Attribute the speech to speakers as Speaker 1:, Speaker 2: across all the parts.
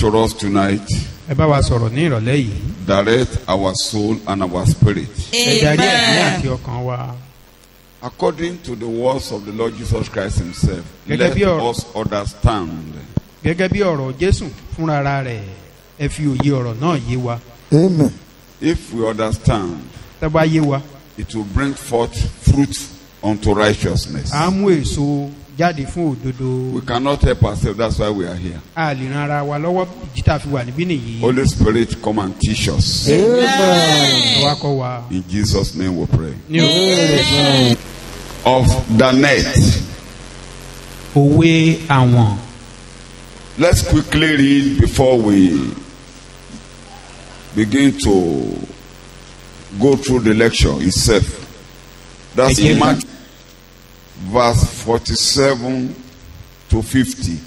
Speaker 1: to us tonight.
Speaker 2: ẹ bá wa sọ̀rọ̀ ní ìrọ̀lẹ́ yìí.
Speaker 1: Direct our soul and our spirit.
Speaker 2: ẹ darí ẹ̀mí àti ọkàn wa.
Speaker 1: According to the words of the Lord Jesus Christ himself,
Speaker 2: Gẹ́gẹ́
Speaker 1: let
Speaker 2: bí ọ̀rọ̀-
Speaker 1: us understand.
Speaker 2: gẹ́gẹ́ bí ọ̀rọ̀ Jésù fúnra rẹ̀ ẹ fi òye ọ̀rọ̀ náà yé wa.
Speaker 3: Amen.
Speaker 1: If we understand,
Speaker 2: tẹ́ bá yé wa
Speaker 1: it will bring forth fruit unto righteousness.
Speaker 2: á mú èso jáde fún òdodo.
Speaker 1: We cannot help ourselves, that's why we are here.
Speaker 2: a lè ran ara wa lọ́wọ́ ìdí tá a fi wà níbí nìyí.
Speaker 1: Holy Spirit, come and teach us.
Speaker 2: ẹ wá kọ́ wa.
Speaker 1: In Jesus' name we pray.
Speaker 2: ní òwe
Speaker 1: Of the net.
Speaker 2: àwọn.
Speaker 1: Let's quickly read before we begin to go through the lecture itself. That's
Speaker 2: Okay.
Speaker 1: Mark verse 47 to 50.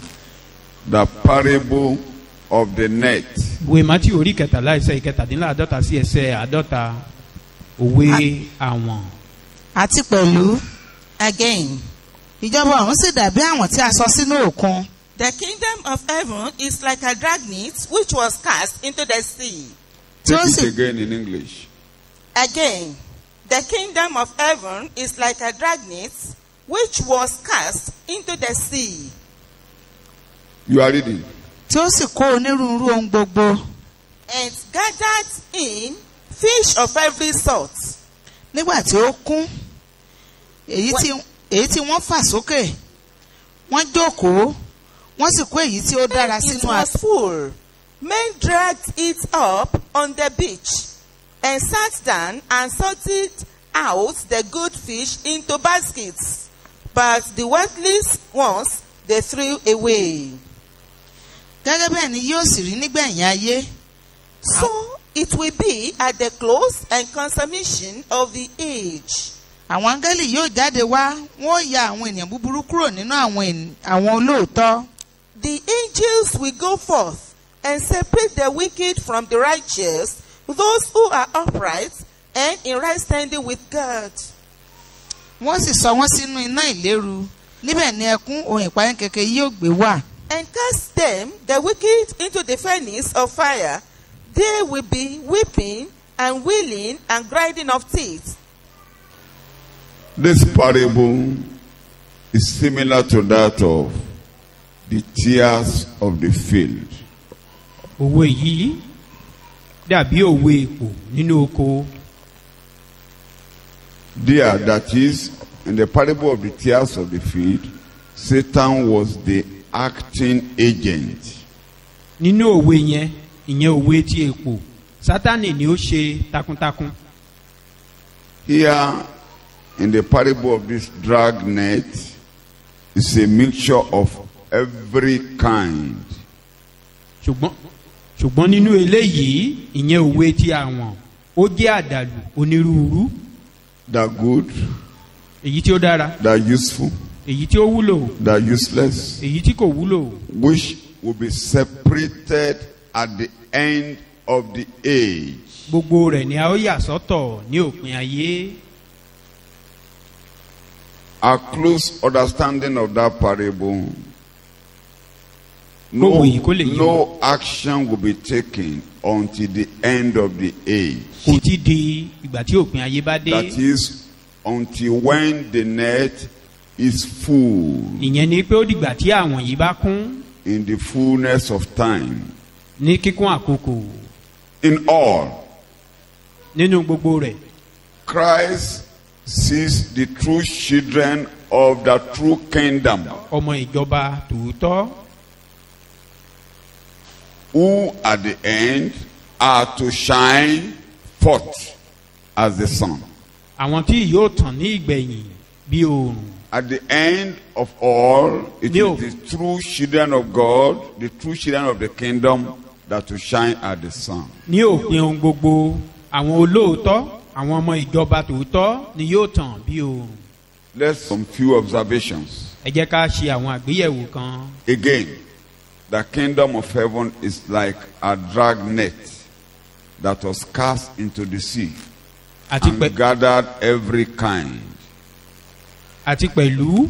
Speaker 1: The parable of the net.
Speaker 2: ìwé Mátí orí kẹtàlá ẹsẹ̀ ìkẹtàdínláàdọ́ta sí ẹsẹ̀ àádọ́ta òwe àwọn.
Speaker 4: àti pẹ̀lú again ìjọba ọ̀run sì dàbí àwọn tí a sọ sínú òkun.
Speaker 5: The kingdom of heaven is like a dragnet which was cast into the sea.
Speaker 1: Take
Speaker 4: Joseph.
Speaker 1: it again in English.
Speaker 5: Again, the kingdom of heaven is like a dragnet which was cast into the sea.
Speaker 1: You are reading.
Speaker 4: tí ó sì kó onírúurú ohun gbogbo.
Speaker 5: And gathered in fish of every sort.
Speaker 4: nígbà tí ó kún èyí tí wọ́n fà sókè wọ́n jókòó wọ́n sì kó èyí tí ó dára
Speaker 5: It
Speaker 4: sínú
Speaker 5: was full. Men dragged it up on the beach and sat down and sorted out the good fish into baskets, but the worthless ones they threw away.
Speaker 4: gẹ́gẹ́ bẹ́ẹ̀ ni yóò sì rí nígbẹ̀yìn ayé.
Speaker 5: So it will be at the close and consummation of the age.
Speaker 4: àwọn áńgẹ́lì yóò jáde wá wọ́n ya àwọn ènìyàn búburú kúrò nínú àwọn olóòótọ́.
Speaker 5: The angels will go forth and separate the wicked from the righteous, those who are upright and in right standing with God.
Speaker 4: wọ́n sì sọ wọ́n sínú iná ìléru níbẹ̀ ni ẹkún ohun ìpayín kẹ̀kẹ́ yóò gbé wà.
Speaker 5: And cast them, the wicked, into the furnace of fire. They will be weeping and wailing and grinding of teeth.
Speaker 1: This parable is similar to that of the tears of the field.
Speaker 2: òwe yìí dàbí òwe èpò nínú oko.
Speaker 1: There, that is, in the parable of the tears of the field, Satan was the acting agent.
Speaker 2: nínú òwe yẹn ìyẹn òwe ti èpò Sátánì ni ó ṣe takuntakun.
Speaker 1: Here, in the parable of this dragnet, is a mixture of every kind.
Speaker 2: ṣùgbọ́n nínú eléyìí ìyẹn òwe ti àwọn ó jẹ́ àdàlù onírúurú.
Speaker 1: The good,
Speaker 2: èyí tí ó dára,
Speaker 1: the useful,
Speaker 2: èyí tí ó wúlò,
Speaker 1: the useless,
Speaker 2: èyí tí kò wúlò.
Speaker 1: which will be separated at the end of the age.
Speaker 2: gbogbo rẹ̀ ni a ó yà sọ́tọ̀ ní òpin ayé.
Speaker 1: A close understanding of that parable, no action will be taken until the end of the age.
Speaker 2: kò tí di ìgbà tí òpin ayé bá dé.
Speaker 1: That is, until when the net is full,
Speaker 2: ìyẹn ni pé ó dìgbà tí àwọn yìí bá kún
Speaker 1: in the fullness of time.
Speaker 2: ní kíkún àkókò.
Speaker 1: In all,
Speaker 2: nínú gbogbo rẹ̀
Speaker 1: Christ sees the true children of the true kingdom,
Speaker 2: ọmọ ìjọba tòótọ́
Speaker 1: who at the end are to shine forth as the sun.
Speaker 2: àwọn tí yóò tàn ní ìgbẹ̀yìn bí oòrùn.
Speaker 1: At the end of all, it
Speaker 2: No.
Speaker 1: is the true children of God, the true children of the kingdom, that will shine as the sun.
Speaker 2: ní òpin ohun gbogbo àwọn olóòótọ́ àwọn ọmọ ìjọba tòótọ́ ni yóò tàn bí oòrùn.
Speaker 1: Let's some few observations.
Speaker 2: ẹ jẹ́ ká ṣe àwọn àgbéyẹ̀wò kan.
Speaker 1: Again, the kingdom of heaven is like a dragnet that was cast into the sea
Speaker 2: àti
Speaker 1: and gathered every kind.
Speaker 2: pẹ̀lú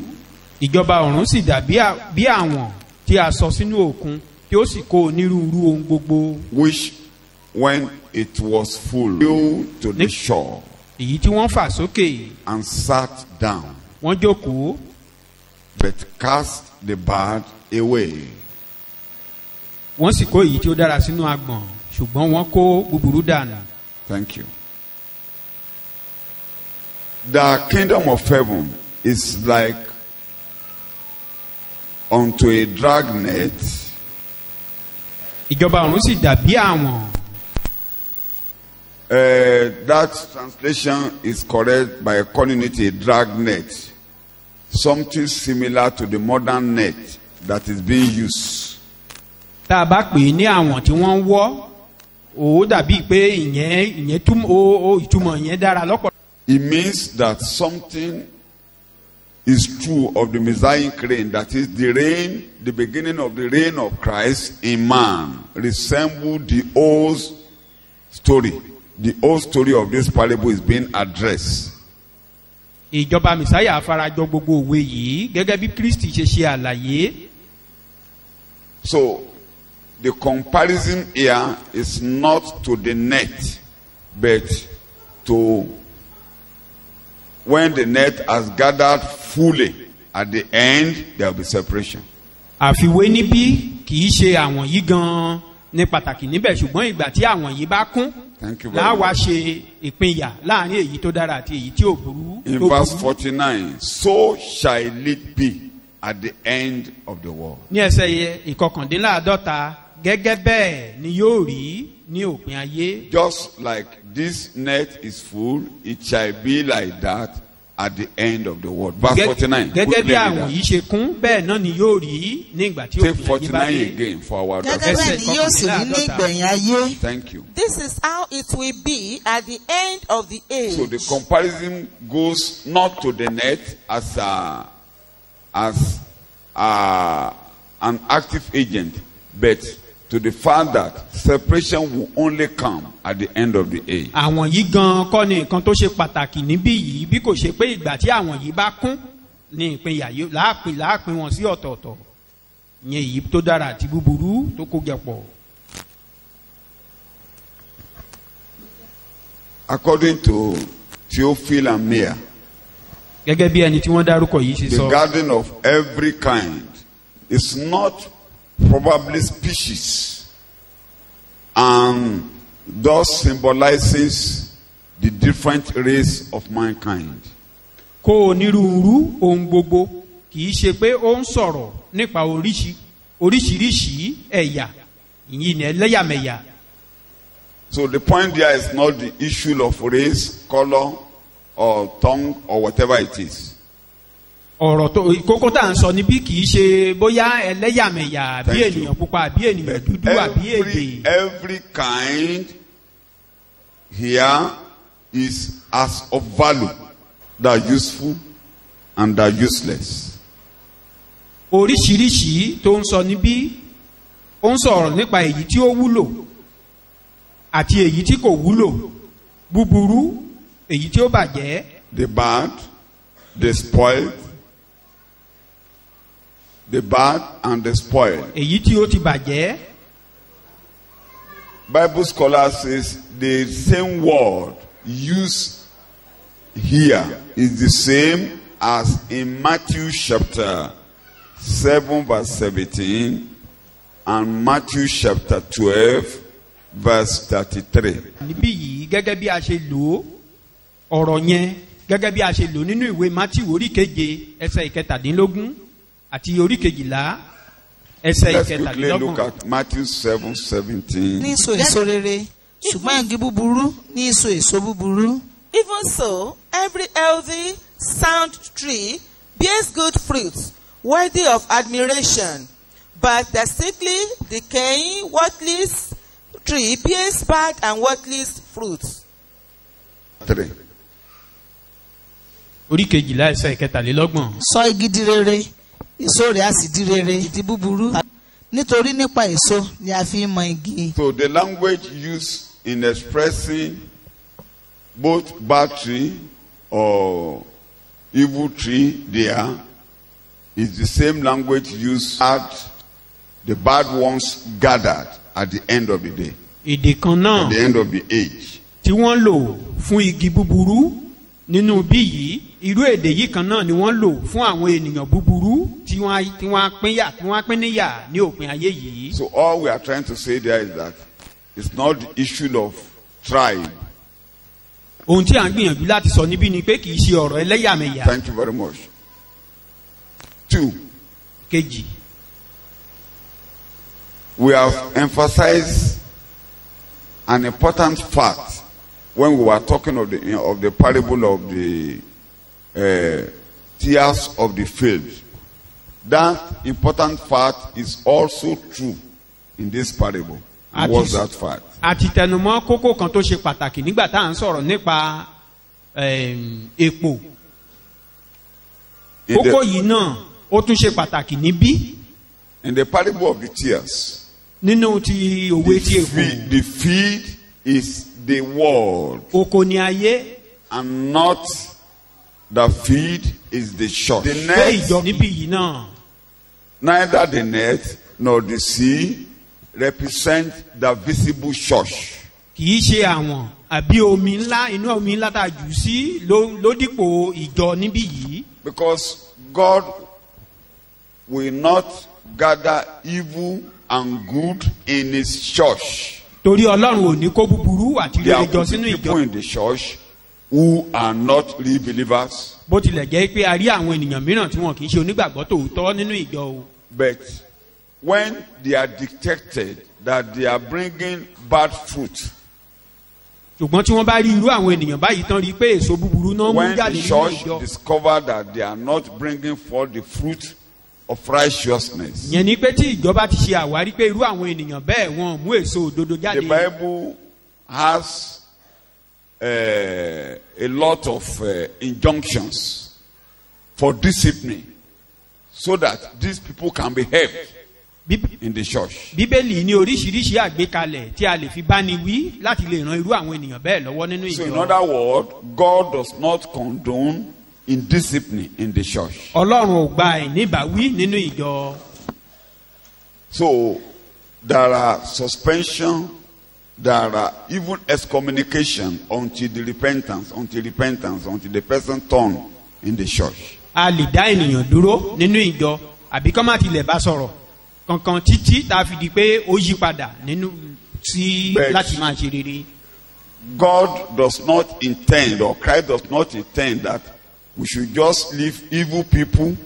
Speaker 2: ìjọba ọ̀run sì dà bí àwọn tí a sọ sínú òkun tí tí ó sì kó onírúurú ohun gbogbo.
Speaker 1: which when it was full flew to the shore
Speaker 2: èyí tí wọ́n fà sókè.
Speaker 1: and sat down,
Speaker 2: wọ́n jókòó.
Speaker 1: but cast the bird away.
Speaker 2: wọ́n sì kó èyí tí ó dára sínú agbọ̀n ṣùgbọ́n wọ́n kó búburú dànù.
Speaker 1: Thank you. The kingdom of heaven is like unto a dragnet
Speaker 2: ìjọba ọ̀run sì dàbí àwọn.
Speaker 1: That translation is correct by calling it a dragnet, something similar to the modern net that is being used.
Speaker 2: tá a bá pè é ní àwọn tí wọ́n ń wọ́ ó dàbí pé ìyẹn ìtumọ̀ yẹn dára lọ́pọ̀.
Speaker 1: It means that something is true of the Messianic reign, that is the reign, the beginning of the reign of Christ in man, resemble the old story. The old story of this parable is being addressed.
Speaker 2: ìjọba mẹsáyà farajọ gbogbo òwe yìí gẹ́gẹ́ bí Kristi ṣe ṣe àlàyé.
Speaker 1: So the comparison here is not to the net, but to when the net has gathered fully, at the end there will be separation.
Speaker 2: àfiwé níbí kì í ṣe àwọn yìí gan-an ní pàtàkì níbẹ̀ ṣùgbọ́n ìgbà tí àwọn yìí bá kún láwa ṣe ìpínyà láàrin èyí tó dára àti èyí tí ò burú.
Speaker 1: In verse 49, so shall it be at the end of the world.
Speaker 2: ní ẹsẹ̀ ìkọkàndínláàdọ́ta gẹ́gẹ́ bẹ́ẹ̀ ni yóò rí ní òpin ayé.
Speaker 1: Just like this net is full, it shall be like that at the end of the world. Verse 49.
Speaker 2: gẹ́gẹ́ bí àwọn yìí ṣe kún bẹ́ẹ̀ náà ni yóò rí ní ìgbà tí
Speaker 1: Take
Speaker 2: òpin ayé bá
Speaker 1: 49
Speaker 2: dé.
Speaker 1: again for our
Speaker 4: gẹ́gẹ́ bẹ́ẹ̀ ni yóò sì rí ní ìgbẹ̀yìn ayé.
Speaker 1: Thank you.
Speaker 5: This is how it will be at the end of the age.
Speaker 1: So the comparison goes not to the net as an active agent, but to the fact that separation will only come at the end of the age.
Speaker 2: àwọn yìí gan kọ́ ni nǹkan tó ṣe pàtàkì níbí yìí bí kò ṣe pé ìgbà tí àwọn yìí bá kún ní ìpínyà yìí láàpín wọn sí ọ̀tọ̀ọ̀tọ̀ ìyẹn èyí tó dára àti búburú tó kó jẹ pọ̀.
Speaker 1: According to Theophil and Mia,
Speaker 2: gẹ́gẹ́ bí ẹni tí wọ́n dárúkọ yìí ṣe
Speaker 1: the
Speaker 2: sọ.
Speaker 1: garden of every kind is not probably species, and thus symbolizes the different race of mankind.
Speaker 2: kó onírúurú ohun gbogbo kì í ṣe pé ó ń sọ̀rọ̀ nípa oríṣiríṣi ẹ̀yà ìyìn ẹlẹ́yàmẹ̀yà.
Speaker 1: So the point there is not the issue of race, color, or tongue, or whatever it is.
Speaker 2: ọ̀rọ̀ tó kókó tá à ń sọ níbí kì í ṣe bóyá ẹlẹ́yàmẹ̀yà àbí ènìyàn pupa àbí ènìyàn dúdú àbí èdè.
Speaker 1: Every kind here is as of value, that useful and that useless.
Speaker 2: oríṣiríṣi tó ń sọ níbí ó ń sọ̀rọ̀ nípa èyí tí ó wúlò àti èyí tí kò wúlò búburú èyí tí ó bàjẹ́.
Speaker 1: The bad, the spoiled, the bad and the spoiled.
Speaker 2: èyí tí ó ti bàjẹ́.
Speaker 1: Bible scholar says the same word used here is the same as in Matthew chapter 7 verse 17 and Matthew chapter 12 verse 33.
Speaker 2: níbí yìí gẹ́gẹ́ bí a ṣe lò ó ọ̀rọ̀ yẹn gẹ́gẹ́ bí a ṣe lò nínú ìwé Mátíù orí keje ẹsẹ̀ ìkẹtàdínlógún àti orí kejìlá ẹsẹ̀
Speaker 1: Let's quickly look
Speaker 2: ìkẹtàdínlọ́gbọ̀n.
Speaker 1: at Matthew 7:17.
Speaker 4: ní so èso rere ṣùgbọ́n igi búburú ní so èso búburú.
Speaker 5: Even so, every healthy, sound tree bears good fruit, worthy of admiration. But the sickly, decaying, worthless tree bears bad and worthless fruit.
Speaker 1: 3.
Speaker 2: orí kejìlá ẹsẹ̀ ìkẹtàlélọ́gbọ̀n.
Speaker 4: sọ igi di rere èso rẹ̀ á sì di rere di búburú nítorí nípa èso ni a fi ń mọ igi.
Speaker 1: So the language used in expressing both bad tree or evil tree there is the same language used at the bad ones gathered at the end of the day,
Speaker 2: èdè kan náà
Speaker 1: at the end of the age.
Speaker 2: tí wọ́n lò fún igi búburú nínú bí yìí irú èdè yìí kan náà ni wọ́n lò fún àwọn ènìyàn búburú tí wọ́n pín níyà ní òpin ayé yìí.
Speaker 1: So all we are trying to say there is that it's not the issue of tribe.
Speaker 2: ohun tí à ń gbìyànjú láti sọ níbí ni pé kì í ṣe ọ̀rọ̀ ẹlẹ́yàmẹ̀yà.
Speaker 1: Thank you very much. 2.
Speaker 2: kejì,
Speaker 1: We have emphasized an important fact when we were talking of the parable of the tears of the field. That important fact is also true in this parable. What's that fact?
Speaker 2: a ti tẹnumọ́ kókó kan tó ṣe pàtàkì nígbà tá à ń sọ̀rọ̀ nípa èpò. kókó yìí náà ó tún ṣe pàtàkì níbí.
Speaker 1: In the parable of the tears,
Speaker 2: nínú ti òwe ti èpò.
Speaker 1: the field is the world,
Speaker 2: oko ni ayé.
Speaker 1: and not the field is the church. The
Speaker 2: pé
Speaker 1: net,
Speaker 2: ìjọ níbí yìí náà.
Speaker 1: neither the net nor the sea represent the visible church.
Speaker 2: kì í ṣe àwọn àbí omi ńlá inú omi ńlá tá a jù sí ló dípò ìjọ níbí yìí.
Speaker 1: Because God will not gather evil and good in his church.
Speaker 2: torí ọlọ́run ò ní kó búburú àti
Speaker 1: There
Speaker 2: rere jọ
Speaker 1: are
Speaker 2: sínú
Speaker 1: people
Speaker 2: ìjọ.
Speaker 1: in the church who are not real believers,
Speaker 2: bó tilẹ̀ jẹ́ pé a rí àwọn ènìyàn mìíràn tí wọn kì í ṣe onígbàgbọ́ tòótọ́ nínú ìjọ o.
Speaker 1: but when they are detected that they are bringing bad fruit,
Speaker 2: ṣùgbọ́n tí wọ́n bá rí irú àwọn ènìyàn báyìí tán rí pé èso búburú náà mú
Speaker 1: when
Speaker 2: jáde
Speaker 1: the
Speaker 2: nínú
Speaker 1: church
Speaker 2: ìjọ.
Speaker 1: discover that they are not bringing forth the fruit of righteousness,
Speaker 2: yẹn ni pé tí ìjọba ti ṣe àwárí pé irú àwọn ènìyàn bẹ́ẹ̀ wọn mú èso òdodo
Speaker 1: the
Speaker 2: jáde.
Speaker 1: Bible has a lot of injunctions for discipline so that these people can be helped in the church.
Speaker 2: bíbélì ní oríṣiríṣi àgbékalẹ̀ tí a lè fi báni wí láti lè ran irú àwọn ènìyàn bẹ́ẹ̀ lọ́wọ́ nínú
Speaker 1: So in
Speaker 2: ìjọ.
Speaker 1: other words, God does not condone indiscipline in the church.
Speaker 2: ọlọ́run ò gba ìníbàwí nínú ìjọ.
Speaker 1: So there are suspension, there are even excommunication until the repentance, until the person turn in the church.
Speaker 2: a lè dá ènìyàn dúró nínú ìjọ àbí kọ́ má tilẹ̀ bá sọ̀rọ̀ kankan títí tá a fi di pé ó yí padà nínú sí
Speaker 1: Bẹ́ẹ̀.
Speaker 2: láti máa ṣe rere.
Speaker 1: God does not intend, or Christ does not intend, that we should just leave evil people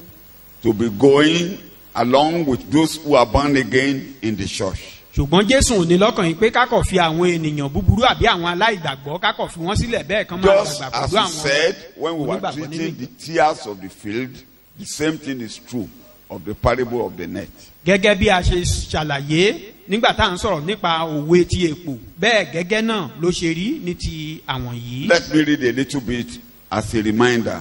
Speaker 1: to be going along with those who are born again in the church.
Speaker 2: ṣùgbọ́n jésù ò ní lọ́kàn yìí pé kákọ̀ fi àwọn ènìyàn búburú àbí àwọn aláìgbàgbọ́ kákọ̀ fi wọ́n sílẹ̀ bẹ́ẹ̀ kán máa
Speaker 1: Just
Speaker 2: gbàgbà
Speaker 1: as
Speaker 2: pẹ̀lú
Speaker 1: he said when we were
Speaker 2: onígbàgbọ́ nínú
Speaker 1: treating
Speaker 2: ìjọ.
Speaker 1: the tears of the field, the same thing is true of the parable of the net.
Speaker 2: gẹ́gẹ́ bí a ṣe ṣàlàyé nígbà tá à ń sọ̀rọ̀ nípa òwe ti èpò bẹ́ẹ̀ gẹ́gẹ́ náà ló ṣe rí ní ti àwọn yìí.
Speaker 1: Let me read a little bit as a reminder.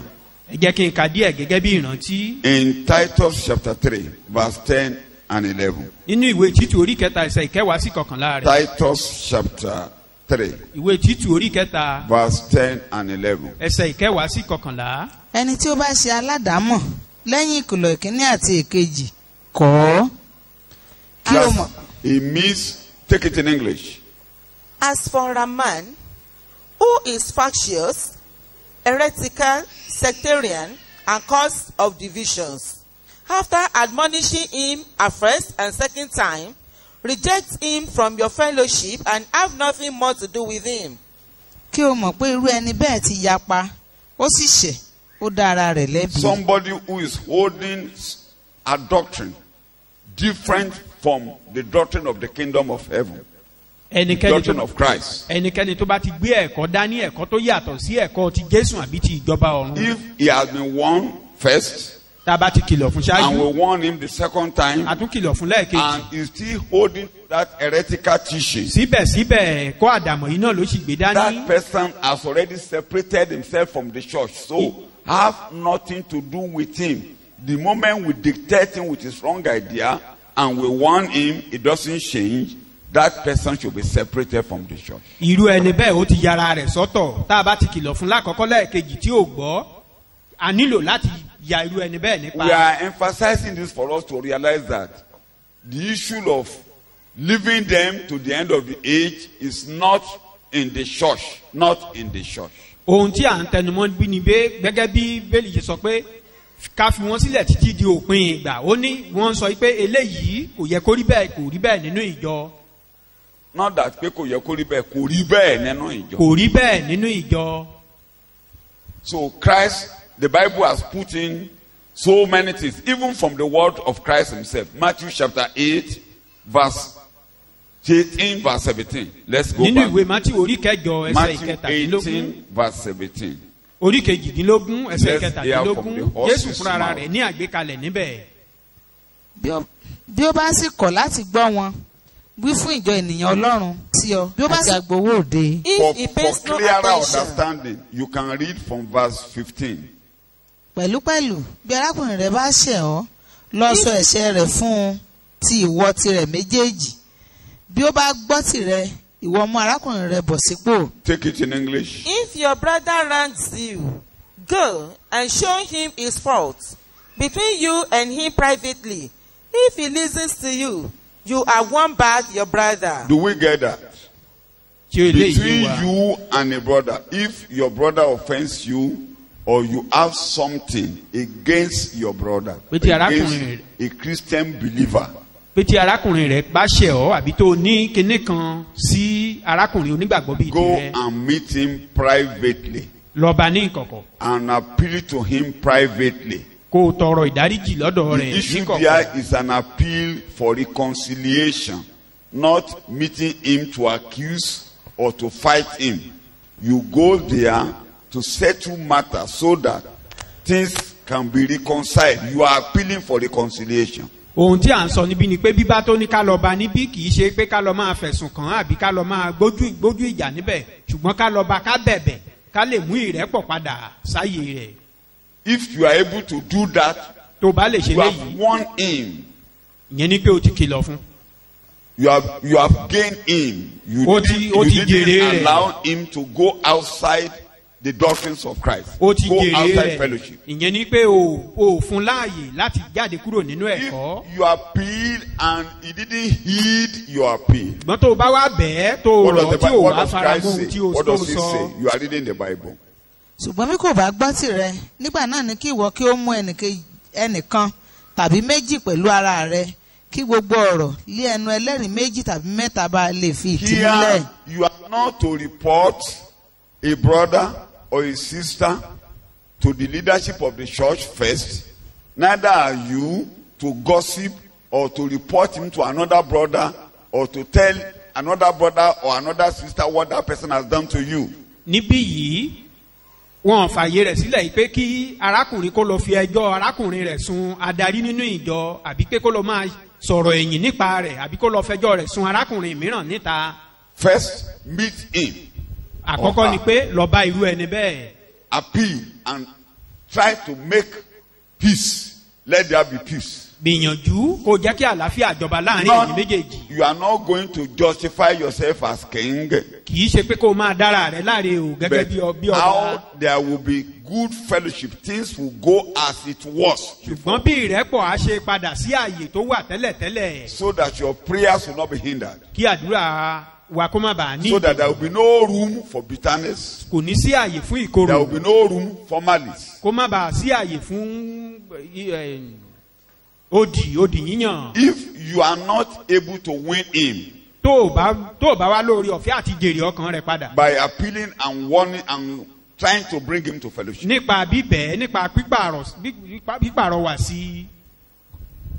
Speaker 2: ẹ jẹ́ kí n ka díẹ̀ gẹ́gẹ́ bí ìrántí.
Speaker 1: In Titus chapter 3, verse 10 and 11.
Speaker 2: nínú ìwé títù orí kẹta ẹsẹ̀ ìkẹwàá sí kọkànlá rẹ̀.
Speaker 1: Titus chapter 3,
Speaker 2: ìwé títù orí kẹta
Speaker 1: verse 10 and 11.
Speaker 2: ẹsẹ̀ ìkẹwàá sí kọkànlá.
Speaker 4: ẹni tí ó bá ṣe aládàámọ̀ lẹ́yìn ìkìlọ̀ ìkíní àti èkejì kọ́ ọ́ kí o mọ̀.
Speaker 1: It means, take it in English.
Speaker 5: As for a man who is factious, heretical, sectarian, and cause of divisions, after admonishing him a first and second time, reject him from your fellowship and have nothing more to do with him.
Speaker 4: kí o mọ̀ pé irú ẹni bẹ́ẹ̀ ti yapa ó sì ṣẹ̀ ó dá ara rẹ̀ lẹ́bi.
Speaker 1: Somebody who is holding a doctrine different from the doctrine of the kingdom of heaven, doctrine of Christ.
Speaker 2: ẹnikẹ́ni tó bá ti gbé ẹ̀kọ́ dání ẹ̀kọ́ tó yàtọ̀ sí ẹ̀kọ́ ti jésù àbí ti ìjọba ọ̀run.
Speaker 1: If he has been warned first,
Speaker 2: tá a bá ti kìlọ̀ fún
Speaker 1: and we
Speaker 2: ṣáájú
Speaker 1: warn him the second time,
Speaker 2: a tún kìlọ̀ fún lẹ́ẹ̀kejì.
Speaker 1: and he's still holding that heretical teaching,
Speaker 2: síbẹ̀síbẹ̀ ẹ̀kọ́ àdàmọ̀ yìí náà ló sì gbé
Speaker 1: that
Speaker 2: dání.
Speaker 1: person has already separated himself from the church. So have nothing to do with him. The moment we dictate him with his wrong idea and we warn him, it doesn't change. That person should be separated from the church.
Speaker 2: irú ẹni bẹ́ẹ̀ ó ti yára rẹ̀ sọ́tọ̀ tá a bá ti kìlọ̀ fún lákọ̀ọ́kọ́ lẹ́ẹ̀kejì tí ò gbọ́ a nílò láti ya irú ẹni bẹ́ẹ̀
Speaker 1: We
Speaker 2: nípa.
Speaker 1: are emphasizing this for us to realize that the issue of leaving them to the end of the age is not in the church, not in the church.
Speaker 2: ohun tí à ń tẹnumọ́ bí ni bẹ́ẹ̀ gẹ́gẹ́ bí bẹ́ẹ̀lì ṣe sọ pé ká fi wọ́n sílẹ̀ títí di òpin ìgbà ó ní wọ́n sọ pé eléyìí kò yẹ kó rí bẹ́ẹ̀ kò rí bẹ́ẹ̀ nínú ìjọ.
Speaker 1: Not that pé kò yẹ kó rí bẹ́ẹ̀ kò rí bẹ́ẹ̀ nínú ìjọ.
Speaker 2: kò rí bẹ́ẹ̀ nínú ìjọ.
Speaker 1: So Christ, the Bible has put in so many things, even from the word of Christ himself. Matthew chapter 8, verse 18, verse 17. Let's go
Speaker 2: nínú ìwé
Speaker 1: back.
Speaker 2: Mátíù orí kẹjọ ẹsẹ̀
Speaker 1: Matthew
Speaker 2: ìkẹtàdínlógún
Speaker 1: 18, verse 17.
Speaker 2: orí kejìdínlógún ẹsẹ̀
Speaker 1: Let's hear from
Speaker 2: ìkẹtàdínlógún
Speaker 1: the horse's
Speaker 2: Jésù fúnra
Speaker 1: mouth.
Speaker 2: rẹ̀ ní àgbékalẹ̀ níbẹ̀.
Speaker 4: bí ó bá sì kọ̀ láti gbọ́ wọn wí fún ìjọ ènìyàn Ọlọ́run sí ọ bí ó bá sì agbowó òde.
Speaker 1: For
Speaker 5: If he pays no
Speaker 1: clearer
Speaker 5: attention,
Speaker 1: understanding, you can read from verse 15.
Speaker 4: pẹ̀lúpẹ̀lú bí arákùnrin rẹ̀ bá ṣẹ̀ ọ́ lọ sọ ẹ̀ṣẹ̀ rẹ̀ fún un ti ìwọ tirẹ̀ méjèèjì bí ó bá gbọ́ tirẹ̀ ìwọ mú arákùnrin rẹ̀ bọ̀ sípò.
Speaker 1: Take it in English.
Speaker 5: if your brother wrongs you, go and show him his fault between you and him privately. If he listens to you, you have won back your brother.
Speaker 1: Do we get that?
Speaker 2: tí ó lè yé
Speaker 1: Between
Speaker 2: wa.
Speaker 1: you and a brother, if your brother offends you, or you have something against your brother,
Speaker 2: Pé tí
Speaker 1: against
Speaker 2: arákùnrin-
Speaker 1: a Christian believer,
Speaker 2: pé tí arákùnrin rẹ̀ bá ṣẹ̀ ọ́ àbí tó ní kinní kan sí arákùnrin onígbàgbọ́ bíi
Speaker 1: go
Speaker 2: tirẹ̀
Speaker 1: and meet him privately
Speaker 2: lọ bá ní ìkọ̀kọ̀
Speaker 1: and appeal to him privately.
Speaker 2: kó o tọrọ ìdáríjì lọ́dọ̀
Speaker 1: The
Speaker 2: rẹ̀
Speaker 1: issue
Speaker 2: níkọ̀kọ̀.
Speaker 1: there is an appeal for reconciliation, not meeting him to accuse or to fight him. You go there to settle matters so that things can be reconciled. You are appealing for reconciliation.
Speaker 2: ohun tí à ń sọ níbí ni pé bíbá tó ní ká lọ bá níbí kì í ṣe pé ká lọ máa fẹ̀sùn kàn án àbí ká lọ máa gbójú ìjà níbẹ̀ ṣùgbọ́n ká lọ bá ká bẹ̀bẹ̀ ká lè mú ìrẹ́pọ̀ padà sáyé rẹ̀.
Speaker 1: If you are able to do that,
Speaker 2: tó bá lè ṣe
Speaker 1: you have
Speaker 2: léyìí
Speaker 1: won him.
Speaker 2: ìyẹn ni pé o ti kìlọ̀ fún.
Speaker 1: You have gained him. You
Speaker 2: Ó ti jèrè
Speaker 1: didn't
Speaker 2: rẹ̀.
Speaker 1: allow him to go outside the doctrines of Christ.
Speaker 2: ó ti
Speaker 1: Go
Speaker 2: jèrè
Speaker 1: outside
Speaker 2: rẹ̀
Speaker 1: fellowship.
Speaker 2: ìyẹn ni pé o fún láàyè láti jáde kúrò nínú ẹ̀kọ́.
Speaker 1: If you appeal and he didn't heed your appeal,
Speaker 2: ṣùgbọ́n tó o bá wá bẹ̀ẹ́ tó o
Speaker 1: what
Speaker 2: rọ̀
Speaker 1: does,
Speaker 2: tí o
Speaker 1: what
Speaker 2: wá
Speaker 1: does
Speaker 2: fara
Speaker 1: Christ
Speaker 2: mọ́ ohun
Speaker 1: say?
Speaker 2: tí o
Speaker 1: What
Speaker 2: tó
Speaker 1: does he
Speaker 2: sọ.
Speaker 1: say? You are reading the Bible.
Speaker 4: ṣùgbọ́n bí kò bá gbọ́ tirẹ̀ nígbà náà ni kí ìwọ kí ó mú ẹnìkan tàbí méjì pẹ̀lú ara rẹ̀ kí gbogbo ọ̀rọ̀ lé ẹnu ẹlẹ́rìí méjì tàbí mẹ́ta bá lè fi ìdí múlẹ̀.
Speaker 1: Here, you are not to report a brother or a sister to the leadership of the church first. Neither are you to gossip or to report him to another brother or to tell another brother or another sister what that person has done to you.
Speaker 2: níbí yìí wọn fààyè rẹ̀ sílẹ̀ yìí pé kí arákùnrin kó lọ fi ẹjọ́ arákùnrin rẹ̀ sun adarí nínú ìjọ àbí pé kó lọ máa sọ̀rọ̀ ẹ̀yìn nípa rẹ̀ àbí kó lọ fẹjọ́ rẹ̀ sun arákùnrin mìíràn níta.
Speaker 1: First, meet him,
Speaker 2: àkọ́kọ́ ni pé lọ bá irú ẹni bẹ́ẹ̀
Speaker 1: appeal, and try to make peace. Let there be peace.
Speaker 2: gbìyànjú kó jẹ́ kí àlàáfíà jọba láàrin ẹ̀yin méjèèjì.
Speaker 1: You are not going to justify yourself as king.
Speaker 2: kì í ṣe pé kó máa dára rẹ̀ láre o gẹ́gẹ́ bí ọba.
Speaker 1: How there will be good fellowship, things will go as it was,
Speaker 2: ṣùgbọ́n bí ìrẹ́pọ̀ á ṣe padà sí ààyè tó wà tẹ́lẹ̀tẹ́lẹ̀
Speaker 1: so that your prayers will not be hindered,
Speaker 2: kí àdúrà wa kó má bàa ní
Speaker 1: so that there will be no room for bitterness,
Speaker 2: kò ní sí ààyè fún
Speaker 1: there
Speaker 2: ìkorò
Speaker 1: will be no room for malice.
Speaker 2: kó má bàa sí ààyè fún odì yíyàn.
Speaker 1: If you are not able to win him
Speaker 2: tó o bá wá lórí ọ̀fẹ́ àti jèrè ọkàn rẹ̀ padà.
Speaker 1: by appealing and warning and trying to bring him to fellowship,
Speaker 2: nípa bíbẹ̀ nípa pípàrọ̀ wá sí.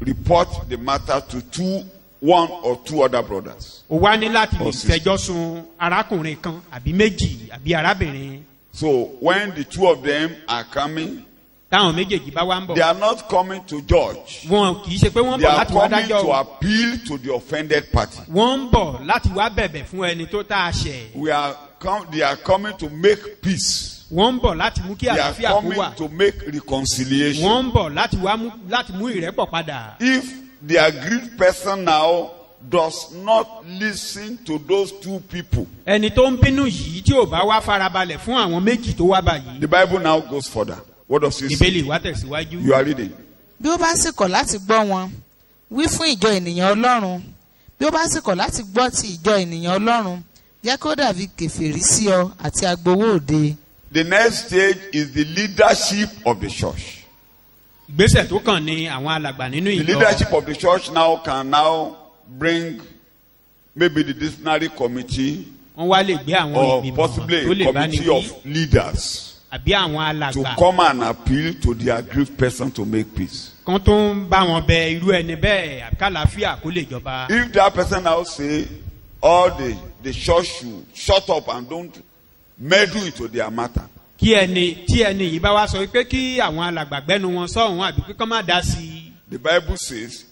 Speaker 1: report the matter to one or two other brothers.
Speaker 2: o wá ní láti lè
Speaker 1: Or sister.
Speaker 2: fẹjọ́ sun arákùnrin kan àbí méjì àbí arábìnrin.
Speaker 1: So when the two of them are coming,
Speaker 2: táwọn méjèèjì bá wá ń
Speaker 1: they
Speaker 2: bọ̀.
Speaker 1: are not coming to judge.
Speaker 2: wọn kì í ṣe pé wọ́n
Speaker 1: They
Speaker 2: bọ̀
Speaker 1: are
Speaker 2: láti wá
Speaker 1: coming
Speaker 2: dájọ́
Speaker 1: to
Speaker 2: o.
Speaker 1: appeal to the offended party.
Speaker 2: wọ́n ń bọ̀ láti wá bẹ̀bẹ̀ fún ẹni tó tá a ṣẹ̀.
Speaker 1: They are coming to make peace.
Speaker 2: wọ́n ń bọ̀ láti mú kí
Speaker 1: They are
Speaker 2: àlàáfíà kó
Speaker 1: coming
Speaker 2: wà.
Speaker 1: to make reconciliation.
Speaker 2: wọ́n ń bọ̀ láti mú ìrẹ́pọ̀ padà.
Speaker 1: If the aggrieved person now does not listen to those two people,
Speaker 2: ẹni tó ń bínú yìí tí ò bá wá farabalẹ̀ fún àwọn méjì tó wá báyìí.
Speaker 1: the Bible now goes further. What does it say?
Speaker 2: ìbéèlì wá tẹ̀síwájú.
Speaker 1: You are reading.
Speaker 4: bí ó bá sì kọ̀ láti gbọ́ wọn wí fún ìjọ ènìyàn Ọlọ́run. Bí ó bá sì kọ̀ láti gbọ́ ti ìjọ ènìyàn Ọlọ́run, jẹ́ kó dàbí kèfèrí sí ọ àti agbowó òde.
Speaker 1: The next stage is the leadership of the church.
Speaker 2: ìgbésẹ̀ tó kàn ní àwọn alàgbà nínú
Speaker 1: The
Speaker 2: ìjọ.
Speaker 1: leadership of the church now can now bring maybe the disciplinary committee
Speaker 2: wọ́n wá lè gbé àwọn
Speaker 1: or
Speaker 2: ìgbìmọ̀
Speaker 1: possibly
Speaker 2: tó
Speaker 1: a
Speaker 2: lè bá ní
Speaker 1: committee
Speaker 2: wí
Speaker 1: of leaders
Speaker 2: àbí àwọn
Speaker 1: to
Speaker 2: alàgbà
Speaker 1: come and appeal to the aggrieved person to make peace.
Speaker 2: kan tó ń bá wọn bẹ irú ẹni bẹ́ẹ̀ àbí kàlàáfíà kó lè jọba.
Speaker 1: If that person now say all the church should shut up and don't meddle into their matter,
Speaker 2: tí ẹni yìí bá wá sọ pé kí àwọn alàgbà gbẹ́nu wọn sọ̀hún àbí pé kán má dá sí i.
Speaker 1: the Bible says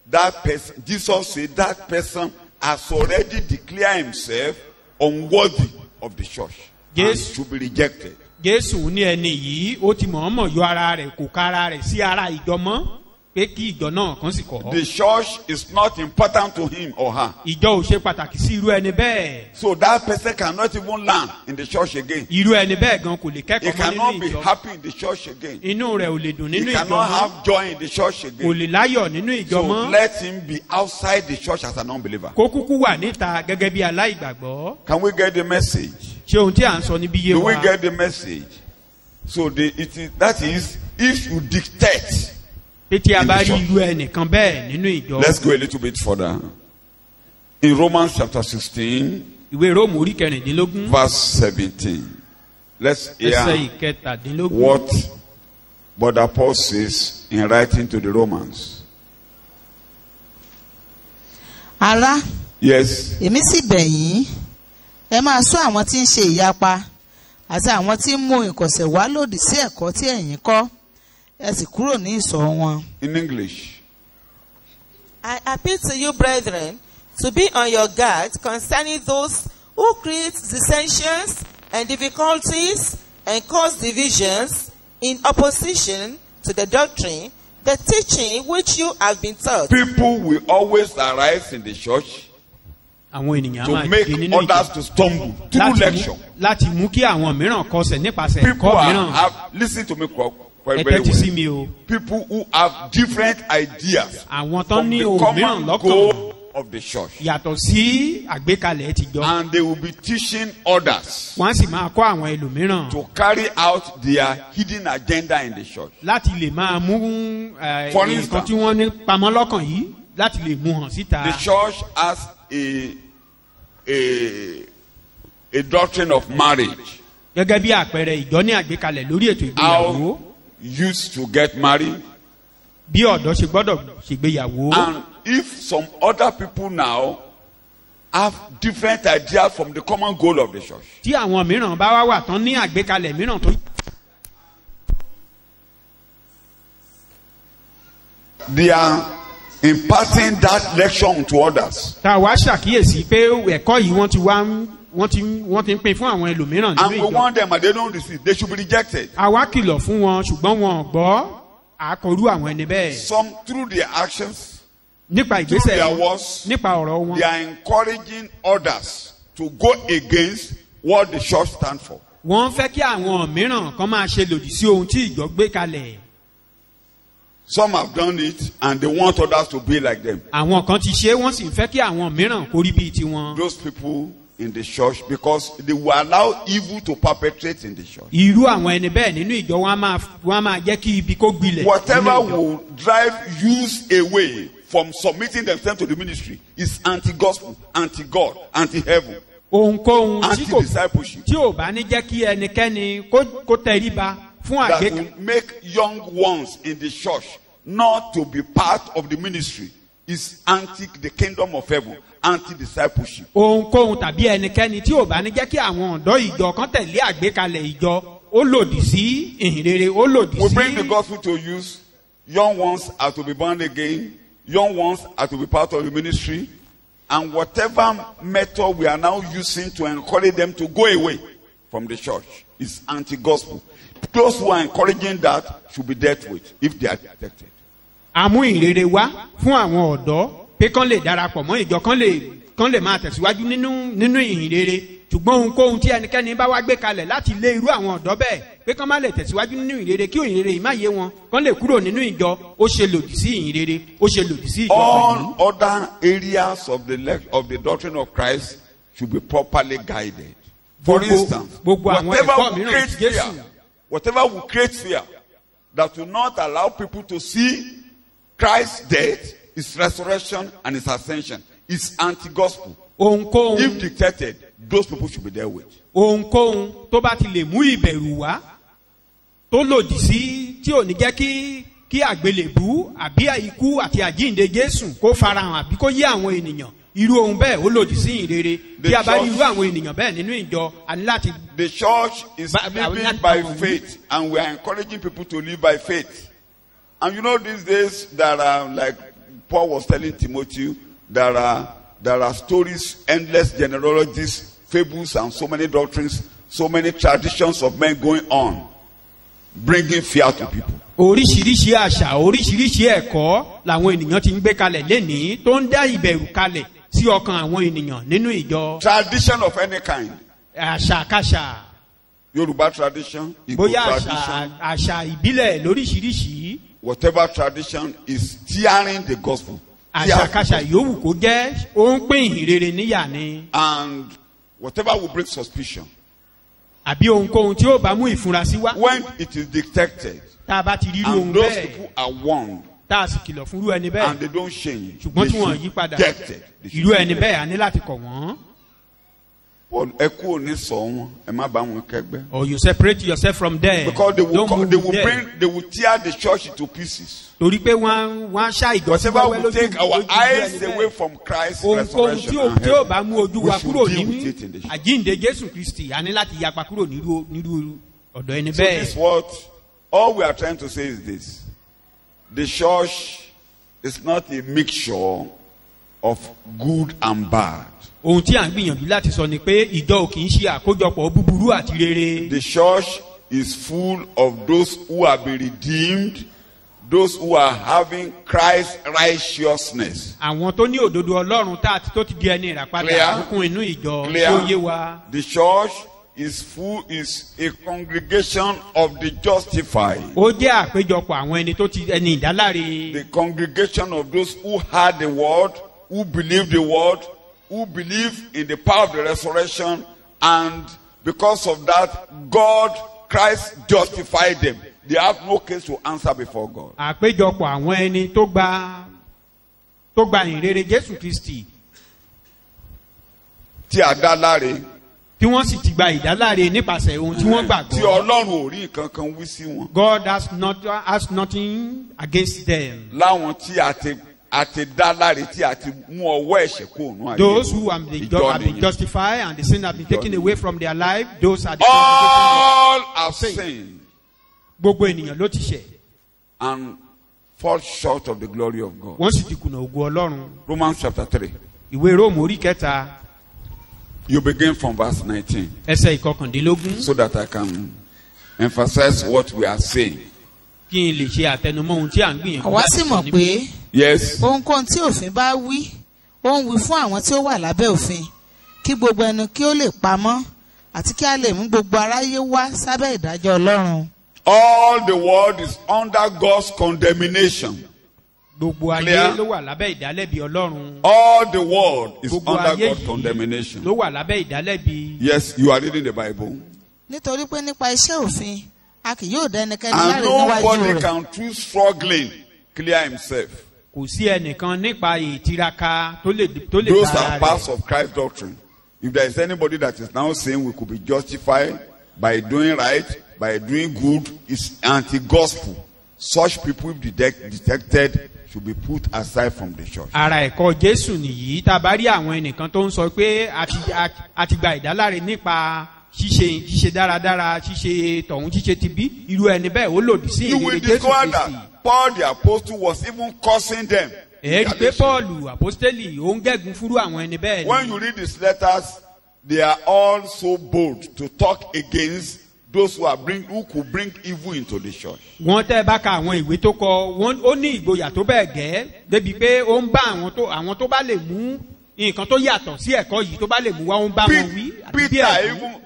Speaker 1: that person, Jesus said that person has already declared himself unworthy of the church and
Speaker 2: Yes.
Speaker 1: should be rejected.
Speaker 2: Jésù ní ẹni yìí ó ti mọ̀ọ́mọ̀ yọ ara rẹ̀ kò ká ara rẹ̀ sí ara ìjọ mọ́ pé kí ìjọ náà kàn sì kọ̀.
Speaker 1: The church is not important to him or her.
Speaker 2: ìjọ ò ṣe pàtàkì sí irú ẹni bẹ́ẹ̀.
Speaker 1: So that person cannot even learn in the church again.
Speaker 2: irú ẹni bẹ́ẹ̀ gan kò lè
Speaker 1: He
Speaker 2: kẹ́kọ̀ọ́ mọ́
Speaker 1: cannot
Speaker 2: nínú
Speaker 1: be
Speaker 2: ìjọ.
Speaker 1: happy in the church again.
Speaker 2: inú rẹ̀ ò lè dùn
Speaker 1: He
Speaker 2: nínú ìjọ
Speaker 1: cannot
Speaker 2: mọ́.
Speaker 1: have joy in the church
Speaker 2: kò
Speaker 1: again.
Speaker 2: lè láyọ̀ nínú ìjọ
Speaker 1: So
Speaker 2: mọ́.
Speaker 1: let him be outside the church as an unbeliever.
Speaker 2: kó kúkú wà níta gẹ́gẹ́ bí aláìgbàgbọ́.
Speaker 1: Can we get the message?
Speaker 2: ṣé ohun tí à ń sọ níbí yé
Speaker 1: Do
Speaker 2: wa.
Speaker 1: we get the message? So that is if you dictate.
Speaker 2: pé tí a
Speaker 1: in
Speaker 2: bá
Speaker 1: the
Speaker 2: rí
Speaker 1: church.
Speaker 2: irú ẹnìkan bẹ́ẹ̀ nínú ìjọ.
Speaker 1: Let's go a little bit further. In Romans chapter 16,
Speaker 2: ìwé róòmù orí kẹrìndínlógún
Speaker 1: verse 17. Let's
Speaker 2: ẹsẹ̀
Speaker 1: hear
Speaker 2: ìkẹtàdínlógún.
Speaker 1: what Brother Paul says in writing to the Romans.
Speaker 4: Ará,
Speaker 1: Yes.
Speaker 4: èmi sì bẹ̀ yín, ẹ máa ṣọ́ àwọn tí ń ṣe ìyapa àti àwọn tí ń mú ìkọ̀sẹ̀ wá lòdì sí ẹ̀kọ́ tí ẹ̀yin kọ́, ẹ sì kúrò ní ìsọ̀ wọn.
Speaker 1: In English.
Speaker 5: I appeal to you, brethren, to be on your guard concerning those who create dissensions and difficulties and cause divisions in opposition to the doctrine, the teaching which you have been taught.
Speaker 1: People will always arise in the church
Speaker 2: àwọn ènìyàn
Speaker 1: to
Speaker 2: máa
Speaker 1: make
Speaker 2: dìde nínú
Speaker 1: others
Speaker 2: ìjọ
Speaker 1: to stumble through lecture.
Speaker 2: láti mú kí àwọn mìíràn kọsẹ̀ nípasẹ̀
Speaker 1: People
Speaker 2: ẹ̀kọ́ mìíràn.
Speaker 1: listen to me
Speaker 2: ẹ
Speaker 1: very
Speaker 2: tẹ́tí sí
Speaker 1: well.
Speaker 2: mi o.
Speaker 1: People who have different ideas
Speaker 2: àwọn tó
Speaker 1: from
Speaker 2: ní
Speaker 1: the
Speaker 2: ohun
Speaker 1: common
Speaker 2: mìíràn lọ́kàn
Speaker 1: goal of the church.
Speaker 2: yàtọ̀ sí àgbékalẹ̀ tìjọ.
Speaker 1: And they will be teaching others
Speaker 2: wọ́n á sì máa kọ́ àwọn ẹlòmíràn
Speaker 1: to carry out their hidden agenda in the church.
Speaker 2: láti lè máa mú
Speaker 1: For
Speaker 2: nǹkan
Speaker 1: instance,
Speaker 2: tí wọ́n ní pamọ́ lọ́kàn yìí láti lè mú hàn síta.
Speaker 1: The church has a doctrine of marriage.
Speaker 2: gẹ́gẹ́ bí àpẹẹrẹ ìjọ ní àgbékalẹ̀ lórí ètò ìgbéyàwó.
Speaker 1: How used to get married.
Speaker 2: bí ọ̀dọ́ ṣe gbọ́dọ̀ ṣègbéyàwó.
Speaker 1: And if some other people now have different ideas from the common goal of the church,
Speaker 2: tí àwọn mìíràn bá wá wà tán ní àgbékalẹ̀ mìíràn tó.
Speaker 1: they are imparting that lecture to others.
Speaker 2: tá a wá ṣàkíyèsí pé ẹ̀kọ́ yìí wọ́n ti ń pín fún àwọn ẹlòmíràn
Speaker 1: And
Speaker 2: nínú
Speaker 1: we
Speaker 2: ìjọ.
Speaker 1: want them and they don't receive. They should be rejected.
Speaker 2: a wá kìlọ̀ fún wọn ṣùgbọ́n wọn ò gbọ́ àkọrú àwọn ẹni bẹ́ẹ̀.
Speaker 1: Some through their actions,
Speaker 2: nípa
Speaker 1: through
Speaker 2: ìgbésẹ̀
Speaker 1: their
Speaker 2: wọn
Speaker 1: words,
Speaker 2: nípa ọ̀rọ̀ wọn.
Speaker 1: they are encouraging others to go against what the church stands for.
Speaker 2: wọ́n fẹ́ kí àwọn mìíràn kan máa ṣe lòdì sí ohun tí ìjọ gbé kalẹ̀.
Speaker 1: Some have done it and they want others to be like them.
Speaker 2: àwọn kan ti ṣe é, wọ́n sì ń fẹ́ kí àwọn mìíràn kó rí bíi tiwọn.
Speaker 1: Those people in the church, because they will allow evil to perpetrate in the church.
Speaker 2: irú àwọn ẹni bẹ́ẹ̀ nínú ìjọ wọn á máa jẹ́ kí ibi kó gbilẹ̀.
Speaker 1: Whatever
Speaker 2: nínú ìjọ.
Speaker 1: will drive youths away from submitting themselves to the ministry is anti-gospel, anti-God, anti-heaven,
Speaker 2: ohunkóhun tí kò
Speaker 1: anti-discipleship.
Speaker 2: tí ò bá ní jẹ́ kí ẹnikẹ́ni kó tẹríba fún
Speaker 1: That
Speaker 2: àgbékalẹ̀.
Speaker 1: will make young ones in the church not to be part of the ministry is anti the kingdom of heaven, anti-discipleship.
Speaker 2: ohunkóhun tàbí ẹnikẹ́ni tí ò bá ní jẹ́ kí àwọn ọ̀dọ́ ìjọ kan tẹ̀lé àgbékalẹ̀ ìjọ ó lòdì sí ìhìnrere ó lòdì
Speaker 1: We bring the
Speaker 2: sí.
Speaker 1: gospel to use. Young ones are to be born again. Young ones are to be part of the ministry. And whatever method we are now using to encourage them to go away from the church is anti-gospel. Those who are encouraging that should be dealt with if they are detected.
Speaker 2: àmú ìrere wá fún àwọn ọ̀dọ́ pé kán lè darapọ̀ mọ́ ìjọ kán lè máa tẹ̀síwájú nínú ìhìnrere ṣùgbọ́n ohunkóhun tí ẹnikẹ́ni bá wá gbé kalẹ̀ láti lé irú àwọn ọ̀dọ́ bẹ́ẹ̀ pé kán má lè tẹ̀síwájú nínú ìrere kí òyìnrere yìí má yé wọn kán lè kúrò nínú ìjọ ó ṣe lòdì sí ìyìnrere ó ṣe lòdì sí ìjọ pẹ̀lú.
Speaker 1: All other areas of the doctrine of Christ should be properly guided. For instance, whatever will create fear that will not allow people to see Christ's death, his resurrection, and his ascension is anti-gospel. If detected, those people should be dealt with.
Speaker 2: Ohunkóhun tó bá ti lè mú ìbẹ̀rù wá tó lòdì sí tí ò ní jẹ́ kí àgbélébú àbí ikú àti àjíǹde Jésù kó farahàn àbí kó yé àwọn ènìyàn irú ohun bẹ́ẹ̀ ó lòdì sí ìrere bí a bá rí irú àwọn ènìyàn bẹ́ẹ̀ nínú ìjọ a ní láti.
Speaker 1: The church is living by faith and we are encouraging people to live by faith. And you know these days there are, like Paul was telling Timothy, there are stories, endless genealogies, fables, and so many doctrines, so many traditions of men going on, bringing fear to people.
Speaker 2: Oríṣiríṣi àṣà oríṣiríṣi ẹ̀kọ́ làwọn ènìyàn ti ń gbé kalẹ̀ lénìí tó ń dá ìbẹ̀rù kalẹ̀ sí ọkàn àwọn ènìyàn nínú ìjọ.
Speaker 1: Tradition of any kind.
Speaker 2: Àṣàkáṣà.
Speaker 1: Yorùbá tradition, Igbo tradition.
Speaker 2: Bóyá àṣà ìbílẹ̀ lóríṣiríṣi.
Speaker 1: Whatever tradition is tearing the gospel.
Speaker 2: Àṣàkáṣà yòówù kó jẹ́ ó ń pín ìhìnrere níyà ni.
Speaker 1: And whatever will bring suspicion.
Speaker 2: Àbí ohunkóhun tí ó bá mú ìfurasí wá.
Speaker 1: When it is detected.
Speaker 2: Tá a bá ti rí ohun bẹ́ẹ̀.
Speaker 1: And those people are warned.
Speaker 2: Tá a sì kìlọ̀ fún irú ẹni bẹ́ẹ̀.
Speaker 1: And they don't change.
Speaker 2: Ṣùgbọ́n tí wọ́n yí padà. Irú ẹni bẹ́ẹ̀ a ní láti kọ̀ wọ́n.
Speaker 1: Ẹ kú òní sọ wọn, ẹ má bá wọn kẹ́gbẹ́.
Speaker 2: Or you separate yourself from them.
Speaker 1: Because they will tear the church into pieces.
Speaker 2: Torí pé wọ́n ṣá ìjọsìn
Speaker 1: wẹ́wẹ́ lójú. Whatever will take our eyes away from Christ's resurrection and
Speaker 2: heaven, tí ó bá mú ojú wa kúrò
Speaker 1: nínú
Speaker 2: àjíǹde Jésù Kristi, a ní láti yapa kúrò nírú ọ̀dọ̀ ẹni bẹ́ẹ̀.
Speaker 1: So this is what all we are trying to say is this: the church is not a mixture of good and bad.
Speaker 2: Ohun tí à ń gbìyànjú láti sọ ni pé ìjọ ò kì í ṣe àkójọpọ̀ búburú àti rere.
Speaker 1: The church is full of those who have been redeemed, those who are having Christ's righteousness.
Speaker 2: Àwọn tó ní òdodo Ọlọ́run tó ti di ẹni ìràpadà àkókò inú ìjọ tí ó yé wa.
Speaker 1: The church is a congregation of the justified.
Speaker 2: Ó jẹ́ àpéjọpọ̀ àwọn ẹni tó ti ẹni ìdáláre.
Speaker 1: The congregation of those who heard the word, who believed the word, who believe in the power of the resurrection, and because of that, Christ justified them. They have no case to answer before God.
Speaker 2: Àpéjọpọ̀ àwọn ẹni tó gba ìrere Jésù Kristi.
Speaker 1: Tí a dá láre.
Speaker 2: Tí wọ́n sì ti gba ìdáláre nípasẹ̀ ohun tí wọ́n gbàgbọ́.
Speaker 1: Tí Ọlọ́run ò rí nǹkan kan wí sí wọn.
Speaker 2: God has nothing against them.
Speaker 1: Láwọn tí a ti dá láre tí a ti mú ọwọ́ ẹ̀ṣẹ̀ kó òun ayé.
Speaker 2: Those who have been justified and the sin have been taken away from their life, those are the
Speaker 1: all have sinned.
Speaker 2: Gbogbo ènìyàn ló ti ṣẹ̀.
Speaker 1: And fall short of the glory of God.
Speaker 2: Wọ́n sì ti kùnà ògo Ọlọ́run.
Speaker 1: Romans chapter 3.
Speaker 2: Ìwé Róòmù orí kẹta.
Speaker 1: You begin from verse 19.
Speaker 2: Ẹsẹ̀ ìkọkàndínlógún.
Speaker 1: So that I can emphasize what we are saying.
Speaker 2: Kí n lè ṣe àtẹnumọ́ ohun tí à ń gbìyànjú.
Speaker 4: Àwa sì mọ̀ pé.
Speaker 1: Yes.
Speaker 4: Ohunkóhun tí òfin bá wí, ó ń wí fún àwọn tí ó wà lábẹ́ òfin, kí gbogbo ẹnu kí ó lè pamọ́, àti kí a lè mú gbogbo aráyé wá sábẹ́ ìdájọ́ Ọlọ́run.
Speaker 1: All the world is under God's condemnation.
Speaker 2: Gbogbo ayé ló wà lábẹ́ ìdálẹ́bi Ọlọ́run.
Speaker 1: All the world is under God's condemnation.
Speaker 2: Ló wà lábẹ́ ìdálẹ́bi.
Speaker 1: Yes, you are reading the Bible.
Speaker 4: Nítorí pé nípa iṣẹ́ òfin, a kì yóò dá ẹnikẹ́ni láre níwájú rẹ̀.
Speaker 1: And nobody can through struggling clear himself.
Speaker 2: Kò sí ẹnìkan nípa ìtiraka tó lè
Speaker 1: Those are parts of Christ's doctrine. If there is anybody that is now saying we could be justified by doing right, by doing good, is anti-gospel. Such people, if detected, should be put aside from the church.
Speaker 2: Ara ẹ̀kọ́ Jésù nìyí tá a bá rí àwọn ẹnìkan tó ń sọ pé a ti gba ìdáláre nípa ṣíṣe dáradára, ṣíṣe tọ̀hún, ṣíṣe tibí, irú ẹni bẹ́ẹ̀ ó lòdì sí ìrere Jésù Kristi.
Speaker 1: Paul the apostle was even cursing them.
Speaker 2: Èyí pé Paul apostoli ó ń gẹ́gun fúrú àwọn ẹni bẹ́ẹ̀ ni.
Speaker 1: When you read his letters, they are all so bold to talk against those who could bring evil into the church.
Speaker 2: Wọ́n tẹ́ bá ka àwọn ìwé tó kọ, ó ní ìgboyà tó bẹ́ẹ̀ gẹ́ débi pé ó ń bá àwọn tó bá lè mú nǹkan tó yàtọ̀ sí ẹ̀kọ́ yìí tó bá lè mú wá ó ń bá wọn wí.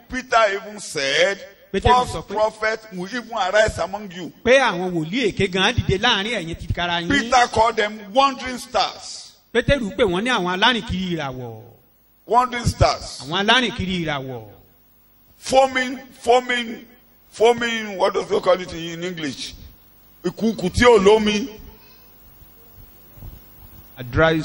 Speaker 1: Peter even said
Speaker 2: Pétérù sọ
Speaker 1: false
Speaker 2: pé
Speaker 1: prophets will even arise among you.
Speaker 2: pé àwọn wòlíì èké gan dìde láàrin ẹ̀yin ti kára yín.
Speaker 1: Peter called them wandering stars.
Speaker 2: Pétérù pè wọ́n ní àwọn alárìnkiri ìràwọ̀.
Speaker 1: Wandering stars.
Speaker 2: Àwọn alárìnkiri ìràwọ̀.
Speaker 1: Foaming, what does they call it in English? Ìkùkù tí ò lómi.
Speaker 2: A dry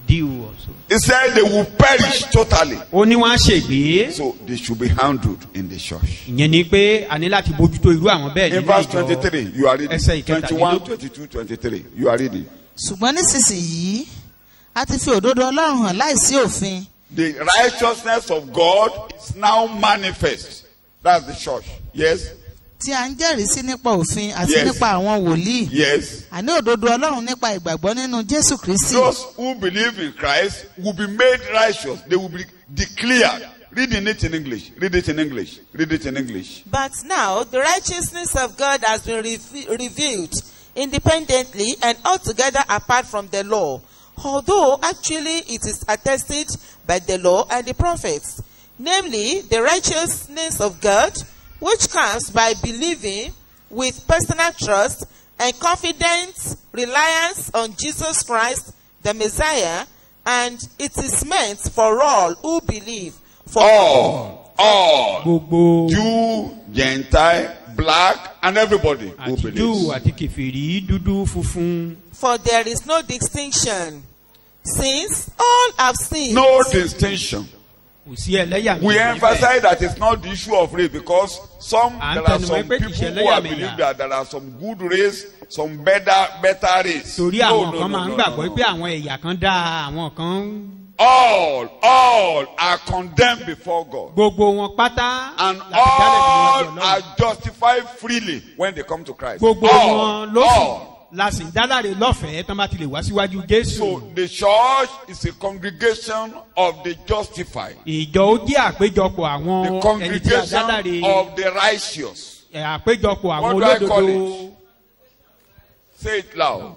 Speaker 2: dew also.
Speaker 1: He said they will perish totally.
Speaker 2: Ó ní wọ́n á ṣègbé.
Speaker 1: So they should be handled in the church.
Speaker 2: Ìyẹn ni pé a ní láti bójútó irú àwọn bẹ́ẹ̀
Speaker 1: In
Speaker 2: nínú
Speaker 1: verse
Speaker 2: ìjọ.
Speaker 1: 23, you are reading.
Speaker 2: Ẹsẹ̀
Speaker 1: 21,
Speaker 2: ìkẹtàdínlógún.
Speaker 1: 22, 23. You are reading.
Speaker 4: ṣùgbọ́n nísinsìnyí a ti fi òdodo ọlọ́run hàn láìsí òfin.
Speaker 1: The righteousness of God is now manifest. That's the church. Yes?
Speaker 4: tí a ń jẹ́rìí sí nípa òfin àti
Speaker 1: Yes.
Speaker 4: nípa àwọn wòlíì.
Speaker 1: Yes.
Speaker 4: àní òdodo ọlọ́run nípa ìgbàgbọ́ nínú Jésù Kristi.
Speaker 1: Those who believe in Christ will be made righteous. They will be declared. Reading it in English. Read it in English. Read it in English.
Speaker 5: But now the righteousness of God has been revealed independently and altogether apart from the law, although actually it is attested by the law and the prophets, namely the righteousness of God, which comes by believing with personal trust and confident reliance on Jesus Christ, the Messiah, and it is meant for all who believe. For
Speaker 1: All.
Speaker 2: Gbogbo
Speaker 1: Jew, Gentile, black, and everybody who
Speaker 2: àti Júù
Speaker 1: believes.
Speaker 2: àti kèfèrí dúdú funfun.
Speaker 5: For there is no distinction, since all have sinned.
Speaker 1: No distinction.
Speaker 2: Kò sí ẹlẹ́yàmẹ̀yà
Speaker 1: We
Speaker 2: níbẹ̀.
Speaker 1: emphasize that it's not the issue of race because there are some
Speaker 2: Àǹtẹnumọ́ pé
Speaker 1: people
Speaker 2: kìí ṣe
Speaker 1: who are
Speaker 2: ẹlẹ́yàmẹ̀yà.
Speaker 1: believe that there are some good race, some better race.
Speaker 2: Torí
Speaker 1: No,
Speaker 2: àwọn
Speaker 1: no,
Speaker 2: kan
Speaker 1: no,
Speaker 2: máa ń
Speaker 1: no,
Speaker 2: gbàgbọ́
Speaker 1: no.
Speaker 2: pé àwọn ẹ̀yà kan dáa àwọn kan.
Speaker 1: All are condemned before God.
Speaker 2: Gbogbo wọn pátá
Speaker 1: And
Speaker 2: láti dálẹ̀
Speaker 1: all
Speaker 2: níwájú
Speaker 1: are
Speaker 2: Ọlọ́run.
Speaker 1: justified freely when they come to Christ.
Speaker 2: Gbogbo wọn ló
Speaker 1: All.
Speaker 2: sì lásìn dáláre lọ́fẹ̀ẹ́ tán bá ti lè wá síwájú Jésù.
Speaker 1: So the church is a congregation of the justified.
Speaker 2: Ìjọ ó jẹ́ àpéjọpọ̀
Speaker 1: The
Speaker 2: àwọn ẹni tí a
Speaker 1: congregation
Speaker 2: dáláre.
Speaker 1: of the righteous.
Speaker 2: Àpéjọpọ̀ àwọn
Speaker 1: What do I call
Speaker 2: olódodo.
Speaker 1: it? Say it loud.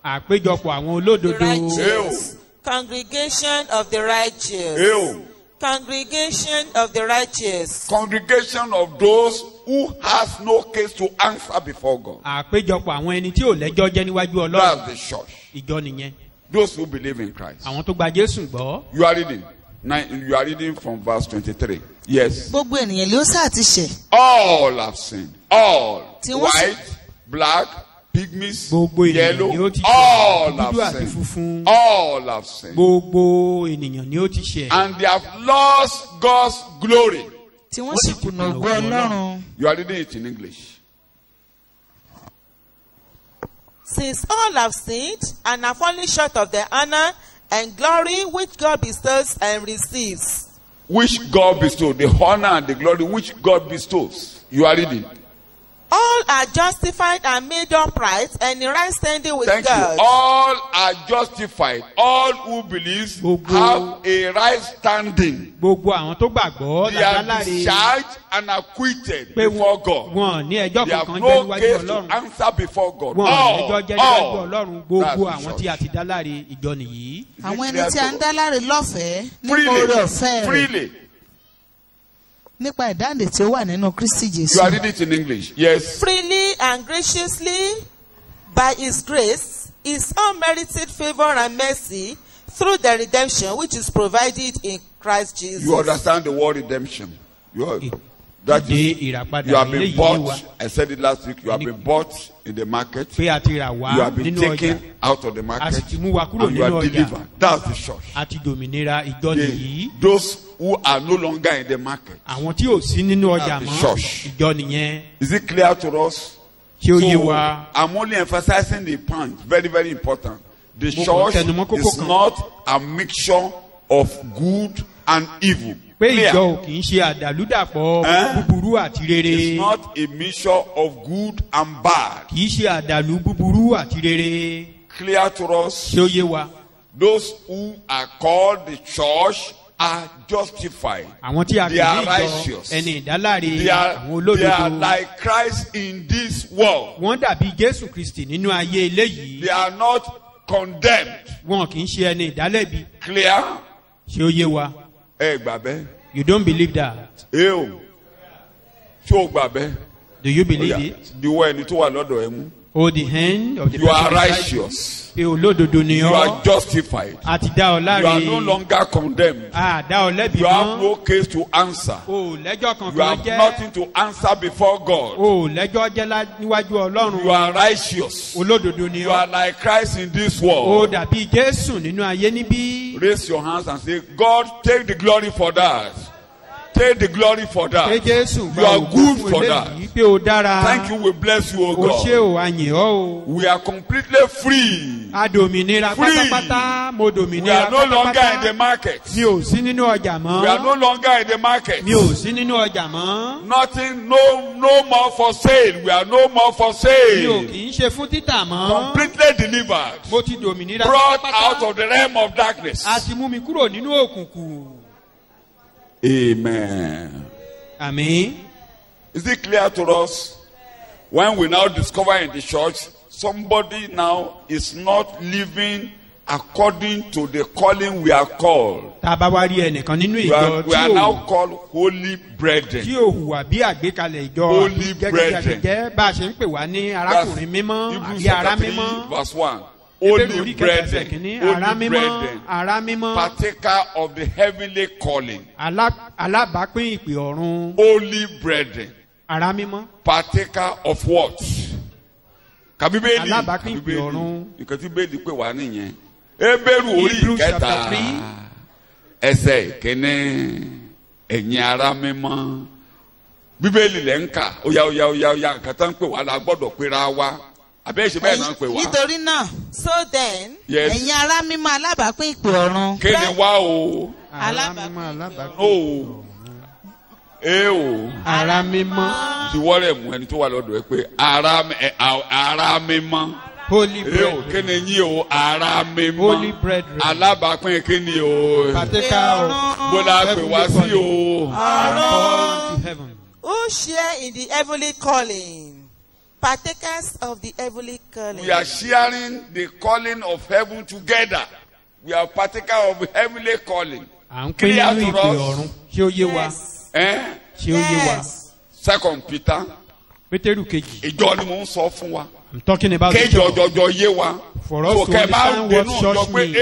Speaker 2: Àpéjọpọ̀ àwọn
Speaker 5: The
Speaker 2: olódodo.
Speaker 5: righteous. Congregation of the righteous.
Speaker 1: Ew.
Speaker 5: Congregation of the righteous.
Speaker 1: Congregation of those who has no case to answer before God.
Speaker 2: Àpéjọpọ̀ àwọn ẹni tí ò lẹ́jọ́ jẹ́ níwájú
Speaker 1: That's
Speaker 2: Ọlọ́run.
Speaker 1: the church.
Speaker 2: Ìjọ nìyẹn.
Speaker 1: Those who believe in Christ.
Speaker 2: Àwọn tó gba Jésù gbọ́.
Speaker 1: You are reading. You are reading from verse 23. Yes.
Speaker 4: gbogbo ènìyàn ló sáà ti ṣẹ̀.
Speaker 1: All have sinned. All.
Speaker 4: Tí wọ́n sì-
Speaker 1: White, black, pygmies,
Speaker 2: Gbogbo ènìyàn
Speaker 1: yellow.
Speaker 2: ni ó ti ṣẹ̀.
Speaker 1: All
Speaker 2: Dúdú
Speaker 1: have
Speaker 2: àti
Speaker 1: sinned.
Speaker 2: funfun.
Speaker 1: All have sinned.
Speaker 2: Gbogbo ènìyàn ni ó ti ṣẹ̀.
Speaker 1: And they have lost God's glory.
Speaker 4: tí wọ́n sì kùnà ògo Ọlọ́run.
Speaker 1: You are reading it in English.
Speaker 5: Since all have sinned and are falling short of the honor and glory which God bestows and receives.
Speaker 1: Which God bestows. The honor and the glory which God bestows. You are reading.
Speaker 5: All are justified and made upright and in right standing with
Speaker 1: Thank
Speaker 5: God.
Speaker 1: you. All are justified. All who believe
Speaker 2: Gbogbo-
Speaker 1: have a right standing.
Speaker 2: Gbogbo àwọn tó gbàgbọ́
Speaker 1: They are
Speaker 2: dáláre.
Speaker 1: discharged and acquitted
Speaker 2: Pé
Speaker 1: before God.
Speaker 2: wọn ní ẹjọ́
Speaker 1: They have
Speaker 2: kankan jẹ́
Speaker 1: no
Speaker 2: níwájú
Speaker 1: case to
Speaker 2: Ọlọ́run.
Speaker 1: answer before God.
Speaker 2: Wọn ẹjọ́ jẹ́ níwájú
Speaker 1: All.
Speaker 2: Ọlọ́run. Gbogbo
Speaker 1: That's the
Speaker 2: àwọn tí a
Speaker 1: church.
Speaker 2: ti dáláre ìjọ nìyí.
Speaker 1: Is it
Speaker 4: àwọn ẹni
Speaker 1: clear
Speaker 4: tí a
Speaker 1: to
Speaker 4: ń
Speaker 1: us?
Speaker 4: dá láre lọ́fẹ̀ẹ́ nípa oore ọ̀fẹ́ rẹ̀
Speaker 1: Freely.
Speaker 4: nípa ìdáǹdè tí ó wà nínú Kristi Jésù.
Speaker 1: You are reading it in English. Yes.
Speaker 5: Freely and graciously by his grace, his unmerited favor and mercy through the redemption which is provided in Christ Jesus.
Speaker 1: You understand the word redemption. You are, that
Speaker 2: Ìdè
Speaker 1: is,
Speaker 2: ìràpadà
Speaker 1: you have been
Speaker 2: eléyìí wá.
Speaker 1: bought. I said it last week. You have been bought in the market.
Speaker 2: Pé a ti rà wá
Speaker 1: You have been
Speaker 2: nínú ọjà.
Speaker 1: taken out of the
Speaker 2: A sì
Speaker 1: market.
Speaker 2: ti mú wa kúrò
Speaker 1: And you
Speaker 2: nínú
Speaker 1: are
Speaker 2: ọjà.
Speaker 1: delivered. That's the church.
Speaker 2: A ti dòmìnira ìjọ nìyí.
Speaker 1: Those who are no longer in the market.
Speaker 2: Àwọn tí ò sí nínú ọjà
Speaker 1: That's the
Speaker 2: mọ́.
Speaker 1: church.
Speaker 2: Ìjọ nìyẹn.
Speaker 1: Is it clear to us?
Speaker 2: Ṣé ó yé
Speaker 1: So,
Speaker 2: wa?
Speaker 1: I'm only emphasizing the point. Very, very important. The
Speaker 2: Mo kàn
Speaker 1: church
Speaker 2: tẹnumọ́ kókó
Speaker 1: is
Speaker 2: kan.
Speaker 1: not a mixture of good and evil.
Speaker 2: Pé
Speaker 1: Clear.
Speaker 2: ìjọ ò kì í ṣe àdàlúdàpọ̀ búburú àti rere.
Speaker 1: It's not a mixture of good and bad.
Speaker 2: Kì í ṣe àdàlú búburú àti rere.
Speaker 1: Clear to us?
Speaker 2: Ṣé ó yé wa?
Speaker 1: Those who are called the church are justified.
Speaker 2: Àwọn tí a
Speaker 1: They
Speaker 2: kì
Speaker 1: are
Speaker 2: í jọ
Speaker 1: righteous.
Speaker 2: ẹni ìdáláre
Speaker 1: They are
Speaker 2: àwọn olódodo.
Speaker 1: like Christ in this world.
Speaker 2: Wọ́n dàbí Jésù Kristì nínú ayé eléyìí.
Speaker 1: They are not condemned.
Speaker 2: Wọn kì í ṣe ẹni ìdálẹ́bi.
Speaker 1: Clear?
Speaker 2: Ṣé ó yé wa?
Speaker 1: Ẹ gbà bẹ́ẹ̀.
Speaker 2: You don't believe that.
Speaker 1: Ẹ o. ṣé o gbà bẹ́ẹ̀?
Speaker 2: Do you believe it?
Speaker 1: Diwọ́ ẹni tó wà lọ́dọ̀ ẹ mú.
Speaker 2: Hold the hand of the
Speaker 1: You are
Speaker 2: person beside
Speaker 1: righteous.
Speaker 2: you. Pé olódodo ni
Speaker 1: You
Speaker 2: ọ́.
Speaker 1: are justified.
Speaker 2: A ti dá ọ
Speaker 1: You are no
Speaker 2: láre.
Speaker 1: longer condemned.
Speaker 2: A dá ọ lẹ́bi
Speaker 1: You have
Speaker 2: mọ́.
Speaker 1: no case to answer.
Speaker 2: O lẹ́jọ́
Speaker 1: You
Speaker 2: kankan
Speaker 1: have
Speaker 2: jẹ́.
Speaker 1: nothing to answer before God.
Speaker 2: O lẹ́jọ́ jẹ́ níwájú
Speaker 1: You
Speaker 2: Ọlọ́run.
Speaker 1: are righteous.
Speaker 2: Olódodo ni
Speaker 1: You are
Speaker 2: ọ́.
Speaker 1: like Christ in this
Speaker 2: O
Speaker 1: world.
Speaker 2: dàbí Jésù nínú ayé níbí.
Speaker 1: Raise your hands and say, God, take the glory for that. Take the glory for
Speaker 2: Pé
Speaker 1: that.
Speaker 2: Jésù
Speaker 1: You are good
Speaker 2: fún
Speaker 1: for
Speaker 2: eléyìí pé o dára.
Speaker 1: Thank you. We bless you, O
Speaker 2: O ṣé
Speaker 1: God.
Speaker 2: o, a yìn ọ́ o.
Speaker 1: We are completely free.
Speaker 2: A dòmìnira
Speaker 1: Free.
Speaker 2: pátápátá. Mo
Speaker 1: We
Speaker 2: dòmìnira
Speaker 1: are no longer in the
Speaker 2: pátápátá.
Speaker 1: market.
Speaker 2: Mi ò sí nínú ọjà
Speaker 1: We are no
Speaker 2: mọ́.
Speaker 1: longer in the market.
Speaker 2: Mi ò sí nínú ọjà mọ́.
Speaker 1: Nothing, no more for sale. We are no more for
Speaker 2: Mi ò
Speaker 1: sale.
Speaker 2: kì í ṣe fún títà mọ́.
Speaker 1: Completely delivered.
Speaker 2: Mo ti dòmìnira
Speaker 1: Brought out
Speaker 2: pátápátá.
Speaker 1: of the realm of darkness.
Speaker 2: A ti mú mi kúrò nínú òkùnkùn.
Speaker 1: Amen.
Speaker 2: Àmín.
Speaker 1: Is it clear to us? When we now discover in the church, somebody now is not living according to the calling we are called.
Speaker 2: Tá a bá wá rí ẹnìkan nínú
Speaker 1: We
Speaker 2: ìjọ
Speaker 1: are now called holy brethren.
Speaker 2: tí ò hùwà bí àgbékalẹ̀ ìjọ
Speaker 1: Holy
Speaker 2: gẹ́gẹ́ bí a ṣe
Speaker 1: brethren.
Speaker 2: jẹ́ bá a ṣe ń pè wá ní arákùnrin mímọ́
Speaker 1: Hebrews
Speaker 2: àbí ará
Speaker 1: chapter 3
Speaker 2: mímọ́.
Speaker 1: verse 1.
Speaker 2: Hébérù
Speaker 1: Holy
Speaker 2: orí kẹta ẹsẹ̀
Speaker 1: brethren.
Speaker 2: kìíní, ará
Speaker 1: Holy
Speaker 2: mímọ́,
Speaker 1: brethren.
Speaker 2: ará mímọ́,
Speaker 1: Partaker of the heavenly calling.
Speaker 2: alábàápín ìpè ọ̀run,
Speaker 1: Holy brethren.
Speaker 2: ará mímọ́,
Speaker 1: Partaker of what? Kàbíbélì.
Speaker 2: Alábàápín ìpè ọ̀run.
Speaker 1: Nǹkan tí bẹ́ẹ̀ni pè wá nìyẹn. Hébérù orí
Speaker 2: Hebrews
Speaker 1: kẹta
Speaker 2: chapter 3.
Speaker 1: ẹsẹ̀ ìkíní ẹ̀yin ará mímọ́. Bíbélì lẹ́ ń kà óyá nǹkan tó ń pè wá la gbọ́dọ̀ pera wa. Àbẹ́ ìṣe bẹ́ẹ̀ náà ń pè wá.
Speaker 4: nítorí náà
Speaker 5: So then,
Speaker 1: Yes.
Speaker 4: ẹ̀yin ará mímọ́ alábàápín ìpè ọ̀run.
Speaker 1: Kí ni wá o?
Speaker 2: ará mímọ́, alábàápín
Speaker 1: O. E o.
Speaker 2: ará mímọ́,
Speaker 1: Ti wọ́rẹ̀ mú ẹni tó wà lọ́dọ̀ ẹ pé ará mímọ́.
Speaker 2: holy
Speaker 1: E o kí
Speaker 2: brethren,
Speaker 1: ni yín o ará
Speaker 2: holy
Speaker 1: mímọ́.
Speaker 2: brethren,
Speaker 1: Alábàápín kí ni o?
Speaker 2: partaker of
Speaker 1: Bó la pè wá sí o?
Speaker 2: calling to heaven.
Speaker 5: who share in the heavenly calling? Partakers of the heavenly calling.
Speaker 1: We are sharing the calling of heaven together. We are partaker of heavenly calling.
Speaker 2: À ń pín
Speaker 1: Clear
Speaker 2: nínú
Speaker 1: to
Speaker 2: ìpè
Speaker 1: us?
Speaker 2: ọ̀run. Ṣé ó yé wa?
Speaker 5: Yes.
Speaker 2: Ṣé ó yé wa?
Speaker 5: Yes.
Speaker 1: 2 Peter.
Speaker 2: Pétérù kejì.
Speaker 1: Ìjọ ni mò ń sọ fún wa.
Speaker 2: I'm talking about the
Speaker 1: Kéjọ
Speaker 2: church.
Speaker 1: jọjọ yé wa.
Speaker 2: For us
Speaker 1: So
Speaker 2: to
Speaker 1: kẹ máa
Speaker 2: understand
Speaker 1: dénú
Speaker 2: what
Speaker 1: jọ
Speaker 2: church
Speaker 1: pé
Speaker 2: means.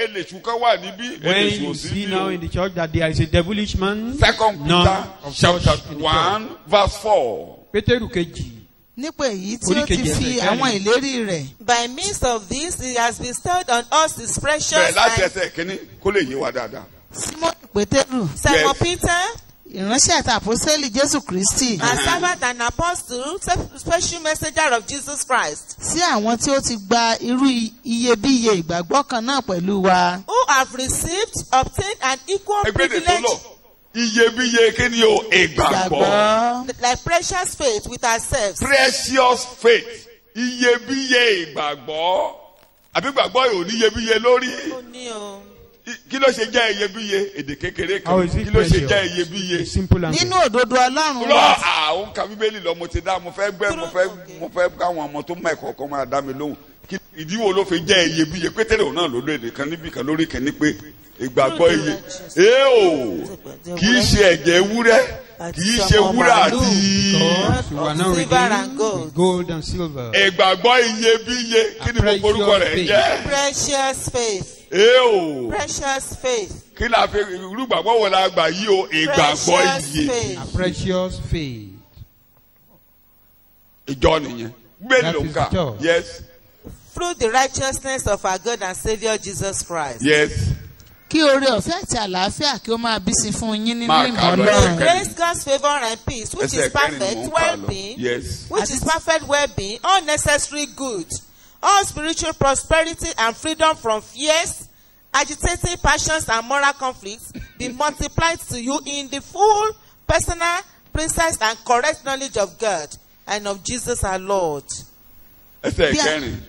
Speaker 1: èlèṣù kan wà níbí.
Speaker 2: When
Speaker 1: Èlèṣù ò
Speaker 2: you
Speaker 1: sí
Speaker 2: see
Speaker 1: bí
Speaker 2: now
Speaker 1: o.
Speaker 2: in the church that there is a devilish man,
Speaker 1: 2
Speaker 2: none
Speaker 1: Peter
Speaker 2: of church
Speaker 1: chapter
Speaker 2: in the
Speaker 1: 1 verse 4.
Speaker 2: Pétérù kejì.
Speaker 4: nípa èyí tí ó
Speaker 2: Orí
Speaker 4: ti
Speaker 2: kejì
Speaker 4: fi
Speaker 2: ẹsẹ̀
Speaker 4: àwọn
Speaker 2: kẹrin.
Speaker 4: ìlérí rẹ̀
Speaker 5: By means of this, he has bestowed on us his precious
Speaker 1: Bẹ̀rẹ̀ láti
Speaker 5: and
Speaker 1: ẹsẹ̀ kínní kó lè yé wa dáadáa.
Speaker 4: Símónì pétérù
Speaker 5: Simon
Speaker 1: Yes.
Speaker 5: Peter,
Speaker 4: ìránṣẹ́ àti àpọ́sítélì jésù kristi
Speaker 5: a servant and apostle, special messenger of Jesus Christ,
Speaker 4: sí àwọn tí ó ti gba irú iyebíye ìgbàgbọ́ kan náà pẹ̀lú wa
Speaker 5: who have received, obtained an equal
Speaker 1: Ẹgbẹ́ èdè tó lọ.
Speaker 5: privilege
Speaker 1: Iyebíye kí ni o? Ìgbàgbọ́.
Speaker 4: ìgbàgbọ́
Speaker 5: like precious faith with ourselves.
Speaker 1: Precious faith. Iyebíye ìgbàgbọ́. Àbí gbàgbọ́ yóò ní iyebíye lórí.
Speaker 5: Ó ní o.
Speaker 1: Kí ló ṣe jẹ́ iyebíye? Èdè kékeré
Speaker 2: How
Speaker 1: kan.
Speaker 2: is it
Speaker 1: Kí ló ṣe
Speaker 2: precious?
Speaker 1: jẹ́ iyebíye?
Speaker 2: Simple and
Speaker 4: nínú òdodo ọlọ́run
Speaker 1: Lọ
Speaker 4: wa
Speaker 1: àwọn ka bíbélì lọ mo ti dá mo fẹ́ káwọn ọmọ tó mọ ẹ̀kọ́ kan máa dá mi lóhùn. Ìdí wo ló fi jẹ́ iyebíye? Pétérì òun náà ló lé èdè kan níbi kan lórí kẹ́ni pé ìgbàgbọ́ iye. Kì í ṣe ẹ̀jẹ̀ ewúrẹ́. Kì í ṣe wúrà àti.
Speaker 2: because you are not
Speaker 5: Silver and
Speaker 2: redeemed
Speaker 5: gold.
Speaker 2: with gold and silver.
Speaker 1: Ìgbàgbọ́ iyebíye. Kí ni gbogbo orúkọ rẹ̀ jẹ́?
Speaker 5: Precious faith. Precious faith.
Speaker 1: Kí la fi irú ìgbàgbọ́ wo la gbà yí o? Ìgbàgbọ́
Speaker 5: Precious
Speaker 1: iye.
Speaker 5: faith.
Speaker 2: A precious faith.
Speaker 1: Ìjọ nìyẹn. Gbé ló
Speaker 2: That is
Speaker 1: kà.
Speaker 2: the church.
Speaker 1: Yes.
Speaker 5: Through the righteousness of our God and Savior Jesus Christ.
Speaker 1: Yes.
Speaker 4: kí oore ọ̀fẹ́ àti àlàáfíà kí ó máa bí sí fún yín nínú
Speaker 1: Máa
Speaker 4: ìmọ̀
Speaker 1: kà lọ
Speaker 4: ọlọ́run
Speaker 1: ẹsẹ̀
Speaker 5: Grace, God's favor and peace, which
Speaker 1: Ẹsẹ̀
Speaker 5: is
Speaker 1: kẹrin ni mò
Speaker 5: perfect
Speaker 1: ń kà lọ.
Speaker 5: well-being,
Speaker 1: Yes.
Speaker 5: which is perfect well-being, all necessary good, all spiritual prosperity and freedom from fears, agitating passions and moral conflicts be multiplied to you in the full, personal, precise and correct knowledge of God and of Jesus our Lord.
Speaker 1: Ẹsẹ̀
Speaker 4: Bí a-
Speaker 1: kẹrin.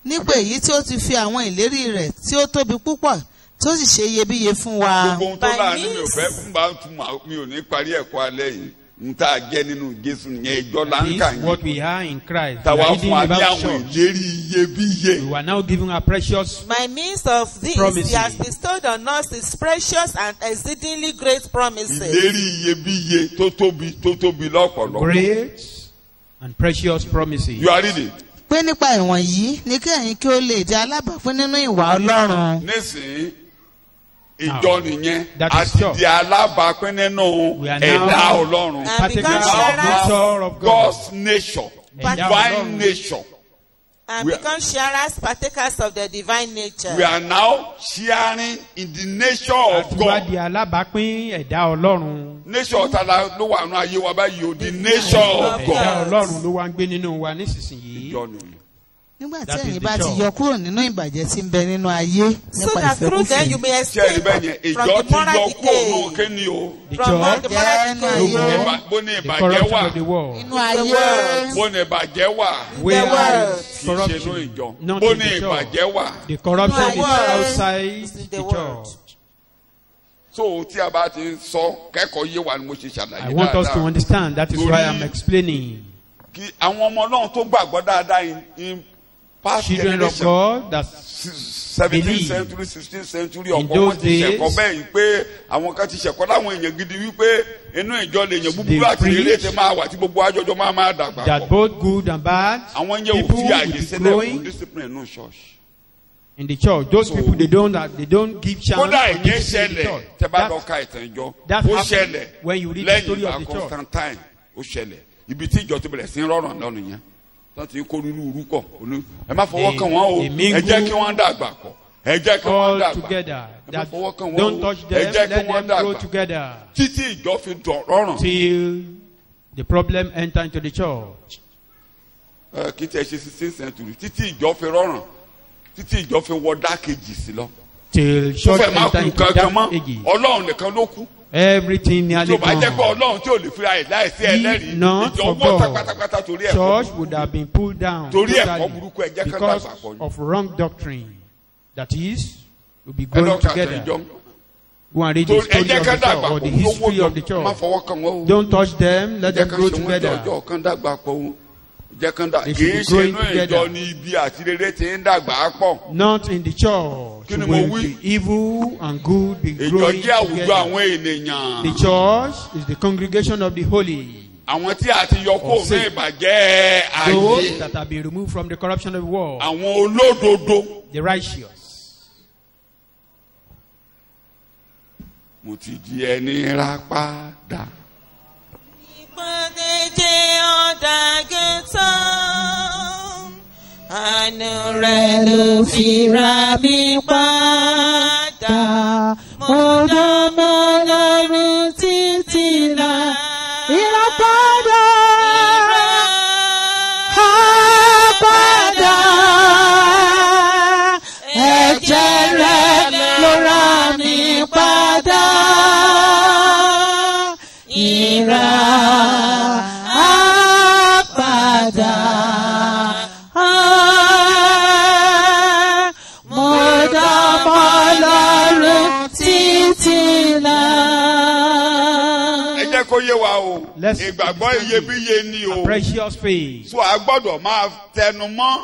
Speaker 4: nípa èyí tí ó ti fi àwọn ìlérí rẹ̀ tí ó tóbi púpọ̀ tí ó sì ṣe iyebíye fún wa
Speaker 1: Gbogbo ohun tó láàánú mi ò fẹ́ fún bá tún mi ò ní parí ẹ̀kọ́ alẹ́ yìí. n tá a jẹ́ nínú Jésù yẹn ìjọ là ń kà
Speaker 2: That is
Speaker 1: yín.
Speaker 2: what we are in Christ. We
Speaker 1: Tàwa
Speaker 2: are
Speaker 1: fún
Speaker 2: reading
Speaker 1: wa ní
Speaker 2: about
Speaker 1: àwọn
Speaker 2: church.
Speaker 1: ìlérí iyebíye.
Speaker 2: We are now giving our precious.
Speaker 5: By means of this,
Speaker 2: Promises.
Speaker 5: he has bestowed on us his precious and exceedingly great promises.
Speaker 1: Ìlérí iyebíye tó tóbi lọ́pọ̀lọpọ̀.
Speaker 2: Great and precious promises.
Speaker 1: You are reading.
Speaker 4: pé nípa ìwọ̀n yìí ni kí ẹ̀yin kí ó lè di alábàápín nínú ìwà Ọlọ́run.
Speaker 1: Nísìnyí ìjọ nìyẹn
Speaker 2: That is
Speaker 1: àti
Speaker 2: church.
Speaker 1: di alábàápín nínú
Speaker 2: We are
Speaker 1: ẹ̀dá
Speaker 2: now
Speaker 1: Ọlọ́run.
Speaker 2: partakers of
Speaker 5: sharers.
Speaker 2: the nature of God.
Speaker 1: God's nature,
Speaker 2: Ẹ̀dá
Speaker 1: divine
Speaker 2: Ọlọ́run.
Speaker 1: nature.
Speaker 5: And
Speaker 1: We are-
Speaker 5: become sharers, partakers of the divine nature.
Speaker 1: We are now sharing in the nature of
Speaker 2: Àti wá
Speaker 1: God.
Speaker 2: di alábàápín ẹ̀dá Ọlọ́run.
Speaker 1: Nature ọ̀tá ló wà nínú ayé wa báyìí o, the nature of
Speaker 2: Ẹ̀dá
Speaker 1: God.
Speaker 2: Ọlọ́run ló wá ń gbé nínú wa nísinsìnyí.
Speaker 1: Ìjọ nìyẹn.
Speaker 4: nígbà tí
Speaker 2: That is
Speaker 4: ẹ̀yin
Speaker 2: the
Speaker 4: bá ti
Speaker 2: church.
Speaker 4: yọ kúrò nínú ìbàjẹ́ tí ń bẹ nínú ayé
Speaker 5: So
Speaker 4: nípa
Speaker 5: that through them you
Speaker 4: ìfẹ́kúfẹ̀ẹ́.
Speaker 5: may
Speaker 1: Ṣé ẹ̀rí
Speaker 5: escape
Speaker 1: bẹ́ẹ̀ yẹn?
Speaker 5: from
Speaker 1: Ìjọ
Speaker 5: the
Speaker 1: ti
Speaker 5: moral
Speaker 1: yọ kúrò nínú
Speaker 5: decay.
Speaker 1: kíni o.
Speaker 2: The
Speaker 5: From
Speaker 2: church,
Speaker 5: the moral
Speaker 4: Jẹ́
Speaker 5: decay.
Speaker 2: no
Speaker 1: Bó ní
Speaker 2: the
Speaker 1: ìbàjẹ́
Speaker 2: corruption
Speaker 1: wà.
Speaker 2: of the world.
Speaker 4: nínú ayé.
Speaker 1: Bó ní ìbàjẹ́ wà.
Speaker 2: Where
Speaker 5: world.
Speaker 2: is
Speaker 1: Kì í ṣe inú
Speaker 2: corruption?
Speaker 1: ìjọ.
Speaker 2: Not
Speaker 1: Bó
Speaker 2: in
Speaker 1: ní
Speaker 2: the church.
Speaker 1: ìbàjẹ́ wà.
Speaker 2: The corruption
Speaker 5: No,
Speaker 2: is
Speaker 5: world.
Speaker 2: outside
Speaker 5: It's in
Speaker 2: the
Speaker 5: the world.
Speaker 2: church.
Speaker 1: So tí a bá ti sọ kẹ́kọ̀ọ́ yé wa ni mo ṣe ṣàlàyé
Speaker 2: I want us to
Speaker 1: dáadáa.
Speaker 2: understand. That is why I'm explaining.
Speaker 1: Kí àwọn ọmọ náà tó gbàgbọ́ dáadáa in past
Speaker 2: Children of
Speaker 1: generation.
Speaker 2: God, that
Speaker 1: 17th
Speaker 2: believe.
Speaker 1: century 16th century
Speaker 2: In
Speaker 1: ọ̀pọ̀ wọn
Speaker 2: those
Speaker 1: ti ṣẹ̀kọ́
Speaker 2: days,
Speaker 1: bẹ́ẹ̀ yìí pé àwọn kan ti ṣẹ̀kọ́ láwọn èèyàn gidi wípé inú ìjọ lè yàn búburú
Speaker 2: They
Speaker 1: àti rere
Speaker 2: preach
Speaker 1: ti máa wà tí gbogbo àjọjọ máa dàgbà
Speaker 2: that
Speaker 1: pọ̀.
Speaker 2: both good and bad
Speaker 1: Àwọn yẹn ò
Speaker 2: people
Speaker 1: fi
Speaker 2: will
Speaker 1: àyè
Speaker 2: be
Speaker 1: sílẹ̀ fún
Speaker 2: growing
Speaker 1: discipline inú church.
Speaker 2: in the church. Those
Speaker 1: So-
Speaker 2: people they don't give chance
Speaker 1: Kódà
Speaker 2: for
Speaker 1: ìyẹn
Speaker 2: discipline in the
Speaker 1: ṣẹlẹ̀
Speaker 2: church.
Speaker 1: tẹ́ bá
Speaker 2: That-
Speaker 1: lọ ka ìtàn ìjọ.
Speaker 2: that
Speaker 1: Ó
Speaker 2: happened
Speaker 1: ṣẹlẹ̀
Speaker 2: when you read the
Speaker 1: lẹ́yìn
Speaker 2: story of
Speaker 1: ìgbà
Speaker 2: the church.
Speaker 1: Constantine. Ó ṣẹlẹ̀ ibi tí ìjọ ti bẹ̀rẹ̀ sí ń rọrùn lọ́nu yẹn. Tán ti ń kó rúrú rúkọ̀. Ẹ má fọwọ́ kàn wọ́n o.
Speaker 2: They mingle
Speaker 1: Ẹ jẹ́ kí wọ́n dàgbà pọ̀. Ẹ jẹ́ kí wọ́n
Speaker 2: all
Speaker 1: dàgbà.
Speaker 2: together.
Speaker 1: Ẹ má
Speaker 2: That
Speaker 1: fọwọ́ kàn wọ́n o.
Speaker 2: don't touch
Speaker 1: Ẹ
Speaker 2: them.
Speaker 1: jẹ́ kí
Speaker 2: Let
Speaker 1: wọ́n
Speaker 2: them grow
Speaker 1: dàgbà.
Speaker 2: together
Speaker 1: Títí ìjọ fi rọrùn.
Speaker 2: till the problem enter into the church.
Speaker 1: Kí tẹ ṣe 16th century títí ìjọ fi rọrùn títí ìjọ fi wọ dákejì sí lọ.
Speaker 2: Till
Speaker 1: Tó
Speaker 2: church
Speaker 1: fẹ́ máa
Speaker 2: enter
Speaker 1: kú
Speaker 2: into
Speaker 1: kankan
Speaker 2: that
Speaker 1: mọ́
Speaker 2: age.
Speaker 1: Ọlọ́run nìkan ló kú.
Speaker 2: Everything
Speaker 1: Tí
Speaker 2: nearly
Speaker 1: o bá jẹ́ pé
Speaker 2: gone.
Speaker 1: Ọlọ́run tí ò lè fi ayé láìsí ẹlẹ́rìí
Speaker 2: Not
Speaker 1: ìjọ
Speaker 2: for
Speaker 1: wọ́
Speaker 2: God.
Speaker 1: pátápátá torí ẹ̀kọ́
Speaker 2: Church
Speaker 1: burúkú.
Speaker 2: would have been pulled down
Speaker 1: Torí ẹ̀kọ́
Speaker 2: totally
Speaker 1: burúkú ẹ jẹ́ kán
Speaker 2: because
Speaker 1: dàgbà pọ̀ ni.
Speaker 2: of wrong doctrine. That is, we'll be
Speaker 1: Ẹ
Speaker 2: going
Speaker 1: lọ kà
Speaker 2: together.
Speaker 1: àtẹ̀jọ́.
Speaker 2: Go and read the
Speaker 1: Ẹ
Speaker 2: story
Speaker 1: jẹ́
Speaker 2: of
Speaker 1: kán
Speaker 2: the
Speaker 1: dàgbà
Speaker 2: church or
Speaker 1: pọ̀
Speaker 2: the
Speaker 1: lówó
Speaker 2: history of the
Speaker 1: jọ má
Speaker 2: church.
Speaker 1: fọwọ́ kàn wọ́n o.
Speaker 2: Don't touch them. Let
Speaker 1: Jẹ́
Speaker 2: them
Speaker 1: kán
Speaker 2: grow
Speaker 1: ṣe wọ́n
Speaker 2: together.
Speaker 1: jọjọ́ kán dàgbà pọ̀ o. Jẹ́ kán dà
Speaker 2: They
Speaker 1: kì
Speaker 2: should
Speaker 1: í
Speaker 2: be
Speaker 1: ṣe
Speaker 2: growing
Speaker 1: inú ìjọ
Speaker 2: together.
Speaker 1: ni ibi àti rere ti ń dàgbà pọ̀.
Speaker 2: Not in the church.
Speaker 1: Kí ni
Speaker 2: Will
Speaker 1: mo wí?
Speaker 2: the evil and good be
Speaker 1: Ìjọ
Speaker 2: growing
Speaker 1: jẹ́ àwùjọ
Speaker 2: together.
Speaker 1: àwọn ènìyàn.
Speaker 2: The church is the congregation of the holy.
Speaker 1: Àwọn tí a ti yọ kó ní
Speaker 2: Ọ̀sẹ̀.
Speaker 1: ìbàjẹ́
Speaker 2: Those
Speaker 1: ayé.
Speaker 2: that have been removed from the corruption of the world.
Speaker 1: Àwọn olódodo.
Speaker 2: The righteous.
Speaker 1: Mo ti di ẹni rà padà.
Speaker 5: Ìpàdé jẹ́ ọ̀dàgẹ̀ tán. Àánú rẹ̀ ló fi ra mi padà. Mo dámọ̀ lọ́rùn títí là.
Speaker 4: Ìràpadà.
Speaker 5: Ìràpadà. Ẹ̀jẹ̀ rẹ̀ ló ra mi padà. Ìràpadà. Mo dámọ̀ lọ́rùn títí là.
Speaker 1: Ẹ jẹ́ kó yé wa o.
Speaker 2: Let's-
Speaker 1: Ìgbàgbọ́ iyebíye ni o.
Speaker 2: Precious faith.
Speaker 1: So a gbọ́dọ̀ máa tẹnu mọ́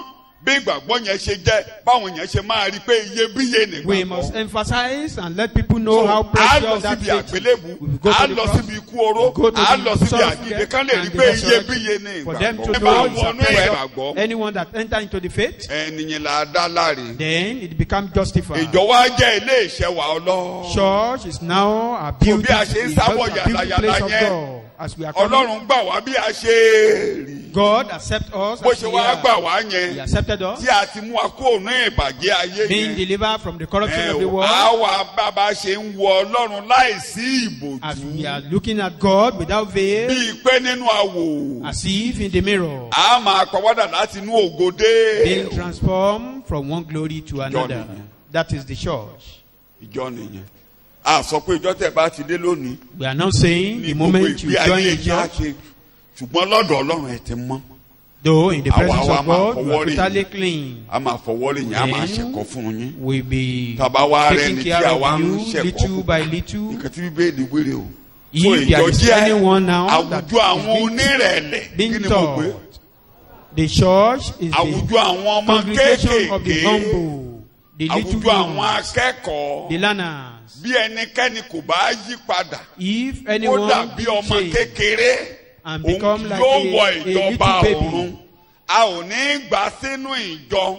Speaker 1: bí ìgbàgbọ́ yẹn ṣe jẹ́ báwọn yẹn ṣe máa rí pé iyebíye
Speaker 2: We must
Speaker 1: nìgbàgbọ́.
Speaker 2: emphasize and let people know
Speaker 1: So
Speaker 2: how
Speaker 1: a lọ
Speaker 2: precious that
Speaker 1: síbi
Speaker 2: faith is.
Speaker 1: àgbélébù,
Speaker 2: We will go
Speaker 1: a
Speaker 2: to the
Speaker 1: lọ
Speaker 2: cross,
Speaker 1: síbi ikú oró,
Speaker 2: go to
Speaker 1: a
Speaker 2: the
Speaker 1: lọ síbi
Speaker 2: source of
Speaker 1: àjíǹde
Speaker 2: death
Speaker 1: kán lè rí
Speaker 2: and
Speaker 1: pé
Speaker 2: the resurrection.
Speaker 1: iyebíye ní
Speaker 2: For them to
Speaker 1: ìgbàgbọ́. Ẹ
Speaker 2: know
Speaker 1: bá
Speaker 2: it's
Speaker 1: wọnú
Speaker 2: precious.
Speaker 1: ìgbàgbọ́.
Speaker 2: Anyone that enter into the faith,
Speaker 1: Ẹnìyàn là á dá láre.
Speaker 2: then it becomes justified.
Speaker 1: Ìjọ wa jẹ́ ilé ìṣẹ́wà Ọlọ́run.
Speaker 2: Church is now a
Speaker 1: bí a
Speaker 2: beautiful,
Speaker 1: ṣe ń sábọ̀ yàlàyàlà
Speaker 2: place of
Speaker 1: yẹn,
Speaker 2: God. As we are coming,
Speaker 1: Ọlọ́run gbà wá bí a ṣe rí.
Speaker 2: God accept us
Speaker 1: Bó
Speaker 2: as
Speaker 1: ṣe
Speaker 2: we
Speaker 1: wá gbà
Speaker 2: are.
Speaker 1: wá
Speaker 2: He
Speaker 1: yẹn
Speaker 2: accepted us,
Speaker 1: tí a ti mú wa kó òun ìbàjẹ́ ayé
Speaker 2: being
Speaker 1: yẹn.
Speaker 2: delivered from the corruption of the world.
Speaker 1: Àwa bàbá ṣe ń wo Ọlọ́run láìsí
Speaker 2: As
Speaker 1: ìbòjú.
Speaker 2: we are looking at God without veil,
Speaker 1: Bíi pé nínú àwò.
Speaker 2: as if in the mirror,
Speaker 1: A máa pàwọ́dà láti inú ògo dé.
Speaker 2: being transformed from one glory to another.
Speaker 1: nìyẹn.
Speaker 2: That is the church.
Speaker 1: Ìjọ nìyẹn. A sọ pé ìjọ tẹ̀ bá ti dé lónìí.
Speaker 2: We are not saying
Speaker 1: Ní
Speaker 2: the
Speaker 1: gbogbo
Speaker 2: moment you
Speaker 1: ìgbé
Speaker 2: join
Speaker 1: ayé
Speaker 2: the
Speaker 1: yìí á
Speaker 2: church,
Speaker 1: ṣe. Ṣùgbọ́n lọ́dọ̀ Ọlọ́run ẹ̀ ti mọ́.
Speaker 2: though in the
Speaker 1: Àwa
Speaker 2: presence
Speaker 1: wa
Speaker 2: of
Speaker 1: máa
Speaker 2: God, you
Speaker 1: fọwọ́
Speaker 2: are
Speaker 1: rí.
Speaker 2: totally clean.
Speaker 1: A máa fọwọ́ lè yín, a máa
Speaker 2: Then
Speaker 1: ṣẹ̀kọ́ fún yín.
Speaker 2: we'll be
Speaker 1: Tàbá wa rẹ̀
Speaker 2: taking
Speaker 1: ni tí
Speaker 2: care
Speaker 1: àwa
Speaker 2: of
Speaker 1: ń
Speaker 2: you
Speaker 1: ṣẹ̀kọ́
Speaker 2: little
Speaker 1: fún.
Speaker 2: by little.
Speaker 1: Nǹkan tí Bíbélì wéré o. So
Speaker 2: If there
Speaker 1: ìjọ
Speaker 2: is
Speaker 1: jẹ́
Speaker 2: anyone now that
Speaker 1: àwùjọ àwọn onírẹ̀lẹ̀. Kí
Speaker 2: being
Speaker 1: ni mo pè?
Speaker 2: taught, the church is
Speaker 1: Àwùjọ
Speaker 2: the
Speaker 1: àwọn ọmọ
Speaker 2: congregation of the
Speaker 1: kéékèèké.
Speaker 2: humble, the little
Speaker 1: Àwùjọ àwọn
Speaker 2: ones,
Speaker 1: akẹ́kọ̀ọ́.
Speaker 2: the learners.
Speaker 1: Bí ẹnikẹ́ni kò bá yí padà.
Speaker 2: If
Speaker 1: Ó
Speaker 2: anyone
Speaker 1: dàbí ọmọ
Speaker 2: change
Speaker 1: kékeré.
Speaker 2: and
Speaker 1: Òun
Speaker 2: become
Speaker 1: kì
Speaker 2: like
Speaker 1: yóò wọ
Speaker 2: a
Speaker 1: ìjọba
Speaker 2: little baby,
Speaker 1: ọ̀run. A ò ní gbà sínú ìjọ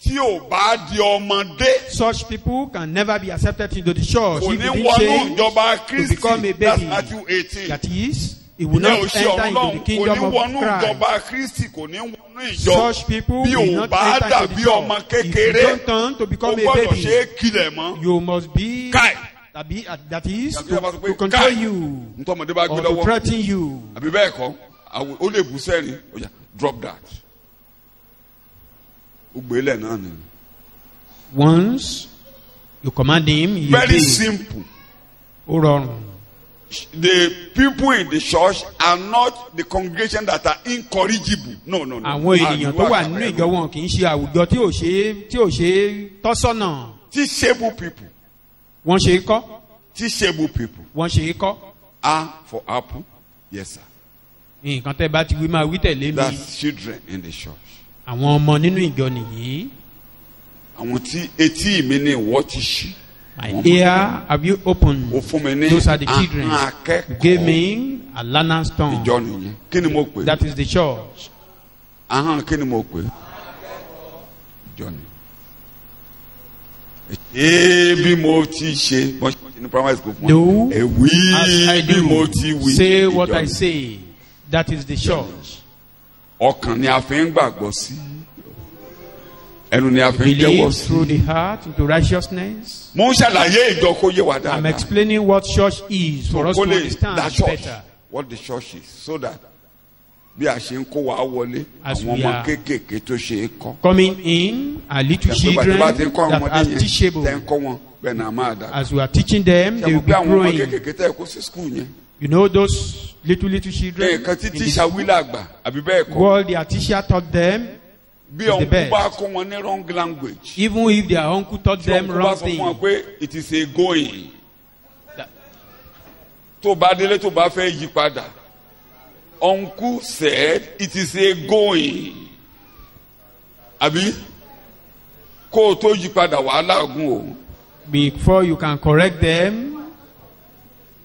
Speaker 1: tí ò bá di ọmọdé.
Speaker 2: such people can never be accepted into the church.
Speaker 1: Kò
Speaker 2: If
Speaker 1: ní
Speaker 2: you didn't
Speaker 1: wọnú
Speaker 2: change
Speaker 1: ìjọba
Speaker 2: to become a
Speaker 1: Kristi. That's
Speaker 2: baby,
Speaker 1: Matthew 18.
Speaker 2: that is, he will
Speaker 1: Ìyẹn
Speaker 2: not
Speaker 1: ò ṣe
Speaker 2: enter
Speaker 1: ọ̀run
Speaker 2: into the
Speaker 1: náà. Kò ní
Speaker 2: kingdom
Speaker 1: wọnú
Speaker 2: of Christ.
Speaker 1: ìjọba Kristi. Kò ní wọnú ìjọ.
Speaker 2: Such people
Speaker 1: Bí
Speaker 2: will
Speaker 1: ò
Speaker 2: not
Speaker 1: bá
Speaker 2: enter into
Speaker 1: dàbí
Speaker 2: the
Speaker 1: ọmọ
Speaker 2: church. If you
Speaker 1: kékeré.
Speaker 2: don't turn to
Speaker 1: Ó
Speaker 2: become a
Speaker 1: gbọ́dọ̀ ṣe
Speaker 2: baby,
Speaker 1: é kílẹ̀ mọ́.
Speaker 2: you must be
Speaker 1: Kai.
Speaker 2: that is
Speaker 1: Tàbí ẹ bá sọ pé,
Speaker 2: to control
Speaker 1: "Kai."
Speaker 2: you
Speaker 1: Ntọ́mọdé bá gbé
Speaker 2: or to
Speaker 1: lọ́wọ́.
Speaker 2: threaten you.
Speaker 1: Àbí bẹ́ẹ̀ kọ́, ó lè bú sẹ́rin. Ó yá, drop that. Ó gbé lẹ̀ náà ni.
Speaker 2: Once you command him, he
Speaker 1: Very
Speaker 2: obeys.
Speaker 1: simple.
Speaker 2: Ó rọrùn.
Speaker 1: The people in the church are not the congregation that are incorrigible. No.
Speaker 2: Àwọn ènìyàn tó wà nínú ìjọ wọn kì í ṣe àwùjọ tí ò ṣe tọ́sọ́nà.
Speaker 1: Teachable people.
Speaker 2: Wọ́n ṣe é kọ́.
Speaker 1: Teachable people.
Speaker 2: Wọ́n ṣe é kọ́.
Speaker 1: A for apple. Yes, sir.
Speaker 2: Nǹkan tẹ́ bá ti wí máa wí tẹ̀lé mi.
Speaker 1: That's children in the church.
Speaker 2: Àwọn ọmọ nínú ìjọ nìyí.
Speaker 1: Àwọn tí etí mi ní ìwọ ti ṣí.
Speaker 2: My ear have you opened?
Speaker 1: Ó fún mi ní
Speaker 2: Those are the children.
Speaker 1: ahọ́n
Speaker 2: You gave
Speaker 1: akẹ́kọ̀ọ́.
Speaker 2: me a learner's tongue.
Speaker 1: Ìjọ nìyẹn. Kí ni mo pè?
Speaker 2: That is the church.
Speaker 1: Ahọ́n kí ni mo pè? Ìjọ ni. Bí mo ti ṣe bọ́n ṣe ní primary school fún
Speaker 2: Do
Speaker 1: wa. Ẹ̀wí
Speaker 2: as I
Speaker 1: bí mo
Speaker 2: do.
Speaker 1: ti wí.
Speaker 2: Say what
Speaker 1: Ìjọ
Speaker 2: I
Speaker 1: ni.
Speaker 2: say. That is the church.
Speaker 1: Ọkàn ni a fi ń gbàgbọ́ sí. Ẹnu ni a fi ń jẹ́wọ́
Speaker 2: Believe
Speaker 1: sí.
Speaker 2: through the heart into righteousness.
Speaker 1: Mo ń ṣàlàyé ìjọ kó yé wa
Speaker 2: I'm
Speaker 1: dáadáa.
Speaker 2: explaining what church is for us to
Speaker 1: Kó lè
Speaker 2: understand
Speaker 1: da church
Speaker 2: better.
Speaker 1: what the church is so that bí a ṣe ń kó wa wọlé
Speaker 2: As
Speaker 1: àwọn
Speaker 2: we
Speaker 1: ọmọ
Speaker 2: are
Speaker 1: kéékèèké tó ṣe é kọ́.
Speaker 2: Coming in are little children
Speaker 1: bá ti ń kọ́
Speaker 2: that
Speaker 1: ọmọdé
Speaker 2: are
Speaker 1: yẹn
Speaker 2: teachable.
Speaker 1: tẹ́ ń kọ́ wọn bẹ́ẹ̀ náà máa dà.
Speaker 2: As we are teaching them,
Speaker 1: Ṣé
Speaker 2: they
Speaker 1: mo
Speaker 2: will be
Speaker 1: pé àwọn ọmọ
Speaker 2: growing.
Speaker 1: kéékèèké tẹ́ ẹ kó sí skul yẹn.
Speaker 2: You know those little children?
Speaker 1: Nǹkan tí
Speaker 2: in the
Speaker 1: tíṣà wí làgbà àbí bẹ́ẹ̀ kọ́.
Speaker 2: What their teacher taught them,
Speaker 1: Bí
Speaker 2: the
Speaker 1: ọ̀nkú
Speaker 2: best.
Speaker 1: bá kó wọn ní wrong language.
Speaker 2: even if their uncle taught
Speaker 1: Tí
Speaker 2: them
Speaker 1: ọ̀nkú bá
Speaker 2: wrong
Speaker 1: sọ fún
Speaker 2: thing.
Speaker 1: wọn pé it is a going.
Speaker 2: That-
Speaker 1: Tó bá délé tó bá fẹ́ yí padà. Uncle said it is a going. Àbí kó o tó yí padà wàhálà gùn o.
Speaker 2: Before you can correct them,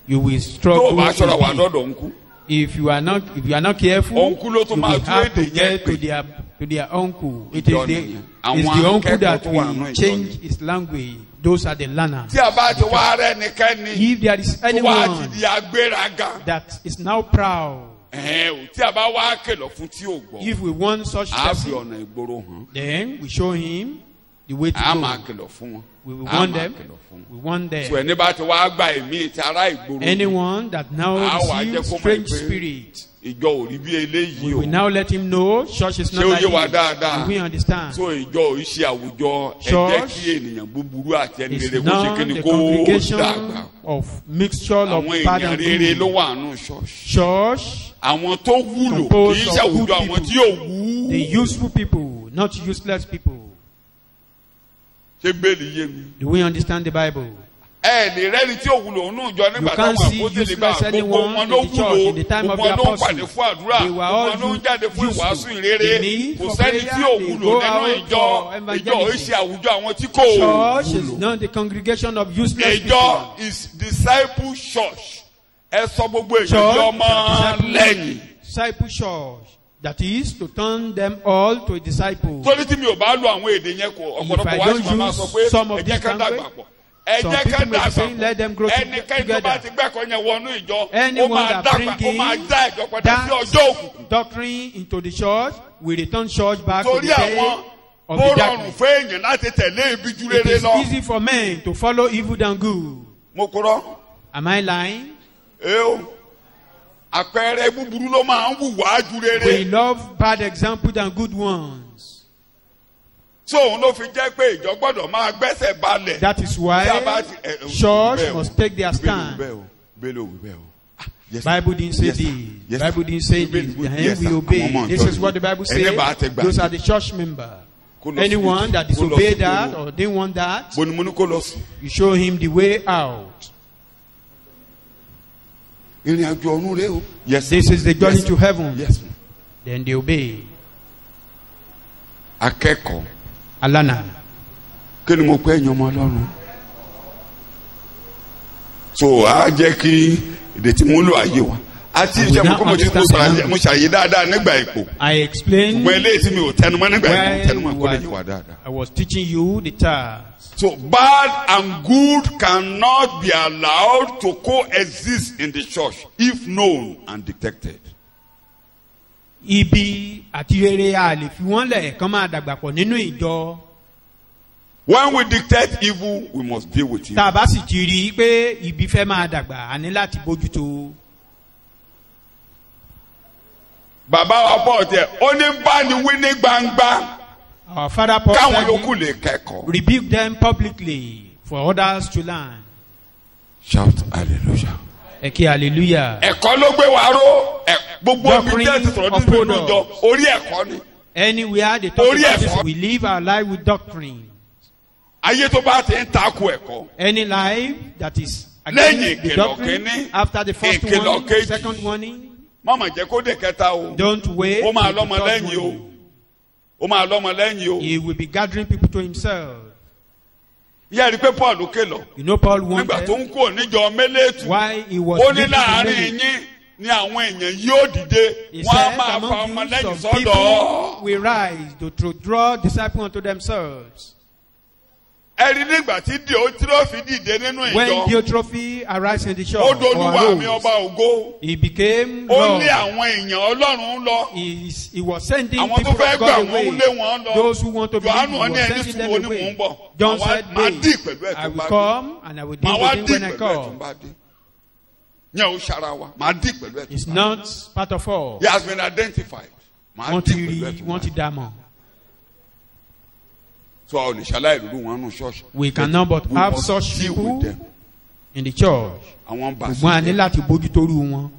Speaker 2: you will
Speaker 1: Tó o
Speaker 2: struggle.
Speaker 1: bá ṣọ́ra wà
Speaker 2: a bit.
Speaker 1: lọ́dọ̀ uncle.
Speaker 2: If you are not careful,
Speaker 1: Uncle ló
Speaker 2: you
Speaker 1: tó
Speaker 2: will
Speaker 1: máa tú
Speaker 2: have to
Speaker 1: èdè yẹn
Speaker 2: get
Speaker 1: pè.
Speaker 2: to their uncle. It
Speaker 1: Ìjọ
Speaker 2: is the
Speaker 1: nìyẹn.
Speaker 2: it's
Speaker 1: Àwọn
Speaker 2: the uncle
Speaker 1: akẹ́kọ̀ọ́
Speaker 2: that
Speaker 1: tó wà nínú
Speaker 2: will
Speaker 1: ìjọ
Speaker 2: change
Speaker 1: nìyẹn.
Speaker 2: his language. Those are the learners.
Speaker 1: Tí a bá ti wá rẹ́ nìkẹ́ni
Speaker 2: If there is
Speaker 1: tó wá ti
Speaker 2: anyone
Speaker 1: di agbéraga.
Speaker 2: that is now proud,
Speaker 1: Tí a bá wá kìlọ̀ fún tí ò gbọ́.
Speaker 2: if we want such
Speaker 1: A fi
Speaker 2: person,
Speaker 1: ọ̀nà ìgboro hàn.
Speaker 2: then we show him the way to
Speaker 1: A
Speaker 2: go.
Speaker 1: máa kìlọ̀ fún wọn.
Speaker 2: We will
Speaker 1: A
Speaker 2: warn
Speaker 1: máa
Speaker 2: them.
Speaker 1: kìlọ̀ fún wọn.
Speaker 2: We want
Speaker 1: So
Speaker 2: them.
Speaker 1: ẹni bá ti wá gba ẹ̀mí ti ará ìgboro.
Speaker 2: Anyone that now
Speaker 1: Ah, wà á jẹ́
Speaker 2: receives
Speaker 1: kó mọ̀
Speaker 2: strange
Speaker 1: pé
Speaker 2: spirit,
Speaker 1: Ìjọ ò rí bí eléyìí
Speaker 2: we
Speaker 1: o.
Speaker 2: will now let him know church is not
Speaker 1: Ṣé ó
Speaker 2: like
Speaker 1: yé wa
Speaker 2: this.
Speaker 1: dáadáa?
Speaker 2: We understand.
Speaker 1: So ìjọ ò ṣe àwùjọ ẹ jẹ́
Speaker 2: Church
Speaker 1: kí ènìyàn búburú àti ẹni
Speaker 2: It's
Speaker 1: rere kó ṣe
Speaker 2: now
Speaker 1: kí ni
Speaker 2: the
Speaker 1: kó
Speaker 2: congregation
Speaker 1: dàgbà.
Speaker 2: of mixture of
Speaker 1: Àwọn
Speaker 2: bad
Speaker 1: èèyàn
Speaker 2: and
Speaker 1: rere ló
Speaker 2: good.
Speaker 1: wà nù ṣọ́ọ̀ṣì.
Speaker 2: Church,
Speaker 1: Àwọn tó wúlò kì
Speaker 2: Composed
Speaker 1: í
Speaker 2: of
Speaker 1: ṣàwùjọ
Speaker 2: good
Speaker 1: àwọn
Speaker 2: people.
Speaker 1: tí ò wú.
Speaker 2: the useful people, not useless people.
Speaker 1: Ṣé gbèlì yé mi?
Speaker 2: Do we understand the Bible?
Speaker 1: Ẹ lè rẹ́ni tí ò wúlò nínú ìjọ nígbà
Speaker 2: can't
Speaker 1: táwọn
Speaker 2: see
Speaker 1: àpótélì gbà
Speaker 2: useless
Speaker 1: gbogbo
Speaker 2: anyone
Speaker 1: wọn
Speaker 2: in
Speaker 1: ló
Speaker 2: the church
Speaker 1: wúlò
Speaker 2: in the time of
Speaker 1: gbogbo
Speaker 2: the
Speaker 1: wọn ló ń
Speaker 2: apostles.
Speaker 1: pàdé fún àdúrà
Speaker 2: They were all
Speaker 1: gbogbo wọn ló ń jáde fún
Speaker 2: useful.
Speaker 1: ìwàásù ìrere
Speaker 2: The need
Speaker 1: kò
Speaker 2: for
Speaker 1: sẹ́ni
Speaker 2: prayer,
Speaker 1: tí ò
Speaker 2: they
Speaker 1: wúlò
Speaker 2: go
Speaker 1: nínú
Speaker 2: out
Speaker 1: ìjọ
Speaker 2: for
Speaker 1: ìjọ ò
Speaker 2: evangelism.
Speaker 1: ṣe àwùjọ àwọn tí kò
Speaker 2: Church is
Speaker 1: wúlò.
Speaker 2: not the congregation of useless
Speaker 1: Ìjọ
Speaker 2: people.
Speaker 1: is disciple church. Ẹ sọ gbogbo èèyàn
Speaker 2: Church
Speaker 1: di ọmọ lẹ́yìn.
Speaker 2: disciple church. That is to turn them all to a disciple.
Speaker 1: Torí tí mi ò bá lo àwọn èdè yẹn kò ọ̀pọ̀lọpọ̀
Speaker 2: I
Speaker 1: wá
Speaker 2: don't
Speaker 1: sí màmá
Speaker 2: use
Speaker 1: sọ pé
Speaker 2: some of
Speaker 1: ẹ jẹ́
Speaker 2: this
Speaker 1: ká dàgbà
Speaker 2: language,
Speaker 1: pọ̀. Ẹ
Speaker 2: some
Speaker 1: jẹ́ ká
Speaker 2: people may be
Speaker 1: dàgbà
Speaker 2: saying, let them grow
Speaker 1: pọ̀. Ẹnikẹ́ni tó bá
Speaker 2: together.
Speaker 1: ti gbẹ́kọ̀ yẹn wọnú ìjọ, ó
Speaker 2: Anyone
Speaker 1: máa
Speaker 2: that
Speaker 1: dàgbà,
Speaker 2: bring
Speaker 1: ó máa
Speaker 2: in
Speaker 1: dá ìjọ padà sí
Speaker 2: that
Speaker 1: ọjọ́ òkùnkùn.
Speaker 2: doctrine into the church, we return church back to
Speaker 1: Torí
Speaker 2: the day
Speaker 1: àwọn
Speaker 2: of
Speaker 1: bó
Speaker 2: the
Speaker 1: rọrùn
Speaker 2: darkness.
Speaker 1: fún èèyàn láti tẹ̀lé ibi ju
Speaker 2: It
Speaker 1: rere
Speaker 2: is
Speaker 1: lọ.
Speaker 2: easy for men to follow evil than good.
Speaker 1: Mo kúrọ́.
Speaker 2: Am I lying?
Speaker 1: Eo. Àpẹẹrẹ búburú ló máa ń wùwá ju
Speaker 2: We
Speaker 1: rere.
Speaker 2: love bad example than good ones.
Speaker 1: So òun ló fi jẹ́ pé ìjọ gbọ́dọ̀ máa gbẹ́sẹ̀ balẹ̀.
Speaker 2: That is
Speaker 1: Tí a bá
Speaker 2: why
Speaker 1: ti-
Speaker 2: church
Speaker 1: bẹ́ẹ̀ o.
Speaker 2: must take their
Speaker 1: Bẹ́ẹ̀
Speaker 2: stand.
Speaker 1: o, bẹ́ẹ̀ o, bẹ́ẹ̀ o. Ah, yes,
Speaker 2: Bible didn't say
Speaker 1: yes, sir.
Speaker 2: this.
Speaker 1: Yes, sir.
Speaker 2: Bible didn't say this.
Speaker 1: Bíbélì-
Speaker 2: Then
Speaker 1: yes,
Speaker 2: we
Speaker 1: sir.
Speaker 2: obey.
Speaker 1: Àwọn ọmọ
Speaker 2: This
Speaker 1: ìjọ
Speaker 2: is what the Bible
Speaker 1: Ẹni
Speaker 2: says.
Speaker 1: bá ti gbà.
Speaker 2: Those are the church member.
Speaker 1: Kó lọ sí
Speaker 2: Anyone
Speaker 1: kó
Speaker 2: that
Speaker 1: lọ
Speaker 2: disobeyed
Speaker 1: sí
Speaker 2: that
Speaker 1: kó lọ.
Speaker 2: or didn't want that,
Speaker 1: Bo ni mo ní kó lọ sí.
Speaker 2: you show him the way out.
Speaker 1: ìrìn àjò ọ̀run rẹ o. Yes.
Speaker 2: This is the journey
Speaker 1: Yes.
Speaker 2: to heaven.
Speaker 1: Yes.
Speaker 2: Then they obey.
Speaker 1: Akẹ́kọ̀ọ́.
Speaker 2: Alana.
Speaker 1: Kí ni mo pẹ́ yan ọmọ Ọlọ́run? So a jẹ́ kí èdè tí mo lò ayé wa. Àti ìṣe mo kọ́ mo ṣàyè dáadáa nígbà ipò.
Speaker 2: I explained
Speaker 1: Ṣùgbọ́n eléyìí tí mi ò tẹnumọ́ nígbà ipò tẹnumọ́ kó lè yé wa dáadáa.
Speaker 2: I was teaching you the task.
Speaker 1: So bad and good cannot be allowed to coexist in the church if known and detected.
Speaker 2: Ibi àti rere a lè fi wọ́n lẹ̀ kán máa dàgbà pọ̀ nínú ìjọ.
Speaker 1: When we detect evil, we must deal with it.
Speaker 2: Tá a bá sì ti rí i pé ibi fẹ́ máa dàgbà, a ní láti bójútó.
Speaker 1: Bàbá wa Paul tẹ ó ní bá ni wí ní gbangba
Speaker 2: Our father Paul
Speaker 1: káwọn
Speaker 2: said,
Speaker 1: yòókù lè kẹ́kọ̀ọ́.
Speaker 2: rebuke them publicly for others to learn.
Speaker 1: Shout hallelujah.
Speaker 2: Ẹ kí hallelujah.
Speaker 1: Ẹ̀kọ́ ló gbé wa ró. Gbogbo omi tẹ́ ti sọ̀rọ̀ nínú
Speaker 2: Doctrine
Speaker 1: ìjọ orí ẹ̀kọ́ ni.
Speaker 2: Anywhere they talk
Speaker 1: Orí
Speaker 2: about this,
Speaker 1: ẹ̀kọ́.
Speaker 2: we live our life with doctrine.
Speaker 1: Ayé tó bá ti ń takò ẹ̀kọ́.
Speaker 2: Any life that is
Speaker 1: Lẹ́yìn
Speaker 2: against the
Speaker 1: ìkìlọ̀
Speaker 2: doctrine,
Speaker 1: kínní,
Speaker 2: after the first
Speaker 1: ìkìlọ̀
Speaker 2: warning,
Speaker 1: kejì.
Speaker 2: second warning,
Speaker 1: Mọ̀mọ̀ jẹ́ kó dé kẹta o.
Speaker 2: don't wait.
Speaker 1: Ó máa
Speaker 2: till the
Speaker 1: lọ́mọ
Speaker 2: third
Speaker 1: lẹ́yìn o.
Speaker 2: warning.
Speaker 1: Ó máa lọ́mọ lẹ́yìn o.
Speaker 2: He will be gathering people to himself.
Speaker 1: Ìyá rí pé Paul kélọ̀.
Speaker 2: You know Paul
Speaker 1: Nígbà tó
Speaker 2: wanted
Speaker 1: ń kó níjọ Mélétù.
Speaker 2: why he was
Speaker 1: Ó ní
Speaker 2: leading the
Speaker 1: láàárín
Speaker 2: many.
Speaker 1: yín ni àwọn èèyàn yóò dìde.
Speaker 2: He
Speaker 1: Wọ́n á
Speaker 2: said,
Speaker 1: máa fa
Speaker 2: among
Speaker 1: ọmọ
Speaker 2: you
Speaker 1: lẹ́yìn
Speaker 2: some people
Speaker 1: sọ́dọ̀.
Speaker 2: will rise to draw disciples unto themselves.
Speaker 1: Ẹ rí nígbà tí Diotrephes dìde nínú
Speaker 2: When
Speaker 1: ìjọ.
Speaker 2: Diotrephes arose in the church,
Speaker 1: Ó
Speaker 2: or
Speaker 1: dolúwa mi
Speaker 2: arose,
Speaker 1: ọba ògo.
Speaker 2: he became
Speaker 1: Ó
Speaker 2: Lord.
Speaker 1: lé àwọn èèyàn Ọlọ́run lọ.
Speaker 2: He was sending
Speaker 1: Àwọn tó
Speaker 2: people
Speaker 1: fẹ́
Speaker 2: of
Speaker 1: gbà
Speaker 2: God
Speaker 1: wọ́n
Speaker 2: away.
Speaker 1: ń lé wọn lọ.
Speaker 2: Those who want to believe,
Speaker 1: Jòhánù
Speaker 2: he
Speaker 1: ní
Speaker 2: was
Speaker 1: ẹni
Speaker 2: sending
Speaker 1: sùn
Speaker 2: them
Speaker 1: wo ni mò
Speaker 2: away.
Speaker 1: ń bọ̀.
Speaker 2: John
Speaker 1: Màá
Speaker 2: said,
Speaker 1: dì pẹ̀lú ẹ̀
Speaker 2: I
Speaker 1: tó
Speaker 2: will
Speaker 1: bá dé.
Speaker 2: come and I will deal
Speaker 1: Màá wá
Speaker 2: with him
Speaker 1: dì
Speaker 2: when I
Speaker 1: pẹ̀lú ẹ̀ tó
Speaker 2: come.
Speaker 1: bá dé. Yẹn ò ṣara wa. Màá dì pẹ̀lú ẹ̀ tó
Speaker 2: It's
Speaker 1: bá dé.
Speaker 2: not part of all.
Speaker 1: He has been identified. Màá
Speaker 2: Wọ́n
Speaker 1: dì
Speaker 2: ti
Speaker 1: pẹ̀lú ẹ̀
Speaker 2: rí,
Speaker 1: tó
Speaker 2: wọ́n
Speaker 1: bá
Speaker 2: ti
Speaker 1: dé.
Speaker 2: dá mọ̀.
Speaker 1: So a ò lè ṣaláì lóru wọn nù ṣọ́ọ̀ṣì.
Speaker 2: We cannot but
Speaker 1: We
Speaker 2: have
Speaker 1: must
Speaker 2: such
Speaker 1: deal
Speaker 2: people
Speaker 1: with them.
Speaker 2: in the church.
Speaker 1: Àwọn
Speaker 2: Ṣùgbọ́n a ní
Speaker 1: bàṣẹ.
Speaker 2: láti bójútóru wọn.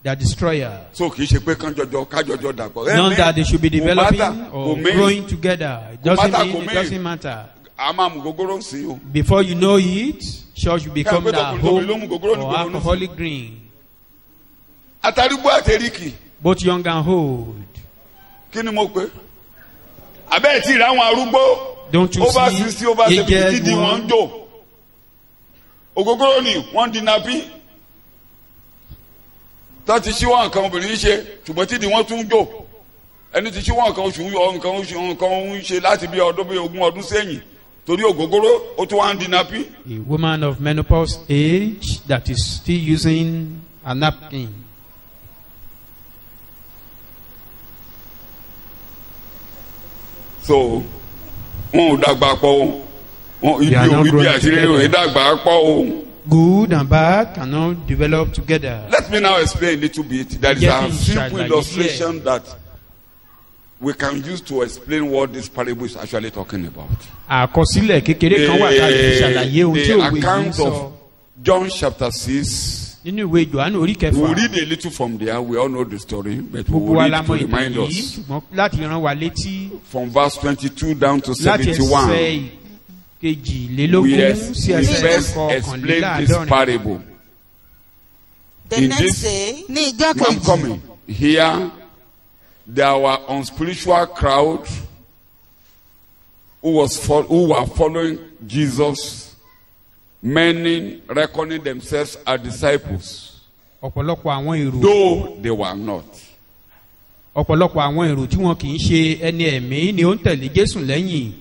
Speaker 2: They are destroyers.
Speaker 1: So kì í ṣe pé kájọjọ dàpọ̀.
Speaker 2: Not that they should be developing
Speaker 1: Kò
Speaker 2: or
Speaker 1: mí.
Speaker 2: growing together. It doesn't
Speaker 1: matter,
Speaker 2: mean,
Speaker 1: kò
Speaker 2: it
Speaker 1: mí.
Speaker 2: doesn't matter.
Speaker 1: A máa mú gogoro sí o.
Speaker 2: Before you know it, church will become
Speaker 1: pé
Speaker 2: the
Speaker 1: tọkùnrin
Speaker 2: home
Speaker 1: ló mú gogoro ní
Speaker 2: or
Speaker 1: gbogbo
Speaker 2: alcoholic drink.
Speaker 1: Àtàrígbó àtẹríkì.
Speaker 2: Both young and old.
Speaker 1: Kí ni mo pè? Abẹ́ẹ̀ tí ìrà àwọn arúgbó.
Speaker 2: Don't you
Speaker 1: Over
Speaker 2: see
Speaker 1: 60, over 70
Speaker 2: aged
Speaker 1: di wọ́n ń
Speaker 2: one?
Speaker 1: jò. Ògógóró ni wọ́n di napi. Tó ti ṣíwọ́ nǹkan obìnrin ṣe ṣùgbọ́n tí di wọ́n tún ń jò. Ẹni tí ṣíwọ́ nǹkan oṣù nǹkan ń ṣe láti bí ọdún bí 20 ọdún sẹ́yìn. Torí ògógóró ó tún wá ń di napi.
Speaker 2: A woman of menopause age that is still using a napkin.
Speaker 1: So wọn ò dàgbà pọ̀ o.
Speaker 2: They are not
Speaker 1: Ibi
Speaker 2: growing
Speaker 1: àṣírí
Speaker 2: together.
Speaker 1: ìròyìn dàgbà pọ̀ o.
Speaker 2: Good and bad cannot develop together.
Speaker 1: Let me now explain a little bit. There is
Speaker 2: Yes,
Speaker 1: a
Speaker 2: it's
Speaker 1: simple
Speaker 2: like
Speaker 1: illustration that we can use to explain what this parable is actually talking about.
Speaker 2: Àkọsílẹ̀ kékeré kan wà láti fi ṣàlàyé ohun tí
Speaker 1: The
Speaker 2: òwe yìí ń
Speaker 1: account
Speaker 2: sọ.
Speaker 1: of John chapter 6.
Speaker 2: Nínú ìwé Jòhánù orí
Speaker 1: We
Speaker 2: kẹfà.
Speaker 1: will read a little from there. We all know the story, but we
Speaker 2: Gbogbo
Speaker 1: will
Speaker 2: wa
Speaker 1: read
Speaker 2: la
Speaker 1: to
Speaker 2: mọ̀ ìtàn
Speaker 1: remind
Speaker 2: yìí,
Speaker 1: us
Speaker 2: ṣùgbọ́n láti rán wa létí
Speaker 1: from verse 22 down to
Speaker 2: láti
Speaker 1: 71.
Speaker 2: ẹsẹ̀ kejìlélógún sí
Speaker 1: We
Speaker 2: ẹsẹ̀
Speaker 1: first explain this
Speaker 2: kọkànléláàádọ́rin.
Speaker 1: parable.
Speaker 5: The
Speaker 1: In
Speaker 5: next
Speaker 1: this-
Speaker 5: day,
Speaker 4: ní ìjọ́
Speaker 1: I'm
Speaker 4: kejì
Speaker 1: coming. Here, there were unspiritual crowd who were following Jesus, many reckoning themselves as disciples,
Speaker 2: ọ̀pọ̀lọpọ̀ àwọn èrò
Speaker 1: though they were not.
Speaker 2: ọ̀pọ̀lọpọ̀ àwọn èrò tí wọn kì í ṣe ẹni ẹ̀mí ni ó ń tẹ̀lé Jésù lẹ́yìn.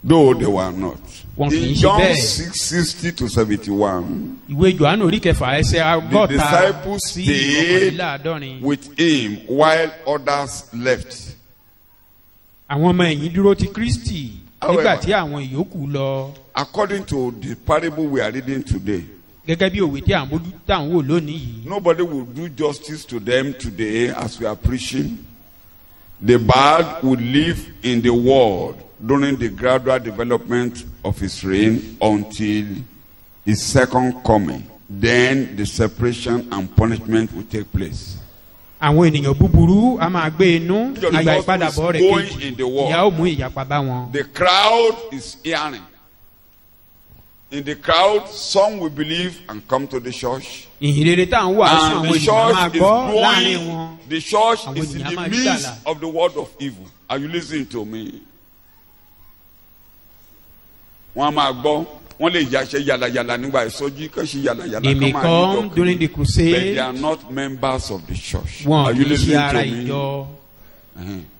Speaker 1: Though they were not.
Speaker 2: Wọn kì í
Speaker 1: In
Speaker 2: ṣe
Speaker 1: John
Speaker 2: bẹ́ẹ̀.
Speaker 1: 6:60 to 71,
Speaker 2: Ìwé Jòhánù orí kẹfà ẹsẹ̀
Speaker 1: the
Speaker 2: ọgọ́ta
Speaker 1: disciples
Speaker 2: sí
Speaker 1: stayed
Speaker 2: kọkànléláàádọ́rin.
Speaker 1: with him while others left.
Speaker 2: Àwọn ọmọ ẹ̀yìn dúró ti Kristi
Speaker 1: However,
Speaker 2: nígbà tí àwọn ìyókù lọ.
Speaker 1: According to the parable we are reading today,
Speaker 2: Gẹ́gẹ́ bí òwe tí à ń bójú tá à ń wò lónìí yìí.
Speaker 1: nobody will do justice to them today as we are preaching. The bad will live in the world during the gradual development of his reign until his second coming. Then the separation and punishment will take place.
Speaker 2: Àwọn ènìyàn búburú a máa gbé inú ìgbà ìpadàbọ̀ rẹ̀
Speaker 1: Going in
Speaker 2: kejì.
Speaker 1: the world.
Speaker 2: Ìyà ó mú ìyapa bá wọn.
Speaker 1: The crowd is hearing. In the crowd, some will believe and come to the church.
Speaker 2: ìhìnrere tá à ń wàásù
Speaker 1: And
Speaker 2: àwọn
Speaker 1: the
Speaker 2: ènìyàn máa
Speaker 1: church is
Speaker 2: gbọ́ láàrin wọn.
Speaker 1: growing. The church
Speaker 2: Àwọn
Speaker 1: is in
Speaker 2: ènìyàn
Speaker 1: the
Speaker 2: máa rí
Speaker 1: midst
Speaker 2: gbàlà.
Speaker 1: of the world of evil. Are you listening to me? Wọ́n á máa gbọ́. Wọ́n lè yàṣẹ yàlàyàlà nígbà ìsọjí kàn ṣe yàlàyàlà
Speaker 2: They may
Speaker 1: kàn máa
Speaker 2: come
Speaker 1: ní
Speaker 2: during the
Speaker 1: But
Speaker 2: crusade.
Speaker 1: they are not members of the church.
Speaker 2: Wọn
Speaker 1: Are
Speaker 2: kì
Speaker 1: you
Speaker 2: í ṣe
Speaker 1: listening
Speaker 2: ara
Speaker 1: to me?
Speaker 2: ìjọ.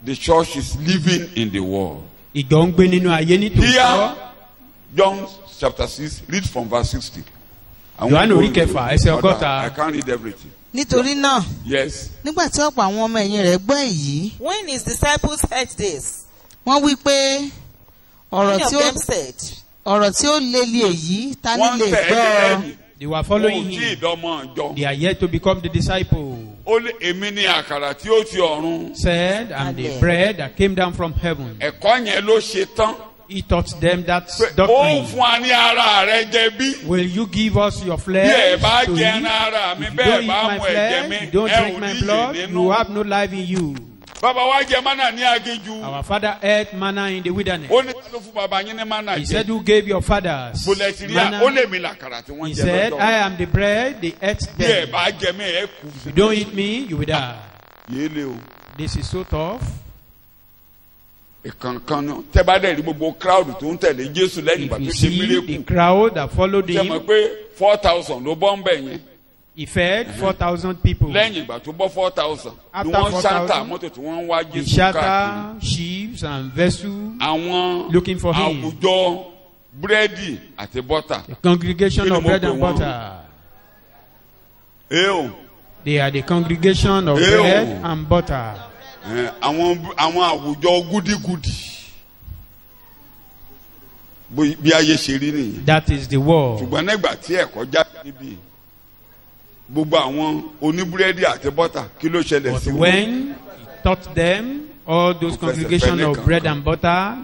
Speaker 1: The church is living in the world.
Speaker 2: Ìjọ ń gbé nínú ayé nítòótọ́.
Speaker 1: Here, John chapter 6, read from verse 60. I won't
Speaker 2: Yohane
Speaker 1: go
Speaker 2: orí
Speaker 1: into
Speaker 2: kẹfà, ẹsẹ̀
Speaker 1: other-
Speaker 2: ọgọ́ta.
Speaker 1: I can't read everything.
Speaker 4: nítorí náà
Speaker 1: Yes.
Speaker 4: nígbà tí ọ̀pọ̀ àwọn ọmọ ẹ̀yìn rẹ̀ gbọ́ èyí
Speaker 5: When his disciples heard this,
Speaker 4: wọ́n wí pé ọ̀rọ̀
Speaker 5: many of
Speaker 4: tí ó
Speaker 5: them said,
Speaker 4: le li èyí ta ni
Speaker 1: Wọ́n
Speaker 4: lè
Speaker 1: tẹ̀
Speaker 4: gbọ́
Speaker 1: ẹ́ lẹ́yìn.
Speaker 2: They were
Speaker 1: Ohun
Speaker 2: following
Speaker 1: tí
Speaker 2: him.
Speaker 1: ìdánmọ̀ ọjọ́.
Speaker 2: They are yet to become the disciple.
Speaker 1: Ó lé èmi ní àkàrà tí ó ti ọ̀run.
Speaker 2: Said, I'm the
Speaker 5: Amen.
Speaker 2: bread that came down from heaven.
Speaker 1: Ẹ̀kọ́ yẹn ló ṣe tán.
Speaker 2: He taught them that
Speaker 1: Pé ó
Speaker 2: doctrine.
Speaker 1: fún wa ní ara rẹ jẹ bí.
Speaker 2: Will you give us your
Speaker 1: Bí ẹ
Speaker 2: flesh
Speaker 1: bá
Speaker 2: to
Speaker 1: jẹ
Speaker 2: eat?
Speaker 1: ẹran ara mi
Speaker 2: If you
Speaker 1: bẹ́ẹ̀
Speaker 2: don't eat
Speaker 1: bá
Speaker 2: my
Speaker 1: mu ẹ̀jẹ̀ mi
Speaker 2: flesh, you don't
Speaker 1: ẹ
Speaker 2: drink
Speaker 1: ò
Speaker 2: my
Speaker 1: níyè
Speaker 2: blood, you
Speaker 1: nínú.
Speaker 2: have no life in you.
Speaker 1: Bàbá wa jẹ mánà ní aginjù.
Speaker 2: Our father ate manna in the wilderness.
Speaker 1: Ó ní kí ló fún bàbá yín ní mánà
Speaker 2: He
Speaker 1: jẹ.
Speaker 2: said, who gave your fathers
Speaker 1: Bólẹ̀ ti rí à
Speaker 2: manna?
Speaker 1: ó lè mi làkàrà tí wọ́n
Speaker 2: He
Speaker 1: jẹ
Speaker 2: said,
Speaker 1: lọ́jọ́.
Speaker 2: I am the bread they ate
Speaker 1: Bí ẹ
Speaker 2: them.
Speaker 1: bá jẹ mí ẹ kú.
Speaker 2: If you don't eat me, you will die.
Speaker 1: Yéélé o.
Speaker 2: This is so tough.
Speaker 1: Ìkànkan náà tẹ́ bá dẹ̀ rí gbogbo crowd tó ń tẹ̀lé Jésù lẹ́yìn ìgbà
Speaker 2: If
Speaker 1: tó
Speaker 2: you
Speaker 1: ṣe
Speaker 2: see the
Speaker 1: mírèkù.
Speaker 2: crowd that followed
Speaker 1: Ṣé mọ̀
Speaker 2: him,
Speaker 1: pé 4,000 ló bọ́ ń bẹ̀ yẹn?
Speaker 2: he fed 4,000 people.
Speaker 1: Lẹ́yìn ìgbà tó bọ́ 4,000 ni
Speaker 2: After
Speaker 1: wọ́n
Speaker 2: 4,000,
Speaker 1: ṣáńtà mọ́tò tí wọ́n ń wá
Speaker 2: He
Speaker 1: Jésù káàkiri.
Speaker 2: shatter sheep and vessels,
Speaker 1: Àwọn
Speaker 2: looking for him.
Speaker 1: àwùjọ búrẹ́dì àti bọ́tà.
Speaker 2: The congregation
Speaker 1: Kí ni
Speaker 2: of
Speaker 1: mo
Speaker 2: bread
Speaker 1: pè
Speaker 2: and
Speaker 1: wọ́n?
Speaker 2: butter.
Speaker 1: Eo.
Speaker 2: They are the congregation of
Speaker 1: Ew.
Speaker 2: bread and butter.
Speaker 1: Àwọn àwùjọ gúdígúdì. Bí ayé ṣe rí nìyẹn.
Speaker 2: That is the world.
Speaker 1: Ṣùgbọ́n nígbà tí ẹ̀kọ́ jáde níbí gbogbo àwọn oníbúrẹ́dì àti bọ́tà kí ló ṣẹlẹ̀
Speaker 2: But
Speaker 1: sí wọn?
Speaker 2: when he taught them, all those congregation of bread and butter,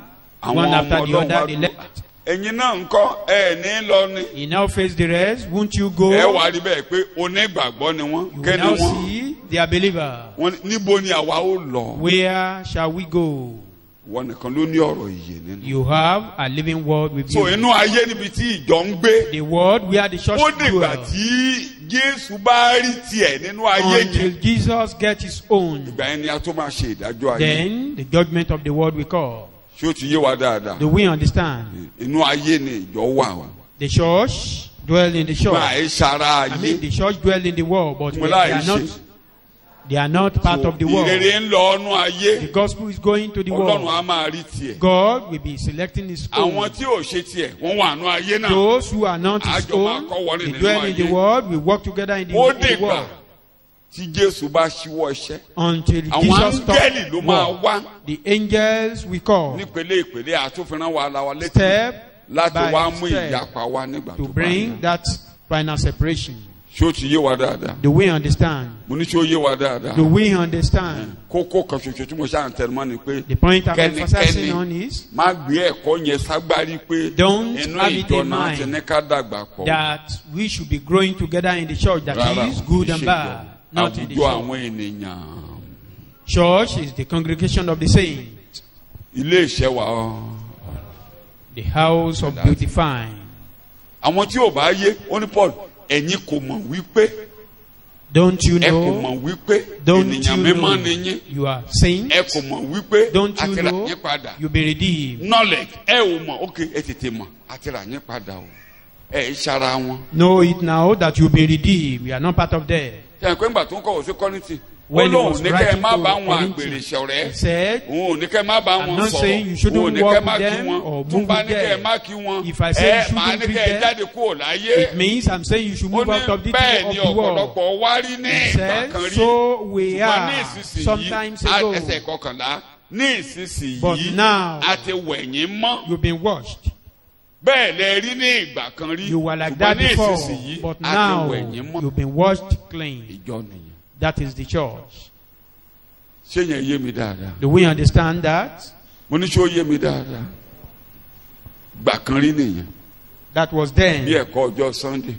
Speaker 2: one after the other, they left.
Speaker 1: Ẹ̀yin náà ń kọ́ ẹ̀ ní lọ ni.
Speaker 2: He now faced the rest. Won't you go?
Speaker 1: Ẹ wá rí bẹ́ẹ̀ pé onígbàgbọ́ ni wọ́n.
Speaker 2: You will
Speaker 1: Kẹ́ni
Speaker 2: now
Speaker 1: wọ́n.
Speaker 2: see they are believers.
Speaker 1: Wọ́n ní, níbo ni àwa ó lọ?
Speaker 2: Where shall we go?
Speaker 1: Wọ́n nìkan ló ní ọ̀rọ̀ ìyè nínú.
Speaker 2: You have a living word with
Speaker 1: So
Speaker 2: you.
Speaker 1: inú ayé níbi tí ìjọ ń gbé.
Speaker 2: The word where the church
Speaker 1: Ó dìgbà
Speaker 2: dwells.
Speaker 1: tí Jésù bá rí tiẹ̀ nínú ayé
Speaker 2: Until
Speaker 1: yẹn.
Speaker 2: Jesus gets his own,
Speaker 1: Ìgbà yẹn ni a tó máa ṣe ìdájọ́ ayé.
Speaker 2: then the judgment of the world will come.
Speaker 1: Ṣé ó ti yé wa dáadáa?
Speaker 2: Do we understand?
Speaker 1: Inú ayé ni ìjọ wà o.
Speaker 2: The church dwell in the church.
Speaker 1: Máa ẹ ṣara
Speaker 2: I mean,
Speaker 1: ayé.
Speaker 2: the church dwell in the world, but
Speaker 1: Mo
Speaker 2: they
Speaker 1: láì
Speaker 2: are
Speaker 1: ṣe.
Speaker 2: not. They are not part of the world.
Speaker 1: Ìrere ń lọ ọnú ayé.
Speaker 2: The gospel is going to the
Speaker 1: Ọlọ́run
Speaker 2: world.
Speaker 1: á máa rí tiẹ̀.
Speaker 2: God will be selecting his
Speaker 1: Àwọn
Speaker 2: own.
Speaker 1: tí ò ṣe tiẹ̀ wọ́n wà nú ayé náà.
Speaker 2: Those who are not his
Speaker 1: Àjọ máa
Speaker 2: own,
Speaker 1: kọ́ wọlé
Speaker 2: they
Speaker 1: nínú
Speaker 2: dwell in the
Speaker 1: ayé.
Speaker 2: world. We work together in
Speaker 1: Ó
Speaker 2: the
Speaker 1: dìgbà
Speaker 2: world
Speaker 1: tí Jésù bá ṣíwọ́ iṣẹ́.
Speaker 2: until
Speaker 1: Àwọn
Speaker 2: Jesus
Speaker 1: áńgẹ́lì ló
Speaker 2: stops.
Speaker 1: máa
Speaker 2: work.
Speaker 1: wá
Speaker 2: The angels will call
Speaker 1: nípele ìpele àtúnfìrán wa la wa létí
Speaker 2: step
Speaker 1: láti
Speaker 2: by
Speaker 1: wá mú
Speaker 2: step
Speaker 1: ìyapa wá nígbà
Speaker 2: to
Speaker 1: tó bá
Speaker 2: bring
Speaker 1: yá.
Speaker 2: that final separation.
Speaker 1: Ṣé ó ti yé wa dáadáa?
Speaker 2: Do we understand?
Speaker 1: Mo ní ṣé ó yé wa dáadáa?
Speaker 2: Do we understand?
Speaker 1: Kókó kan ṣoṣo tí mo ṣáà ń tẹnumọ́ ni pé
Speaker 2: The point I'm
Speaker 1: Kẹ́nikẹ́ni
Speaker 2: emphasizing on is
Speaker 1: má gbé ẹ̀kọ́ yẹn ságbárí pé
Speaker 2: Don't
Speaker 1: inú
Speaker 2: have it
Speaker 1: ìjọ
Speaker 2: in
Speaker 1: náà
Speaker 2: mind
Speaker 1: ti ní ká dàgbà pọ̀.
Speaker 2: that we should be growing together in the church. That
Speaker 1: Rárá,
Speaker 2: is good and
Speaker 1: ìṣèjọ.
Speaker 2: bad. Not in the
Speaker 1: Àwùjọ
Speaker 2: church.
Speaker 1: àwọn ènìyàn.
Speaker 2: Church is the congregation of the saints,
Speaker 1: Ilé iṣẹ́ wa ọ́.
Speaker 2: the house of beautifying.
Speaker 1: Àwọn tí ò bá yé ó ní Paul ẹ̀yin kò mọ̀ wípé
Speaker 2: Don't you
Speaker 1: ẹ kò
Speaker 2: know?
Speaker 1: mọ̀ wípé
Speaker 2: Don't
Speaker 1: ènìyàn
Speaker 2: you
Speaker 1: mímọ́
Speaker 2: know?
Speaker 1: ni yín.
Speaker 2: You are saints.
Speaker 1: Ẹ kò mọ̀ wípé
Speaker 2: Don't you
Speaker 1: àti rà
Speaker 2: know?
Speaker 1: yín padà.
Speaker 2: You'll be redeemed.
Speaker 1: Knowledge ẹ ò mọ̀ ok ẹ tètè mọ̀ àti rà yín padà o. Ẹ ṣara wọn.
Speaker 2: Know it now that you'll be redeemed. We are not part of them.
Speaker 1: Ṣé ẹ̀ pé ńgbà tó ń kọ̀wé sí Kọ́ríńtì? Ó
Speaker 2: When he
Speaker 1: lóun
Speaker 2: was
Speaker 1: ní kẹ́ ẹ
Speaker 2: writing
Speaker 1: má
Speaker 2: to
Speaker 1: bá wọn àgbèrè
Speaker 2: Corinthians,
Speaker 1: ṣọ̀rẹ́.
Speaker 2: he said,
Speaker 1: Òun ò ní kẹ́ ẹ má bá
Speaker 2: I'm
Speaker 1: wọn
Speaker 2: not saying you
Speaker 1: sọ̀rọ̀.
Speaker 2: shouldn't
Speaker 1: Òun ò ní
Speaker 2: walk
Speaker 1: kẹ́ ẹ má
Speaker 2: with
Speaker 1: kí
Speaker 2: them
Speaker 1: wọn.
Speaker 2: or
Speaker 1: Tún
Speaker 2: move
Speaker 1: bá
Speaker 2: with
Speaker 1: ní kẹ́ ẹ
Speaker 2: them.
Speaker 1: má kí wọn.
Speaker 2: If I say you
Speaker 1: Ẹ
Speaker 2: shouldn't
Speaker 1: máa ní
Speaker 2: greet
Speaker 1: kẹ́ ẹ
Speaker 2: them,
Speaker 1: jáde kúrò láyé.
Speaker 2: It means I'm saying you should
Speaker 1: Ó
Speaker 2: move out
Speaker 1: ní
Speaker 2: of the
Speaker 1: bẹ́ẹ̀
Speaker 2: of
Speaker 1: ni
Speaker 2: the world.
Speaker 1: ọ̀pọ̀lọpọ̀ wá rí ní
Speaker 2: He
Speaker 1: ìgbà
Speaker 2: said,
Speaker 1: kan rí.
Speaker 2: so we
Speaker 1: Ṣùgbọ́n ní
Speaker 2: are
Speaker 1: ìsinsìnyí,
Speaker 2: sometimes ago.
Speaker 1: ẹsẹ̀ kọkànlá ní ìsinsìnyí
Speaker 2: But now,
Speaker 1: a ti wẹ̀yìn mọ́.
Speaker 2: You've been washed.
Speaker 1: Bẹ́ẹ̀ lẹ rí ní ìgbà kan rí.
Speaker 2: You were like
Speaker 1: Ṣùgbọ́n
Speaker 2: that
Speaker 1: ní
Speaker 2: before.
Speaker 1: ìsinsìnyí
Speaker 2: But
Speaker 1: a ti
Speaker 2: now,
Speaker 1: wẹ̀yìn mọ́.
Speaker 2: you've been washed clean.
Speaker 1: Ìjọ nìyẹn.
Speaker 2: That is the church.
Speaker 1: Ṣé yẹn yé mi dáadáa?
Speaker 2: Do we understand that?
Speaker 1: Mo ní ṣé ó yé mi dáadáa? Gbà kan rí nìyẹn.
Speaker 2: That was
Speaker 1: Bí
Speaker 2: then.
Speaker 1: ẹ̀kọ́ ọjọ́ Sunday.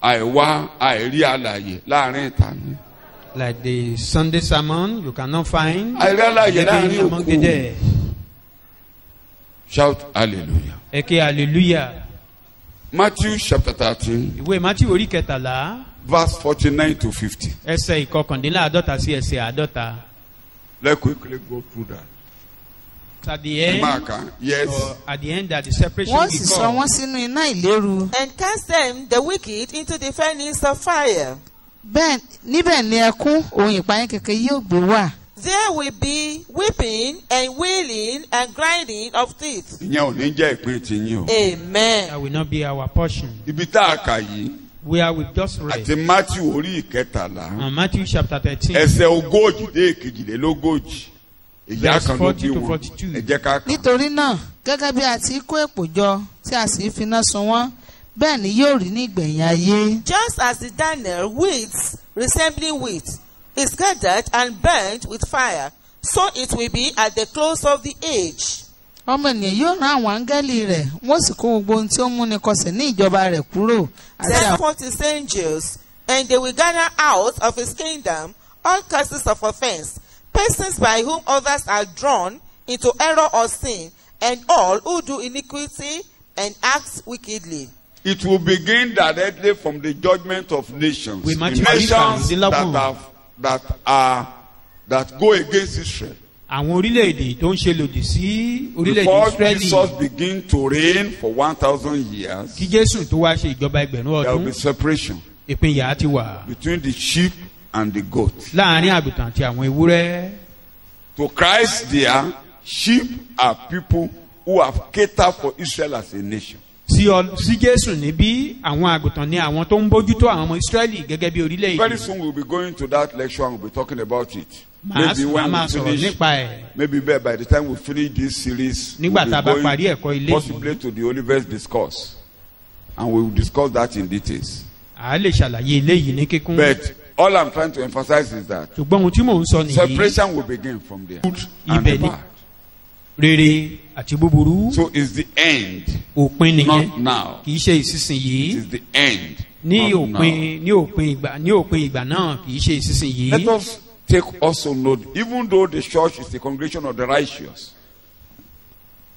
Speaker 1: Àìwá àìrí àlàyé láàrin ìta ni.
Speaker 2: Like the Sunday sermon, you cannot find
Speaker 1: Àìrí àlàyé
Speaker 2: living
Speaker 1: láàrin
Speaker 2: among the
Speaker 1: òkú.
Speaker 2: dead.
Speaker 1: Shout hallelujah.
Speaker 2: Eke hallelujah.
Speaker 1: Matthew chapter 13,
Speaker 2: ìwé Matthew orí kẹtàlá
Speaker 1: verse 49 to 50.
Speaker 2: ẹsẹ̀ ìkọkàndínláàdọ́ta sí ẹsẹ̀ àádọ́ta.
Speaker 1: Let's quickly go through that.
Speaker 2: At the end,
Speaker 1: Mark, yes.
Speaker 2: at the end that the separation
Speaker 4: wọ́n
Speaker 2: will
Speaker 4: sì sọ
Speaker 2: come.
Speaker 4: wọ́n sínú iná ìléru.
Speaker 5: And cast them the wicked into the furnace of fire.
Speaker 4: Bẹ́ẹ̀ níbẹ̀ ni ẹkún ohun ìpayín kẹ̀kẹ́ yóò gbé wà.
Speaker 5: There will be weeping and wailing and grinding of teeth.
Speaker 1: Ìyẹn ò ní jẹ́ ìpín tiyín o.
Speaker 5: Amen.
Speaker 2: That will not be our portion.
Speaker 1: Ibi tá a kà yìí
Speaker 2: Where we just read
Speaker 1: àti Matthew orí ìkẹtàlá
Speaker 2: on Matthew chapter 13.
Speaker 1: ẹsẹ̀ ogójì dé èkejìlélógójì. Ìyá kan ló bí
Speaker 2: 40 to
Speaker 1: wọn.
Speaker 2: 42.
Speaker 1: Ẹ jẹ́ ká kà.
Speaker 4: Nítorí náà gẹ́gẹ́ bí a ti kó èpò jọ tí a sì finá sun wọ́n bẹ́ẹ̀ ni yóò rí ní ìgbẹ̀yìn ayé.
Speaker 5: Just as the Daniel wheat resembling wheat is gathered and burnt with fire, so it will be at the close of the age.
Speaker 4: Ọmọ ènìyàn yóò rán àwọn áńgẹ́lì rẹ̀ wọ́n sì kó gbogbo ohun tí ó múni kọsẹ̀ ní ìjọba rẹ̀ kúrò. Àti
Speaker 5: Send
Speaker 4: àwọn
Speaker 5: forth his angels, and they will gather out of his kingdom all causes of offense, persons by whom others are drawn into error or sin, and all who do iniquity and act wickedly.
Speaker 1: It will begin directly from the judgment of nations.
Speaker 2: We
Speaker 1: The
Speaker 2: match
Speaker 1: nations
Speaker 2: Israel.
Speaker 1: that go against Israel.
Speaker 2: Àwọn orílẹ̀-èdè tó ń ṣe lòdì sí orílẹ̀-èdè
Speaker 1: Before
Speaker 2: Israeli.
Speaker 1: Jesus begin to reign for 1,000 years,
Speaker 2: Kí Jésù tó wá ṣe ìjọba ẹgbẹ̀rún
Speaker 1: there will
Speaker 2: ọdún,
Speaker 1: be separation
Speaker 2: ìpínyà ti wà
Speaker 1: between the sheep and the goat.
Speaker 2: láàárín àgùntàn àti àwọn ewúrẹ́.
Speaker 1: To Christ there, sheep are people who have catered for Israel as a nation.
Speaker 2: Sí Jésù níbí, àwọn àgùntàn ni àwọn tó ń bójútó àwọn ọmọ Ísírẹ́lì gẹ́gẹ́ bí
Speaker 1: Very
Speaker 2: orílẹ̀-èdè.
Speaker 1: soon we'll be going to that lecture and we'll be talking about it.
Speaker 2: Màá
Speaker 1: Maybe when
Speaker 2: máa
Speaker 1: we
Speaker 2: sọ̀rọ̀
Speaker 1: finish,
Speaker 2: nípa ẹ̀.
Speaker 1: maybe by the time we finish this series,
Speaker 2: Nígbà
Speaker 1: we'll
Speaker 2: tá a
Speaker 1: be
Speaker 2: bá
Speaker 1: going
Speaker 2: parí ẹ̀kọ́ ilé
Speaker 1: possibly
Speaker 2: yìí,
Speaker 1: to the Olivet discourse. And we will discuss that in details.
Speaker 2: à á lè ṣàlàyé eléyìí ní kíkún.
Speaker 1: But all I'm trying to emphasize is that
Speaker 2: Ṣùgbọ́n ohun tí mò ń sọ nìyí,
Speaker 1: separation will begin from there. Good and
Speaker 2: ibẹ̀ ni
Speaker 1: bad.
Speaker 2: rere àti búburú,
Speaker 1: So it's the end,
Speaker 2: òpin nìyẹn,
Speaker 1: not now.
Speaker 2: kì í ṣe
Speaker 1: It
Speaker 2: ìsinsìnyí.
Speaker 1: is the end.
Speaker 2: Ní
Speaker 1: not now.
Speaker 2: òpin ìgbà náà kì í ṣe ìsinsìnyí.
Speaker 1: Let us take also note, even though the church is the congregation of the righteous,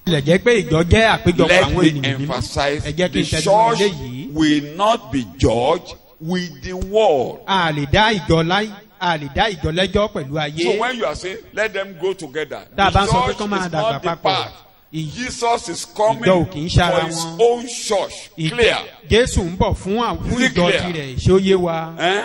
Speaker 2: Ilẹ̀ jẹ́ pé ìjọ jẹ́ àpéjọpọ̀
Speaker 1: let
Speaker 2: àwọn
Speaker 1: me
Speaker 2: ènìyàn mímọ́.
Speaker 1: emphasize
Speaker 2: Ẹ jẹ́ kí
Speaker 1: the
Speaker 2: n tẹnu mọ́
Speaker 1: church
Speaker 2: eléyìí.
Speaker 1: will not be judged with the world.
Speaker 2: A lè dá ìjọ lẹ́jọ́ pẹ̀lú ayé.
Speaker 1: So when you are saying, let them go together,
Speaker 2: Tá a bá ń
Speaker 1: the
Speaker 2: sọ pé
Speaker 1: church
Speaker 2: kán
Speaker 1: is
Speaker 2: máa dàgbà
Speaker 1: not the
Speaker 2: papọ̀.
Speaker 1: part. Jesus is coming
Speaker 2: Ìjọ ò kì í ṣara
Speaker 1: for his
Speaker 2: wọn.
Speaker 1: own church. Clear.
Speaker 2: Jésù ń bọ̀ fún
Speaker 1: Is it
Speaker 2: ìjọ
Speaker 1: clear?
Speaker 2: tirẹ̀ ṣé ó yé wa.
Speaker 1: Eh?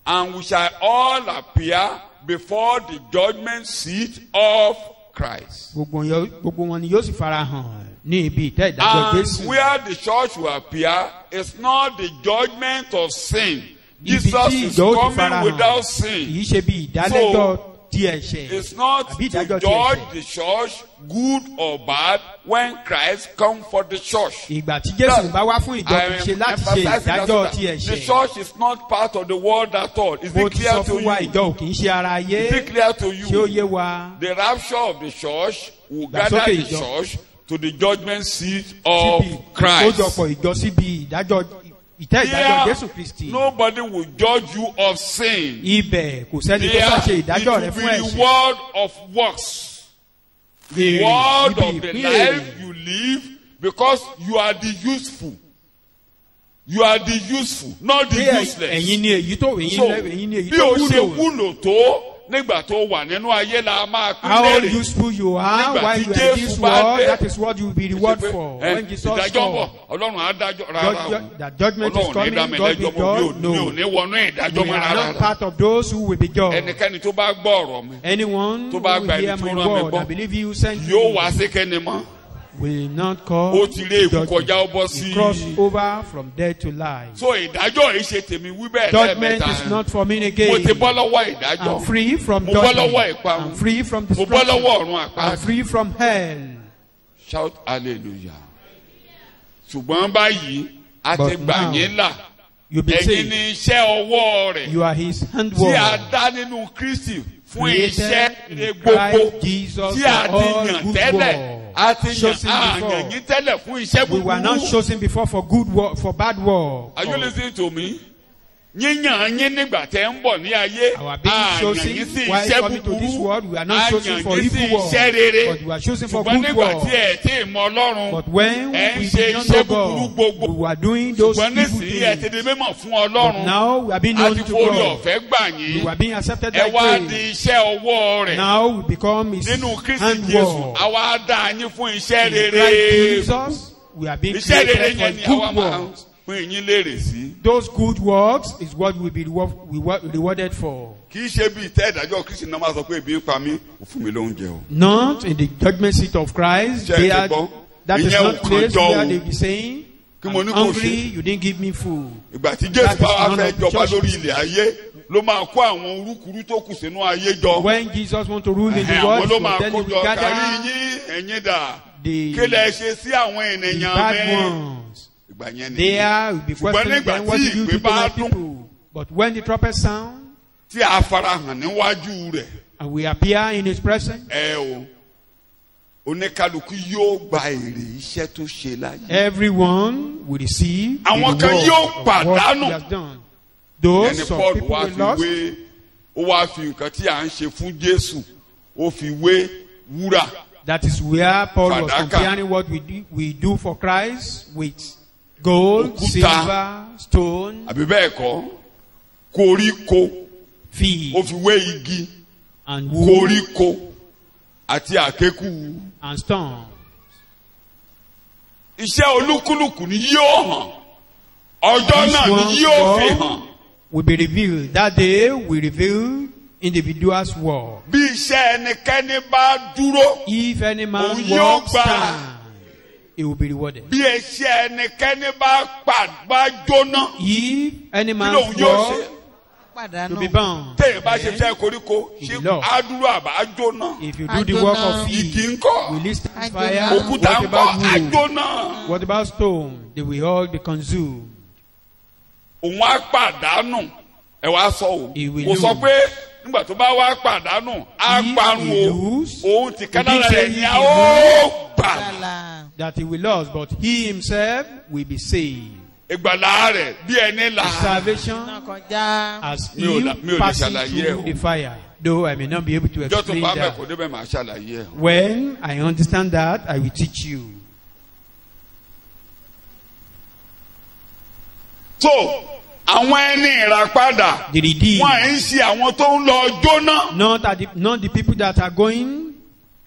Speaker 1: And we shall all appear before the judgment seat of Christ.
Speaker 2: Gbogbo wọn ni yóò sì fara hàn ní ibi ìtẹ́ ìdájọ́
Speaker 1: And
Speaker 2: Jésù.
Speaker 1: where the church will appear is not the judgment of sin.
Speaker 2: Ibi
Speaker 1: Jesus
Speaker 2: tí
Speaker 1: is
Speaker 2: ìjọ ó ti fara
Speaker 1: coming
Speaker 2: hàn
Speaker 1: without
Speaker 2: kì
Speaker 1: sin.
Speaker 2: í ṣe bí ìdálẹ́jọ́ ti ẹ̀ṣẹ̀
Speaker 1: It's not
Speaker 2: àbí
Speaker 1: to
Speaker 2: ìdájọ́ ti
Speaker 1: judge
Speaker 2: ẹ̀ṣẹ̀.
Speaker 1: the church good or bad when Christ comes for the church.
Speaker 2: Ìgbà tí Jésù bá wá fún ìjọ kì í ṣe láti ṣe ìdájọ́ ti
Speaker 1: The
Speaker 2: ẹ̀ṣẹ̀.
Speaker 1: church is not part of the world at all. Is
Speaker 2: Mo
Speaker 1: it
Speaker 2: ti
Speaker 1: clear
Speaker 2: sọ
Speaker 1: to
Speaker 2: fún wa
Speaker 1: you?
Speaker 2: ìjọ ò kì í ṣe ara ayé.
Speaker 1: Is it clear to
Speaker 2: Ṣé ó
Speaker 1: you?
Speaker 2: yé wa?
Speaker 1: The rapture of the church will
Speaker 2: Ìgbàsókè
Speaker 1: gather the
Speaker 2: ìjọ.
Speaker 1: church to the judgment seat of
Speaker 2: Síbi
Speaker 1: Christ.
Speaker 2: ìkójọpọ̀ ìjọ síbi ìtẹ́ ìdájọ́ Jésù
Speaker 1: Here,
Speaker 2: Kristi.
Speaker 1: nobody will judge you of sin.
Speaker 2: Ibẹ̀ kò sẹ́ni tó
Speaker 1: There,
Speaker 2: bá ṣe
Speaker 1: it
Speaker 2: ìdájọ́ rẹ
Speaker 1: will
Speaker 2: fún
Speaker 1: be
Speaker 2: ẹ̀ṣẹ̀.
Speaker 1: reward of works.
Speaker 2: Èrè
Speaker 1: Word
Speaker 2: ibi
Speaker 1: of the
Speaker 2: ìpín
Speaker 1: life
Speaker 2: èrè.
Speaker 1: you live because you are the useful. You are the useful, not the
Speaker 2: Bí
Speaker 1: useless.
Speaker 2: ẹ̀yin ni èyí tó
Speaker 1: So,
Speaker 2: ẹ̀yin ni èyí
Speaker 1: bí
Speaker 2: tó
Speaker 1: o ṣe
Speaker 2: wúlò.
Speaker 1: wúlò tó nígbà tó wà nínú ayé la máa pín
Speaker 2: How
Speaker 1: lérè.
Speaker 2: useful you are
Speaker 1: Nígbà
Speaker 2: while
Speaker 1: tí
Speaker 2: you are in
Speaker 1: Jésù
Speaker 2: this
Speaker 1: bá
Speaker 2: world,
Speaker 1: dé,
Speaker 2: that is what you will be rewarded
Speaker 1: Ṣe pé,
Speaker 2: for. When Jesus
Speaker 1: ìdájọ́ bọ̀,
Speaker 2: comes,
Speaker 1: Ọlọ́run á dájọ́ rárá o.
Speaker 2: that judgment is
Speaker 1: Ọlọ́run ní
Speaker 2: coming,
Speaker 1: dá mi
Speaker 2: God will
Speaker 1: lẹ́jọ́ mọ́,
Speaker 2: judge.
Speaker 1: mi ò
Speaker 2: No,
Speaker 1: ní wọnú ìdájọ́
Speaker 2: we
Speaker 1: mọ́
Speaker 2: are
Speaker 1: rárá.
Speaker 2: not part of those who will be judged.
Speaker 1: Ẹnikẹ́ni tó bá gbọ́ ọ̀rọ̀ mi
Speaker 2: Anyone
Speaker 1: tó
Speaker 2: who
Speaker 1: bá
Speaker 2: will
Speaker 1: gba ẹni
Speaker 2: hear
Speaker 1: tó
Speaker 2: my
Speaker 1: rán mi
Speaker 2: word,
Speaker 1: gbọ́,
Speaker 2: I believe you sent
Speaker 1: yóò
Speaker 2: me,
Speaker 1: wá sí kẹ́ni mọ́.
Speaker 2: will not call
Speaker 1: Ó ti lé èkú
Speaker 2: judgment.
Speaker 1: kọjá ó bọ́ sí.
Speaker 2: He cross over from death to life.
Speaker 1: So ìdájọ́ yìí ṣe tèmi wí bẹ́ẹ̀
Speaker 2: Judgment
Speaker 1: lẹ́ẹ̀mẹ́ta.
Speaker 2: is not for me
Speaker 1: Mo
Speaker 2: again.
Speaker 1: ti bọ́ lọ́wọ́ ìdájọ́.
Speaker 2: I'm free from
Speaker 1: Mo bọ́ lọ́wọ́
Speaker 2: judgment.
Speaker 1: ìparun.
Speaker 2: I'm free from
Speaker 1: Mo bọ́
Speaker 2: destruction.
Speaker 1: lọ́wọ́ ọ̀run àpáàdì.
Speaker 2: I'm free from hell.
Speaker 1: Shout hallelujah. Ṣùgbọ́n báyìí a ti
Speaker 2: But
Speaker 1: gbà
Speaker 2: now,
Speaker 1: yín là.
Speaker 2: You be
Speaker 1: Ẹ̀yin
Speaker 2: saved.
Speaker 1: ni iṣẹ́ ọwọ́ rẹ̀
Speaker 2: You are his
Speaker 1: tí a
Speaker 2: handwork.
Speaker 1: dá nínú Kristi fún
Speaker 2: Created
Speaker 1: iṣẹ́
Speaker 2: in
Speaker 1: rere gbogbo
Speaker 2: Christ Jesus
Speaker 1: tí
Speaker 2: for
Speaker 1: a ti
Speaker 2: all
Speaker 1: yàn
Speaker 2: good
Speaker 1: tẹ́lẹ̀.
Speaker 2: work.
Speaker 1: A ti
Speaker 2: Chosen
Speaker 1: yàn
Speaker 2: before.
Speaker 1: àyàn yín tẹ́lẹ̀ fún iṣẹ́
Speaker 2: We were not
Speaker 1: búburú.
Speaker 2: chosen before for good work, for bad work.
Speaker 1: Are you listening to me? yíyàn yín nígbà tẹ́ ń bọ̀ ní ayé
Speaker 2: Our being
Speaker 1: àyàn
Speaker 2: chosen
Speaker 1: yín sí
Speaker 2: while
Speaker 1: iṣẹ́
Speaker 2: coming to this
Speaker 1: búburú
Speaker 2: world, we are not chosen
Speaker 1: àyàn
Speaker 2: for
Speaker 1: yín sí
Speaker 2: evil work,
Speaker 1: iṣẹ́ rere
Speaker 2: but we are chosen for
Speaker 1: ṣùgbọ́n
Speaker 2: good
Speaker 1: nígbà
Speaker 2: work.
Speaker 1: tí ẹ̀ tí ì mọ Ọlọ́run
Speaker 2: But when
Speaker 1: ẹ̀ ń
Speaker 2: we
Speaker 1: ṣe
Speaker 2: did not
Speaker 1: iṣẹ́
Speaker 2: know
Speaker 1: búburú
Speaker 2: God,
Speaker 1: gbogbo
Speaker 2: we were doing those
Speaker 1: ṣùgbọ́n
Speaker 2: evil
Speaker 1: nísìnyí ẹ̀ ti
Speaker 2: things.
Speaker 1: di mímọ̀ fún
Speaker 2: But
Speaker 1: Ọlọ́run
Speaker 2: now we are being known
Speaker 1: àti
Speaker 2: to
Speaker 1: forí
Speaker 2: God.
Speaker 1: ọ̀fẹ́ gbà yín
Speaker 2: We are being accepted
Speaker 1: ẹ
Speaker 2: by
Speaker 1: wá di
Speaker 2: grace.
Speaker 1: iṣẹ́ ọwọ́ rẹ̀
Speaker 2: Now we become His
Speaker 1: nínú Kristi Jésù
Speaker 2: handwork.
Speaker 1: àwa dá yín fún iṣẹ́
Speaker 2: In
Speaker 1: rere
Speaker 2: Christ Jesus, we are being
Speaker 1: iṣẹ́ rere
Speaker 2: created
Speaker 1: yẹn ni
Speaker 2: for
Speaker 1: àwa
Speaker 2: good
Speaker 1: máa
Speaker 2: works.
Speaker 1: pín yín léèrè sí.
Speaker 2: Those good works is what we be rewarded for.
Speaker 1: kì í ṣe bí ìtẹ́ ìdájọ́ Kristi náà máa sọ pé ebi ń pa mí kò fún mi lóúnjẹ o.
Speaker 2: Not in the judgment seat of Christ.
Speaker 1: Ṣé ẹ ti gbọ́?
Speaker 2: That is
Speaker 1: Ìyẹn ò
Speaker 2: not
Speaker 1: kàn
Speaker 2: place
Speaker 1: jọ
Speaker 2: where
Speaker 1: o.
Speaker 2: they be saying,
Speaker 1: Kí mo
Speaker 2: I'm
Speaker 1: ní kò
Speaker 2: hungry,
Speaker 1: ṣe?
Speaker 2: you didn't give me food.
Speaker 1: ìgbà tí
Speaker 2: That
Speaker 1: Jésù
Speaker 2: is
Speaker 1: bá wá
Speaker 2: none
Speaker 1: fẹ́
Speaker 2: of the
Speaker 1: jọba
Speaker 2: church
Speaker 1: lórí
Speaker 2: business.
Speaker 1: ilẹ̀ ayé ló máa kó àwọn orúkúrú tó kù sínú ayé jọ.
Speaker 2: When Jesus want to rule in the
Speaker 1: àwọn
Speaker 2: world,
Speaker 1: ló
Speaker 2: so
Speaker 1: máa
Speaker 2: then
Speaker 1: kó
Speaker 2: he
Speaker 1: jọ
Speaker 2: will
Speaker 1: kárí
Speaker 2: gather
Speaker 1: yín ẹ̀yin dà
Speaker 2: the
Speaker 1: kí lẹ ṣe sí àwọn
Speaker 2: the
Speaker 1: ènìyàn
Speaker 2: bad
Speaker 1: mẹ́.
Speaker 2: ones.
Speaker 1: ìgbà yẹn ni
Speaker 2: There will be
Speaker 1: ṣùgbọ́n
Speaker 2: questioning
Speaker 1: nígbà
Speaker 2: them, what
Speaker 1: tí
Speaker 2: did you
Speaker 1: ìpè
Speaker 2: do to
Speaker 1: bá
Speaker 2: my
Speaker 1: dún
Speaker 2: people? But when the trumpet sound,
Speaker 1: tí a farahàn níwájú rẹ̀
Speaker 2: and we appear in His presence,
Speaker 1: ẹ o oníkálukú yóò gba èrè iṣẹ́ tó ṣe láyé.
Speaker 2: everyone will receive the
Speaker 1: Àwọn kan
Speaker 2: reward
Speaker 1: yóò
Speaker 2: of what
Speaker 1: pàdánù.
Speaker 2: he has done. Those
Speaker 1: ẹni
Speaker 2: some
Speaker 1: Paul
Speaker 2: people
Speaker 1: wá
Speaker 2: will
Speaker 1: fi
Speaker 2: lost,
Speaker 1: wé ó wá fi nǹkan tí à ń ṣe fún Jésù ó fi wé wúrà.
Speaker 2: that is where Paul was
Speaker 1: Fàdákà.
Speaker 2: comparing what we do for Christ with gold,
Speaker 1: Òkúta.
Speaker 2: silver, stone,
Speaker 1: àbí bẹ́ẹ̀ kọ́ koríko ó
Speaker 2: feed,
Speaker 1: fi wé igi
Speaker 2: and wood,
Speaker 1: koríko àti àkékù.
Speaker 2: and stone.
Speaker 1: Iṣẹ́ olúkúlùkù ni yóò hàn ọjọ́
Speaker 2: This
Speaker 1: náà
Speaker 2: one
Speaker 1: ni yóò fi hàn.
Speaker 2: work will be revealed. That day will reveal individual's work.
Speaker 1: Bí iṣẹ́ ẹnikẹ́ni bá dúró
Speaker 2: If any man
Speaker 1: Òun yóò
Speaker 2: walks
Speaker 1: gbà.
Speaker 2: stand, he will be rewarded.
Speaker 1: bí iṣẹ́ ẹnikẹ́ni bá jóná
Speaker 2: If any
Speaker 1: kí
Speaker 2: man's
Speaker 1: lòun yóò ṣe.
Speaker 2: work to
Speaker 4: pàdánù.
Speaker 2: be bound,
Speaker 1: Téèyàn bá ṣe fẹ́ koríko
Speaker 2: If
Speaker 1: ṣé
Speaker 2: you love.
Speaker 1: á dúró àbá jóná.
Speaker 2: if you do the work of
Speaker 1: Igi
Speaker 2: feed,
Speaker 1: ńkọ́
Speaker 2: will it stand
Speaker 4: Ajona.
Speaker 2: fire?
Speaker 1: òkúta
Speaker 2: What
Speaker 1: ńkọ́
Speaker 2: about
Speaker 1: á
Speaker 2: wood?
Speaker 1: jóná.
Speaker 2: What about stone? They will all be consumed.
Speaker 1: Òun á pàdánù ẹ wá sọ o
Speaker 2: He will
Speaker 1: kò sọ
Speaker 2: lose.
Speaker 1: pé nígbà tó bá wá pàdánù á
Speaker 2: He
Speaker 1: parun
Speaker 2: will
Speaker 1: o
Speaker 2: lose.
Speaker 1: òun ti
Speaker 2: He
Speaker 1: kádàrá
Speaker 2: didn't say
Speaker 1: rẹ̀
Speaker 2: he
Speaker 1: ní a
Speaker 2: will
Speaker 1: ó gbà.
Speaker 4: Lálá.
Speaker 2: That he will lose, but he himself will be saved.
Speaker 1: Ìgbàlá rẹ̀ bí ẹni là.
Speaker 2: Salvation
Speaker 4: Náà kọjá.
Speaker 2: as
Speaker 1: Mi ò
Speaker 2: he
Speaker 1: la- mi ò lè
Speaker 2: passing
Speaker 1: ṣàlàyé ẹ̀
Speaker 2: through
Speaker 1: o.
Speaker 2: the fire. Though I may not be able to
Speaker 1: Ìjọ tó
Speaker 2: explain
Speaker 1: bá
Speaker 2: that.
Speaker 1: mẹ́kọ̀ọ́ débẹ̀ máa ṣàlàyé ẹ̀.
Speaker 2: When I understand that, I will teach you.
Speaker 1: So àwọn ẹni ìràpadà
Speaker 2: The redeemed.
Speaker 1: wọ́n ń ṣe àwọn tó ń lọ jóná.
Speaker 2: Not the people that are going.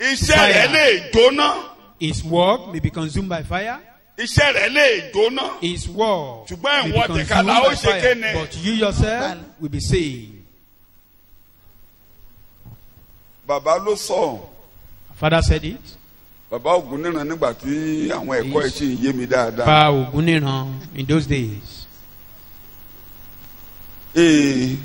Speaker 1: Iṣẹ́
Speaker 2: Fire.
Speaker 1: rẹ̀ lè jóná.
Speaker 2: His work may be consumed by fire.
Speaker 1: Iṣẹ́ rẹ̀ lè jóná.
Speaker 2: His work
Speaker 1: Ṣùgbọ́n
Speaker 2: may be
Speaker 1: ìwọ
Speaker 2: consumed
Speaker 1: tìkálà ó
Speaker 2: by
Speaker 1: ṣe
Speaker 2: fire.
Speaker 1: kéne.
Speaker 2: But you yourself will be saved.
Speaker 1: Bàbá ló sọ.
Speaker 2: Father said it.
Speaker 1: Bàbá Ògúnníran nígbà tí àwọn ẹ̀kọ́ ẹ̀ ṣì ń yé mi dáadáa.
Speaker 2: Pa Ògúnníran in those days.
Speaker 1: Ee.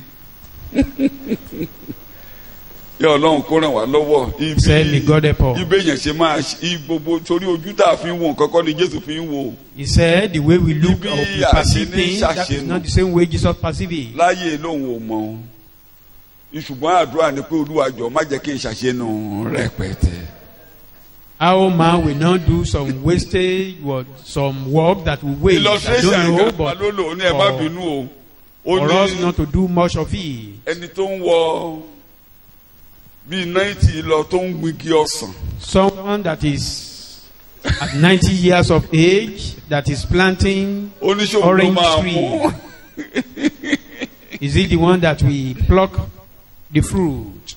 Speaker 1: Yẹ Ọlọ́run kó ràn wá lọ́wọ́.
Speaker 2: Said, "May God help us."
Speaker 1: Ibé yẹn ṣe máa gbogbo torí ojú tá a fi ń wo nǹkan kọ́ ni Jésù fi ń wo.
Speaker 2: He said the way we look
Speaker 1: Ibi
Speaker 2: or we perceive
Speaker 1: àṣírí
Speaker 2: things, that is
Speaker 1: ṣàṣenú.
Speaker 2: not the same way Jesus perceived it.
Speaker 1: Láyé lóhun ò mọ̀. Ṣùgbọ́n àdúrà ni pé Olúwa jọ̀ọ́ má jẹ́ kí n ṣàṣenú rẹpẹtẹ.
Speaker 2: How man will not do some wastage, some work that will waste. I
Speaker 1: Illustration
Speaker 2: don't know,
Speaker 1: kan
Speaker 2: but
Speaker 1: ló lò ó ní ẹ má bínú o. Ó
Speaker 2: for us
Speaker 1: ní
Speaker 2: not to do much of it.
Speaker 1: ẹni tó ń wọ bíi 90 lọ tó ń gbígi ọsàn.
Speaker 2: Someone that is at 90 years of age that is planting
Speaker 1: Oníṣòwò ló
Speaker 2: orange
Speaker 1: máa
Speaker 2: tree.
Speaker 1: mú.
Speaker 2: Is it the one that we pluck the fruit?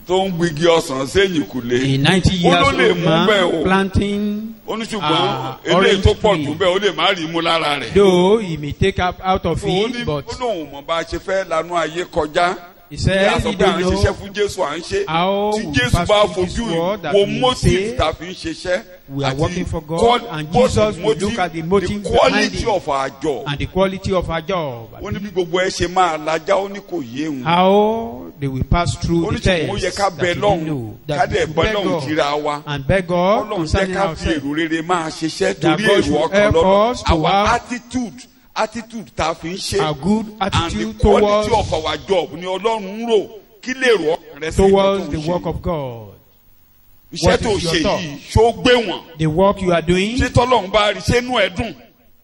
Speaker 1: Tó ń gbígi ọsàn sẹ́yìn kùlé.
Speaker 2: A 90
Speaker 1: Ó
Speaker 2: years
Speaker 1: ló lè
Speaker 2: old
Speaker 1: mú bẹ́ẹ̀ o.
Speaker 2: man planting,
Speaker 1: Oníṣùgbọ́n eléyìí tó pọ̀ jù bẹ́ẹ̀ ó lè má rí mú lára rẹ̀.
Speaker 2: though he may take up out of
Speaker 1: Ó ní
Speaker 2: it, but
Speaker 1: ó lóun mọ̀ bá a ṣe fẹ́ lanú ayé kọjá.
Speaker 2: he
Speaker 1: Bí a
Speaker 2: said
Speaker 1: sọ
Speaker 2: he
Speaker 1: pé à ń
Speaker 2: don't
Speaker 1: ṣiṣẹ́
Speaker 2: know
Speaker 1: fún Jésù à ń ṣe.
Speaker 2: how
Speaker 1: Tí
Speaker 2: we
Speaker 1: Jésù
Speaker 2: pass
Speaker 1: bá
Speaker 2: through this
Speaker 1: fojú
Speaker 2: world that
Speaker 1: wo
Speaker 2: we
Speaker 1: motive
Speaker 2: say
Speaker 1: tá a fi ń ṣiṣẹ́.
Speaker 2: we are
Speaker 1: àti
Speaker 2: working for God, and Jesus will look at the motive
Speaker 1: the
Speaker 2: behind
Speaker 1: quality
Speaker 2: it
Speaker 1: of our job.
Speaker 2: and the quality of our job.
Speaker 1: Ó ní bí gbogbo ẹ ṣe máa lajá ó ní kò yé òun.
Speaker 2: How they will pass through
Speaker 1: Ó
Speaker 2: the
Speaker 1: ní tí mo yẹ
Speaker 2: test
Speaker 1: ká
Speaker 2: that
Speaker 1: bẹ
Speaker 2: we didn't
Speaker 1: lọ́hùn
Speaker 2: know.
Speaker 1: ká
Speaker 2: That we
Speaker 1: dẹ̀
Speaker 2: should
Speaker 1: bẹ
Speaker 2: beg
Speaker 1: lọ́hùn
Speaker 2: God
Speaker 1: tira wa.
Speaker 2: and beg God
Speaker 1: Ọlọ́run jẹ́
Speaker 2: concerning
Speaker 1: ká fi
Speaker 2: ourselves.
Speaker 1: èrò rere máa ṣiṣẹ́
Speaker 2: That
Speaker 1: torí
Speaker 2: God
Speaker 1: èrò
Speaker 2: should
Speaker 1: ọkàn
Speaker 2: help
Speaker 1: lọ́nà.
Speaker 2: us to
Speaker 1: Our
Speaker 2: have
Speaker 1: attitude tá a fi ń ṣe.
Speaker 2: a good
Speaker 1: And the
Speaker 2: attitude
Speaker 1: quality
Speaker 2: towards
Speaker 1: of our job ni Ọlọ́run ń rò kí lè rò ọkàn rẹ sí
Speaker 2: towards
Speaker 1: nǹkan
Speaker 2: the
Speaker 1: tó ń
Speaker 2: work
Speaker 1: ṣe.
Speaker 2: of God.
Speaker 1: Iṣẹ́
Speaker 2: What
Speaker 1: tó
Speaker 2: is your
Speaker 1: ṣe
Speaker 2: thought?
Speaker 1: yìí ṣó gbé wọn.
Speaker 2: The work you are doing,
Speaker 1: Ṣé tọ́lọ́run bá rí ṣé inú ẹ̀ dùn?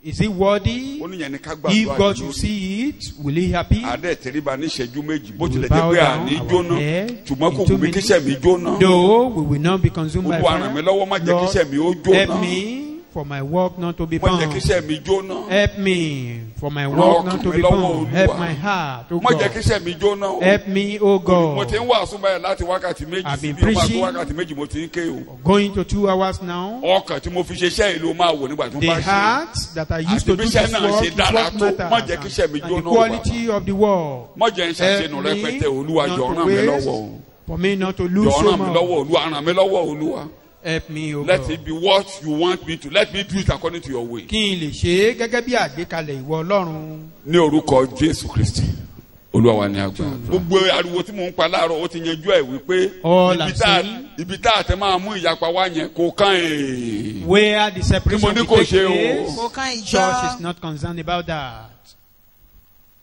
Speaker 2: Is it worthy?
Speaker 1: ó ní yẹn ní ká
Speaker 2: If
Speaker 1: gbàdúrà
Speaker 2: God
Speaker 1: lórí.
Speaker 2: should see it, will he happy?
Speaker 1: Adé tẹríba ní ìṣẹ́jú méjì bó
Speaker 2: We
Speaker 1: tilẹ̀
Speaker 2: bow
Speaker 1: jẹ́ pé
Speaker 2: down
Speaker 1: àní
Speaker 2: our
Speaker 1: jóná
Speaker 2: head
Speaker 1: ṣùgbọ́n kò
Speaker 2: in 2
Speaker 1: wù mí kíṣẹ́ mi jóná.
Speaker 2: No, we will not be consumed by
Speaker 1: Olúwa ràn mí lọ́wọ́, má
Speaker 2: fire.
Speaker 1: jẹ́
Speaker 2: Lord,
Speaker 1: kíṣẹ́ mi ó
Speaker 2: help
Speaker 1: jóná.
Speaker 2: me for my work not to be
Speaker 1: Má jẹ́
Speaker 2: burned.
Speaker 1: kíṣẹ́ mi jóná.
Speaker 2: Help me for my
Speaker 1: Ràn
Speaker 2: work not
Speaker 1: ọkàn
Speaker 2: to
Speaker 1: mi
Speaker 2: be
Speaker 1: lọ́wọ́,
Speaker 2: burned. Help
Speaker 1: Olúwa.
Speaker 2: my heart, oh
Speaker 1: Má jẹ́
Speaker 2: God.
Speaker 1: kíṣẹ́ mi jóná o.
Speaker 2: Help me, oh
Speaker 1: Mo ti
Speaker 2: God.
Speaker 1: ń wàásù báyìí láti wákàtí méjì
Speaker 2: I've been
Speaker 1: sí bí ó máa tó
Speaker 2: preaching.
Speaker 1: wákàtí méjì mo ti ń ké o.
Speaker 2: Going to 2 hours now.
Speaker 1: Ọkàn tí mo fi ṣiṣẹ́ ìlú máa wò nígbà tí mo
Speaker 2: The
Speaker 1: bá ṣe.
Speaker 2: heart that I used to do
Speaker 1: Àti bí
Speaker 2: this
Speaker 1: iṣẹ́ náà
Speaker 2: work
Speaker 1: ṣe
Speaker 2: is
Speaker 1: dára
Speaker 2: what
Speaker 1: tó, má jẹ́ kí iṣẹ́ mi
Speaker 2: matters. And the
Speaker 1: jóná o,
Speaker 2: quality of the work.
Speaker 1: Má jẹ́ ń ṣàṣenù
Speaker 2: Help
Speaker 1: rẹpẹtẹ
Speaker 2: me
Speaker 1: Olúwa
Speaker 2: not
Speaker 1: jọ̀ọ́
Speaker 2: to
Speaker 1: ràn mí
Speaker 2: waste,
Speaker 1: lọ́wọ́ o.
Speaker 2: for me not to lose
Speaker 1: Jọ̀ọ́
Speaker 2: so
Speaker 1: ràn mí
Speaker 2: much.
Speaker 1: lọ́wọ́ Olúwa, ràn mí lọ́wọ́ Olúwa.
Speaker 2: Help me, oh
Speaker 1: Let
Speaker 2: God.
Speaker 1: it be what you want me to. Let me do it according to your way.
Speaker 2: Kí n lè ṣe é gẹ́gẹ́ bí àgbékalẹ̀ ìwọ Ọlọ́run.
Speaker 1: Ní orúkọ Jésù Kristi. Olúwa wa ní agbára. Gbogbo ariwo tí mò ń pa láàárọ̀ ó ti yanjú ẹ̀ wípé
Speaker 2: All I'm saying-
Speaker 1: ibi tá a tẹ máa mú ìyapa wá yẹn kò kàn é.
Speaker 2: Where the separation
Speaker 1: Kí mo ní
Speaker 2: will
Speaker 1: kò
Speaker 2: take
Speaker 1: ṣe o.
Speaker 2: place,
Speaker 4: kò kan
Speaker 2: church
Speaker 4: ìjọ.
Speaker 2: is not concerned about that.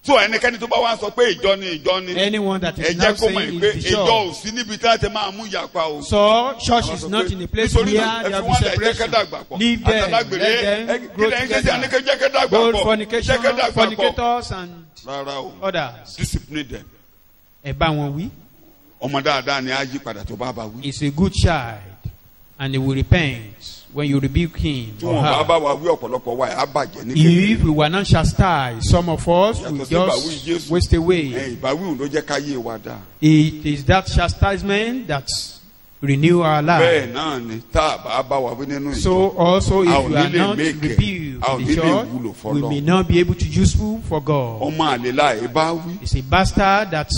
Speaker 1: So ẹnikẹ́ni tó bá wá sọ pé ìjọ ni ìjọ ni.
Speaker 2: Anyone that
Speaker 1: Ẹ
Speaker 2: is
Speaker 1: jẹ́
Speaker 2: now
Speaker 1: kó mọ̀
Speaker 2: saying
Speaker 1: pé
Speaker 2: is the
Speaker 1: ìjọ ò
Speaker 2: church.
Speaker 1: sí níbi tá a tẹ máa mú ìyapa o.
Speaker 2: So church is not in a place where
Speaker 1: Nítorí náà,
Speaker 2: there
Speaker 1: ẹ fi
Speaker 2: will be
Speaker 1: wọ́n lẹ̀ jẹ́
Speaker 2: separation.
Speaker 1: kẹ́dàgbà pọ̀.
Speaker 2: Leave them,
Speaker 1: Àtàlágbèrè,
Speaker 2: let them grow
Speaker 1: kílẹ̀ ń ṣe sí
Speaker 2: together.
Speaker 1: àníkẹ́ jẹ́ kẹ́dàgbà
Speaker 2: Both
Speaker 1: pọ̀.
Speaker 2: fornication,
Speaker 1: Jẹ́ kẹ́dàgbà pọ̀.
Speaker 2: fornicators and
Speaker 1: Rárá o.
Speaker 2: others.
Speaker 1: Discipline them.
Speaker 2: Ẹ bá wọn wí.
Speaker 1: Ọmọ dáadáa ni á yí padà tó bá bá wí.
Speaker 2: He's a good child and he will repent when you rebuke him
Speaker 1: Tí
Speaker 2: or
Speaker 1: wọn bá
Speaker 2: her.
Speaker 1: bá wa wí ọ̀pọ̀lọpọ̀ wa ẹ̀ á bàjẹ́ ní kékeré.
Speaker 2: If we were not chastised, some of us will
Speaker 1: Yàtọ̀ sí ìbáwí
Speaker 2: just
Speaker 1: Jésù.
Speaker 2: waste away.
Speaker 1: Ìbáwí òun ló jẹ́ ká yé wa dáa.
Speaker 2: It is that chastisement that renew our life.
Speaker 1: Bẹ́ẹ̀ náà ni tá a bá bá wa wí nínú ìjọ.
Speaker 2: So also if
Speaker 1: A ò
Speaker 2: we are
Speaker 1: ní lè
Speaker 2: not
Speaker 1: make it.
Speaker 2: rebuked
Speaker 1: A ò
Speaker 2: in
Speaker 1: ní
Speaker 2: the
Speaker 1: lè wúlò
Speaker 2: church, we
Speaker 1: f'Ọlọ́run.
Speaker 2: may not be able to useful for God.
Speaker 1: Ọmọ àlèlá ẹ̀ bá wí.
Speaker 2: It's a bastard that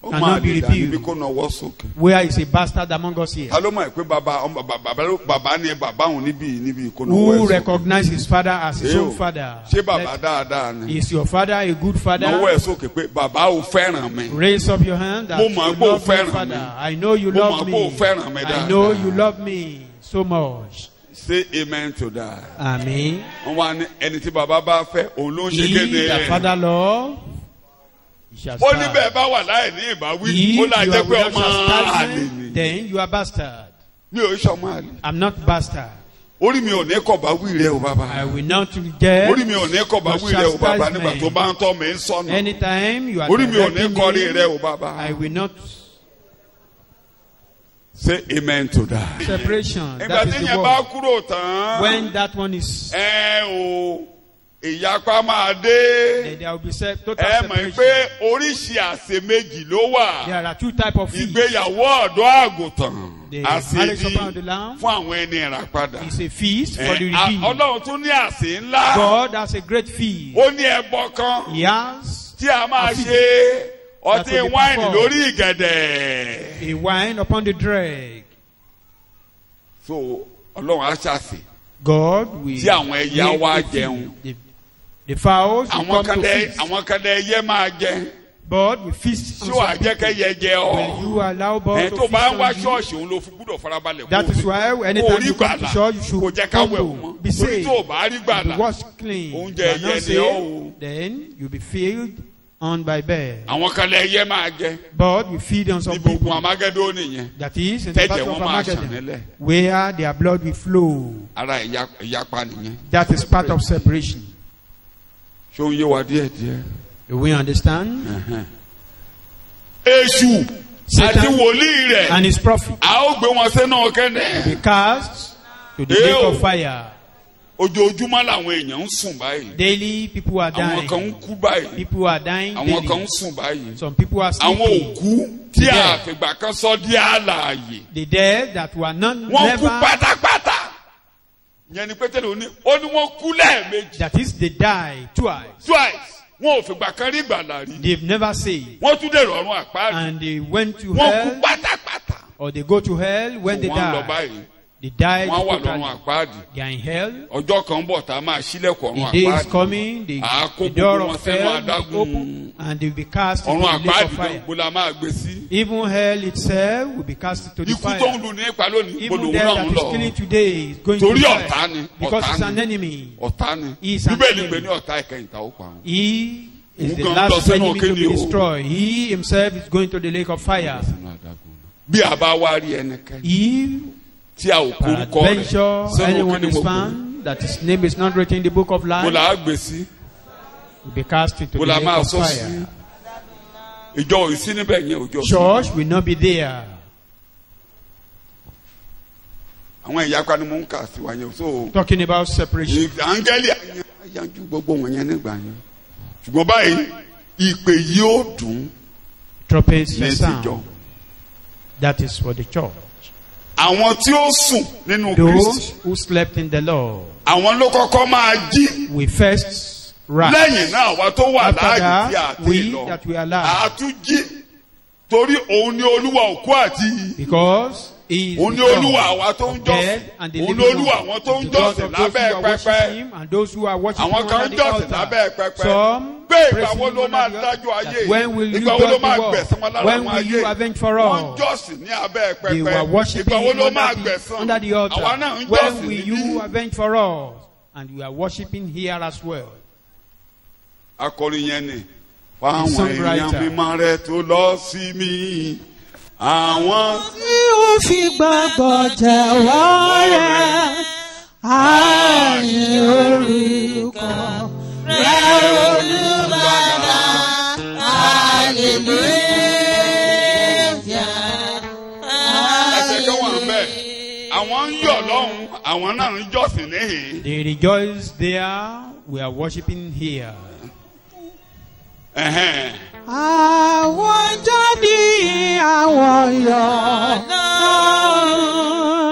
Speaker 1: Ọmọ
Speaker 2: cannot be
Speaker 1: àlèlá níbi
Speaker 2: rebuked.
Speaker 1: kó nawọ́ sókè.
Speaker 2: Where is a bastard among us here?
Speaker 1: Ta ló mọ̀ pé bàbá ni bàbá òun níbi kó nawọ́ ẹ̀
Speaker 2: Who
Speaker 1: sókè?
Speaker 2: recognizes his father as his
Speaker 1: Ṣé
Speaker 2: own
Speaker 1: o?
Speaker 2: father?
Speaker 1: Ṣé bàbá
Speaker 2: Let-
Speaker 1: dáadáa ni?
Speaker 2: Is your father a good
Speaker 1: Nawọ́
Speaker 2: father?
Speaker 1: ẹ̀ sókè pé bàbá ò fẹ́ràn mi.
Speaker 2: Raise up your hand that
Speaker 1: Mo
Speaker 2: you
Speaker 1: mọ̀ pé o
Speaker 2: love me,
Speaker 1: fẹ́ràn
Speaker 2: father.
Speaker 1: mi.
Speaker 2: I know you
Speaker 1: Mo
Speaker 2: love
Speaker 1: mọ̀ pé o
Speaker 2: me.
Speaker 1: fẹ́ràn mi
Speaker 2: I know
Speaker 1: dáadáa.
Speaker 2: you love me so much.
Speaker 1: Say amen to that.
Speaker 2: Amen.
Speaker 1: Wọ́n wá ní ẹni tí bàbá bá fẹ́ òun ló ń ṣe
Speaker 2: He
Speaker 1: kéde.
Speaker 2: that father love, he shall
Speaker 1: Ó ní
Speaker 2: serve.
Speaker 1: bẹ́ẹ̀ bá wà láì ní ìbáwí.
Speaker 2: If
Speaker 1: Ó là
Speaker 2: you
Speaker 1: jẹ́
Speaker 2: are
Speaker 1: pé
Speaker 2: without
Speaker 1: ọmọ àlè
Speaker 2: chastisement,
Speaker 1: ni.
Speaker 2: then you are bastard.
Speaker 1: Mi ò ṣọmọ àlè.
Speaker 2: I'm not bastard.
Speaker 1: Orí mi ò ní kọ̀ bá wí rẹ o bàbá.
Speaker 2: I will not reject
Speaker 1: Orí mi ò ní kọ̀ bá
Speaker 2: your
Speaker 1: wí rẹ o bàbá nígbà tó
Speaker 2: chastisement.
Speaker 1: bá ń tọ́ mi ń sọnù.
Speaker 2: Anytime you are
Speaker 1: Orí mi ò ní
Speaker 2: directing
Speaker 1: kọ́rí rẹ o
Speaker 2: me,
Speaker 1: bàbá.
Speaker 2: I will not
Speaker 1: Say amen to that.
Speaker 2: separation.
Speaker 1: Ìgbà
Speaker 2: That is
Speaker 1: tí
Speaker 2: the
Speaker 1: yẹn bá
Speaker 2: word.
Speaker 1: kúrò tán.
Speaker 2: When that one is,
Speaker 1: O ìyapa máa dé.
Speaker 2: then there will be total
Speaker 1: Ẹ mọ̀
Speaker 2: separation.
Speaker 1: pé oríṣi àsè méjì ló wà.
Speaker 2: There are two types of feast.
Speaker 1: Ìgbéyàwó ọ̀dọ́ àgùntàn.
Speaker 2: The
Speaker 1: Àsè
Speaker 2: marriage
Speaker 1: bí
Speaker 2: supper of the lamb
Speaker 1: fún àwọn ẹni ìràpadà.
Speaker 2: is a feast for the redeemed.
Speaker 1: Ọlọ́run tún ní àsè ńlá.
Speaker 2: God has a great feast.
Speaker 1: Ó ní ẹbọ kan
Speaker 2: He has
Speaker 1: tí a máa
Speaker 2: a feast
Speaker 1: ṣe
Speaker 2: that
Speaker 1: ọtí
Speaker 2: will be
Speaker 1: wáìnì
Speaker 2: performed.
Speaker 1: lórí ìgẹ̀dẹ̀.
Speaker 2: a wine upon the drag.
Speaker 1: So Ọlọ́run á ṣàṣì.
Speaker 2: God will
Speaker 1: Tí àwọn ẹyẹ
Speaker 2: make
Speaker 1: wá
Speaker 2: a feast.
Speaker 1: jẹun.
Speaker 2: The fowls will
Speaker 1: Àwọn
Speaker 2: come to feast.
Speaker 1: kan dẹ ẹyẹ máa jẹ.
Speaker 2: Bird will feast on
Speaker 1: Ṣé
Speaker 2: some
Speaker 1: wàá jẹ́
Speaker 2: people.
Speaker 1: kẹ́yẹ jẹ ọ́?
Speaker 2: Will you allow bird
Speaker 1: Ẹ
Speaker 2: to
Speaker 1: tó bá ń wá
Speaker 2: feast on you?
Speaker 1: ṣọ́ọ̀ṣì òun ló fi gbúdọ̀ farabalẹ̀.
Speaker 2: That is why anytime you come to church, you
Speaker 1: kò
Speaker 2: should
Speaker 1: jẹ́ ká wẹ̀
Speaker 2: humble,
Speaker 1: wọ́n.
Speaker 2: be
Speaker 1: Torí
Speaker 2: saved,
Speaker 1: tó o bá rí
Speaker 2: be
Speaker 1: gbàlà.
Speaker 2: washed clean.
Speaker 1: Oúnjẹ
Speaker 2: You are
Speaker 1: ẹyẹ
Speaker 2: not
Speaker 1: ni
Speaker 2: saved,
Speaker 1: ọ́ o.
Speaker 2: then you'll be filled on by bird.
Speaker 1: Àwọn kan lẹ ẹyẹ máa jẹ.
Speaker 2: Bird will feed on some
Speaker 1: Níbi ogun
Speaker 2: people.
Speaker 1: Amagẹ́dọ́ nìyẹn.
Speaker 2: That is in the
Speaker 1: Tẹ́jẹ̀
Speaker 2: battle
Speaker 1: wọn
Speaker 2: of
Speaker 1: máa ṣàn
Speaker 2: Armageddon,
Speaker 1: nílẹ̀.
Speaker 2: where their blood will flow.
Speaker 1: Ara ìyapa nìyẹn.
Speaker 2: That is part of separation.
Speaker 1: Ṣé ó ń yé wa díẹ̀díẹ̀?
Speaker 2: Do we understand?
Speaker 1: Èṣù àti
Speaker 2: Satan
Speaker 1: wòlíì rẹ̀.
Speaker 2: and his prophet
Speaker 1: A ó gbé wọn sínú kẹ́ndẹ̀.
Speaker 2: be cast to the
Speaker 1: Ew.
Speaker 2: lake of fire.
Speaker 1: Ojoojúmọ́ làwọn èèyàn ń sùn báyìí.
Speaker 2: Daily, people are
Speaker 1: Àwọn kan ń
Speaker 2: dying.
Speaker 1: kú báyìí.
Speaker 2: People are dying
Speaker 1: Àwọn kan
Speaker 2: daily.
Speaker 1: ń sùn báyìí.
Speaker 2: Some people are
Speaker 1: Àwọn
Speaker 2: sleeping.
Speaker 1: òkú tí a fìgbà kan sọ di àlàyé.
Speaker 2: The dead that were not
Speaker 1: Wọ́n kú
Speaker 2: never,
Speaker 1: pátápátá. Ìyẹn ni Pétérì ó ní wọ́n kú lẹ́ẹ̀mejì.
Speaker 2: that is, they die twice.
Speaker 1: Twice. Wọn ò fìgbà kan rí ìgbàlà rí.
Speaker 2: They've never saved.
Speaker 1: Wọ́n tún dèrò ọ̀run àpáàdì.
Speaker 2: And they went to
Speaker 1: Wọ́n kú
Speaker 2: hell,
Speaker 1: pátápátá.
Speaker 2: or they go to hell when they
Speaker 1: Wọ́n lọ
Speaker 2: die.
Speaker 1: báyìí.
Speaker 2: They died
Speaker 1: Wọ́n wà lọ́run
Speaker 2: totally.
Speaker 1: àpáàdì.
Speaker 2: They are in hell.
Speaker 1: Ọjọ́ kan ń bọ̀ tá a máa ṣílẹ̀kùn ọ̀run
Speaker 2: The day is
Speaker 1: àpáàdì.
Speaker 2: coming, the
Speaker 1: Àákó
Speaker 2: door
Speaker 1: gbogbo wọn
Speaker 2: of
Speaker 1: sẹ́nu
Speaker 2: hell will be
Speaker 1: adágún.
Speaker 2: open, and they will be cast into
Speaker 1: Ọ̀run
Speaker 2: the lake
Speaker 1: àpáàdì
Speaker 2: of fire.
Speaker 1: gbogbo la máa gbé sí.
Speaker 2: Even hell itself will be cast into the
Speaker 1: Ikú tó ń
Speaker 2: fire.
Speaker 1: lù ní ipa lónìí.
Speaker 2: Even
Speaker 1: Gbogbo
Speaker 2: death
Speaker 1: òun
Speaker 2: that
Speaker 1: náà ń
Speaker 2: is
Speaker 1: lọ.
Speaker 2: killing today is going to
Speaker 1: Torí
Speaker 2: fire.
Speaker 1: ọ̀tá ni.
Speaker 2: Because
Speaker 1: Ọ̀tá
Speaker 2: he's an
Speaker 1: ni.
Speaker 2: enemy.
Speaker 1: Ọ̀tá ni.
Speaker 2: He is an
Speaker 1: Bíbélì
Speaker 2: enemy.
Speaker 1: pé ní ọ̀tá ìkẹyìn tá ó pa wọn.
Speaker 2: He is
Speaker 1: Òun
Speaker 2: the
Speaker 1: gan lọ
Speaker 2: last
Speaker 1: sínú
Speaker 2: enemy to
Speaker 1: kíni
Speaker 2: be
Speaker 1: o.
Speaker 2: destroyed. He himself is going to the lake of fire.
Speaker 1: Bí a bá wá rí ẹnikẹ́ni
Speaker 2: If
Speaker 1: tí a ò korúkọ rẹ̀
Speaker 2: peradventure
Speaker 1: sínú
Speaker 2: anyone
Speaker 1: kíni
Speaker 2: is
Speaker 1: mo pè é?
Speaker 2: found that his name is not written in the book of
Speaker 1: Mo
Speaker 2: life
Speaker 1: là á gbé sí.
Speaker 2: will be cast into
Speaker 1: Mo
Speaker 2: the
Speaker 1: là
Speaker 2: lake
Speaker 1: máa
Speaker 2: of
Speaker 1: sọ sí.
Speaker 2: fire.
Speaker 1: Ìjọ ìsí níbẹ̀ yẹn òjò.
Speaker 2: Church will not be there.
Speaker 1: Àwọn ìyapa ni mo ń kà sí wa yẹn. So
Speaker 2: Talking about separation.
Speaker 1: áńgẹ́lì àyànjú gbogbo wọn yẹn nígbà yẹn. Ṣùgbọ́n báyìí ìpè yìí ó dùn
Speaker 2: Trumpets
Speaker 1: ní
Speaker 2: shall
Speaker 1: ìtìjọ.
Speaker 2: sound. That is for the church.
Speaker 1: Àwọn tí ó sùn nínú
Speaker 2: Those
Speaker 1: Kristi.
Speaker 2: who slept in the Lord
Speaker 1: Àwọn ló kọ́kọ́ máa jí.
Speaker 2: will first rise.
Speaker 1: Lẹ́yìn náà àwa tó wà
Speaker 2: After
Speaker 1: láàyè tí
Speaker 2: that,
Speaker 1: a ti
Speaker 2: we
Speaker 1: lọ.
Speaker 2: that we are alive.
Speaker 1: Àtúnjí torí òun ni Olúwa òkú àti
Speaker 2: Because he is
Speaker 1: òun ni
Speaker 2: the
Speaker 1: Olúwa
Speaker 2: God
Speaker 1: àwa tó ń
Speaker 2: of dead
Speaker 1: jọ́sìn.
Speaker 2: and the
Speaker 1: Òun ni
Speaker 2: living
Speaker 1: Olúwa
Speaker 2: one.
Speaker 1: àwọn tó ń
Speaker 2: The God
Speaker 1: jọ́sìn
Speaker 2: of those who
Speaker 1: lábẹ́
Speaker 2: are worshiping
Speaker 1: pẹpẹ.
Speaker 2: him and those who are worshiping
Speaker 1: Àwọn
Speaker 2: him
Speaker 1: kan ń
Speaker 2: under the
Speaker 1: jọ́sìn
Speaker 2: altar.
Speaker 1: lábẹ́ pẹpẹ.
Speaker 2: Some
Speaker 1: Pé ìgbà
Speaker 2: praising
Speaker 1: wo
Speaker 2: him
Speaker 1: ló
Speaker 2: under
Speaker 1: máa
Speaker 2: the altar.
Speaker 1: dájọ́ ayé?
Speaker 2: That when will you
Speaker 1: Ìgbà wo
Speaker 2: judge
Speaker 1: ló máa
Speaker 2: the world?
Speaker 1: gbẹ̀san wọn lára
Speaker 2: When
Speaker 1: àwọn
Speaker 2: will you
Speaker 1: ayé?
Speaker 2: avenge for
Speaker 1: Wọ́n
Speaker 2: all?
Speaker 1: jọ́sìn ní abẹ́
Speaker 2: They were
Speaker 1: pẹpẹ.
Speaker 2: worshiping
Speaker 1: Ìgbà wo
Speaker 2: him
Speaker 1: ló máa
Speaker 2: under
Speaker 1: gbẹ̀san?
Speaker 2: under the
Speaker 1: Àwa
Speaker 2: altar.
Speaker 1: náà ń
Speaker 2: When
Speaker 1: jọ́sìn
Speaker 2: will you
Speaker 1: níbí.
Speaker 2: avenge for us? And we are worshiping here as well.
Speaker 1: Akọrin yẹn ni. Fáwọn
Speaker 2: songwriter.
Speaker 1: èèyàn mímọ́ rẹ̀ tó lọ sí mi. Àwọn
Speaker 4: tí ó fi gbàgbọ́ jẹ́wọ́ rẹ̀ ààyè orúkọ rẹ̀ Olùgbàlà hallelujah
Speaker 1: ẹsẹ̀ kan wà bẹ́ẹ̀. Àwọn ń yọ̀ lọ́hùn, àwọn náà ń jọ́sìn níhìn.
Speaker 2: They rejoice there. We are worshiping here.
Speaker 1: Ẹ̀hẹ́n.
Speaker 4: àwọn jáde àwọn yọ̀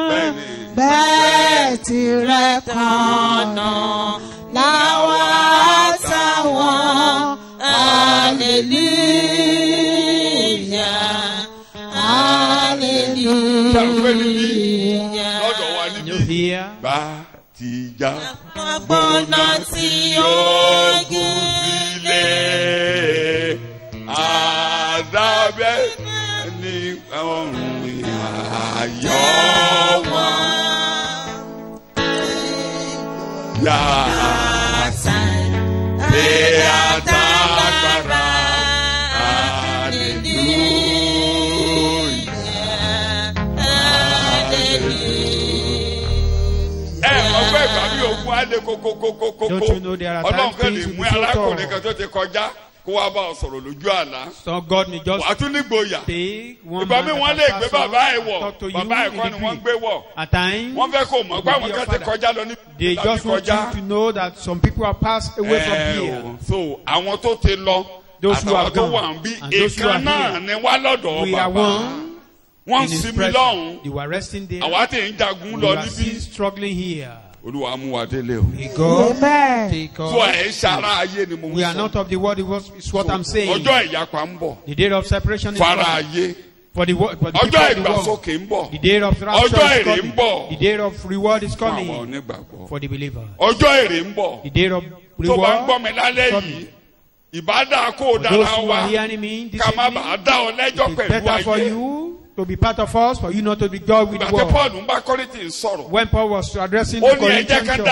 Speaker 1: Bẹ́ẹ̀ni.
Speaker 4: bẹ́ẹ̀ tirẹ̀ kan náà làwọn àtàwọn hallelujah hallelujah.
Speaker 1: Ṣàǹfẹ́ níbí lọ́dọ̀ wa
Speaker 2: You
Speaker 1: níbí.
Speaker 2: hear?
Speaker 1: Bá ti já
Speaker 5: Gbọ́nà tí ó
Speaker 1: ogun sílẹ̀. Àdábẹ́ ní ọ̀run ayọ̀ wọn. Yàtà pé àtàgbàrà. Ọgbẹ́ ìgbà bí ogun á lé kókókókókó.
Speaker 2: Don't you know there are
Speaker 1: Ọlọ́run
Speaker 2: times
Speaker 1: kan lè
Speaker 2: things will
Speaker 1: mú
Speaker 2: be so
Speaker 1: arákùnrin
Speaker 2: tough.
Speaker 1: kan tó ti kọjá kó wá bá ọ sọ̀rọ̀ lójú àlá.
Speaker 2: So God may just
Speaker 1: Wàá tún nígboyà.
Speaker 2: take one
Speaker 1: Ìgbà
Speaker 2: man
Speaker 1: mi
Speaker 2: that
Speaker 1: wọ́n
Speaker 2: has
Speaker 1: lè gbé
Speaker 2: passed on
Speaker 1: bàbá ẹ̀
Speaker 2: and
Speaker 1: wọ̀.
Speaker 2: talk to you
Speaker 1: Bàbá ẹ̀ kọ́
Speaker 2: in
Speaker 1: ni
Speaker 2: the
Speaker 1: wọ́n
Speaker 2: dream.
Speaker 1: gbé wọ̀.
Speaker 2: At times,
Speaker 1: Wọ́n fẹ́ kó mọ̀
Speaker 2: it
Speaker 1: pé
Speaker 2: will
Speaker 1: àwọn
Speaker 2: be
Speaker 1: kan
Speaker 2: your
Speaker 1: ti
Speaker 2: father.
Speaker 1: kọjá lọ ní
Speaker 2: They just want you to know that some people have passed away from here.
Speaker 1: So àwọn tó ti lọ
Speaker 2: Those who
Speaker 1: àtàwọn
Speaker 2: have
Speaker 1: tó
Speaker 2: gone
Speaker 1: wà ń bí
Speaker 2: and those who are
Speaker 1: èèkan náà
Speaker 2: here.
Speaker 1: ni wá lọ́dọ̀
Speaker 2: We are
Speaker 1: bàbá.
Speaker 2: one
Speaker 1: Wọ́n
Speaker 2: in his
Speaker 1: sinmi
Speaker 2: presence.
Speaker 1: lọ́hùn.
Speaker 2: They were resting there.
Speaker 1: Àwa tí ń jagun
Speaker 2: We
Speaker 1: lọ
Speaker 2: are
Speaker 1: níbí.
Speaker 2: still struggling here.
Speaker 1: Olúwa mú wa délé o.
Speaker 2: May God
Speaker 4: Amen.
Speaker 2: take
Speaker 1: Tó
Speaker 2: us.
Speaker 1: ẹ̀ ṣara ayé ni mo ń
Speaker 2: We are
Speaker 1: sọ.
Speaker 2: not of the world, is what I'm saying.
Speaker 1: Ọjọ́ ìyapa ń bọ̀.
Speaker 2: The day of separation is
Speaker 1: Fara
Speaker 2: coming.
Speaker 1: ayé.
Speaker 2: For the people
Speaker 1: Ọjọ́
Speaker 2: of the world.
Speaker 1: ìgbàsókè ń bọ̀.
Speaker 2: The day of rapture
Speaker 1: Ọjọ́
Speaker 2: is
Speaker 1: èrè ń
Speaker 2: coming.
Speaker 1: bọ̀.
Speaker 2: The day of reward is
Speaker 1: Fún àwọn
Speaker 2: coming
Speaker 1: onígbàgbọ́.
Speaker 2: for the believer.
Speaker 1: Ọjọ́ èrè ń bọ̀.
Speaker 2: The day of
Speaker 1: Tó bá ń gbọ́
Speaker 2: reward
Speaker 1: mi lálẹ́
Speaker 2: is
Speaker 1: yìí.
Speaker 2: coming.
Speaker 1: Ìbádà kó o
Speaker 2: For those
Speaker 1: dára
Speaker 2: who
Speaker 1: wa.
Speaker 2: are hearing me this
Speaker 1: Ká má
Speaker 2: evening,
Speaker 1: bàa dá ọ lẹ́jọ́
Speaker 2: it is
Speaker 1: pẹ̀lú
Speaker 2: better for
Speaker 1: ayé.
Speaker 2: you to be part of us, for you not to be judged with the
Speaker 1: Ìgbà tí
Speaker 2: world.
Speaker 1: Paul ń bá Kọ́ríńtì sọ̀rọ̀.
Speaker 2: When Paul was addressing
Speaker 1: Ó
Speaker 2: the
Speaker 1: ní ẹ jẹ́
Speaker 2: Corinthian church,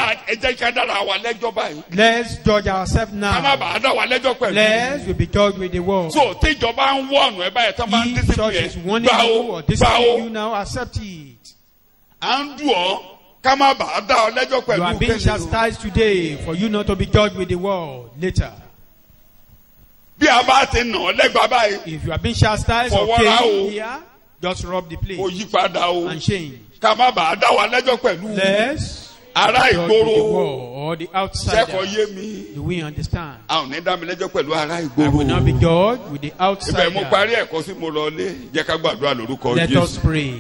Speaker 1: ká dára wa lẹ́jọ́ báyìí.
Speaker 2: let's judge ourselves
Speaker 1: Ká má
Speaker 2: now.
Speaker 1: bàa dá wa lẹ́jọ́ pẹ̀lú.
Speaker 2: Lest we be judged with the world.
Speaker 1: So tíjọba ń wọ̀nù ẹ báyìí tán bá ń
Speaker 2: If church
Speaker 1: dísìpì
Speaker 2: is
Speaker 1: ẹ̀.
Speaker 2: warning
Speaker 1: Gbà
Speaker 2: you
Speaker 1: ó
Speaker 2: or
Speaker 1: gbà
Speaker 2: disciplining you
Speaker 1: ó.
Speaker 2: now, accept it.
Speaker 1: À ń dùn ọ́ ká má bàa dá ọ lẹ́jọ́
Speaker 2: You
Speaker 1: pẹ̀lú
Speaker 2: are being
Speaker 1: kéde o.
Speaker 2: chastised today for you not to be judged with the world later.
Speaker 1: Bí a bá ti nà ọ́ lẹ́gbàá báyìí.
Speaker 2: If you are being chastised or
Speaker 1: Fọwọ́ra o.
Speaker 2: pain here, just rub the
Speaker 1: Kò
Speaker 2: place
Speaker 1: yí padà o.
Speaker 2: and change.
Speaker 1: Ká má bàa dá wa lẹ́jọ́ pẹ̀lú.
Speaker 2: Lest
Speaker 1: Ará
Speaker 2: judge with the
Speaker 1: ìgboro.
Speaker 2: world or the
Speaker 1: Sẹ́kọ̀ọ́
Speaker 2: outsider.
Speaker 1: yé mi.
Speaker 2: Do we understand?
Speaker 1: A ò ní dá mi lẹ́jọ́ pẹ̀lú ará
Speaker 2: I will not be
Speaker 1: ìgboro.
Speaker 2: judged with the
Speaker 1: Ibẹ̀ mo
Speaker 2: outsider.
Speaker 1: parí ẹ̀kọ́ sí mo lọ lé. Jẹ́ ká gbàdúrà lórúkọ
Speaker 2: Let us
Speaker 1: Jésù.
Speaker 2: pray.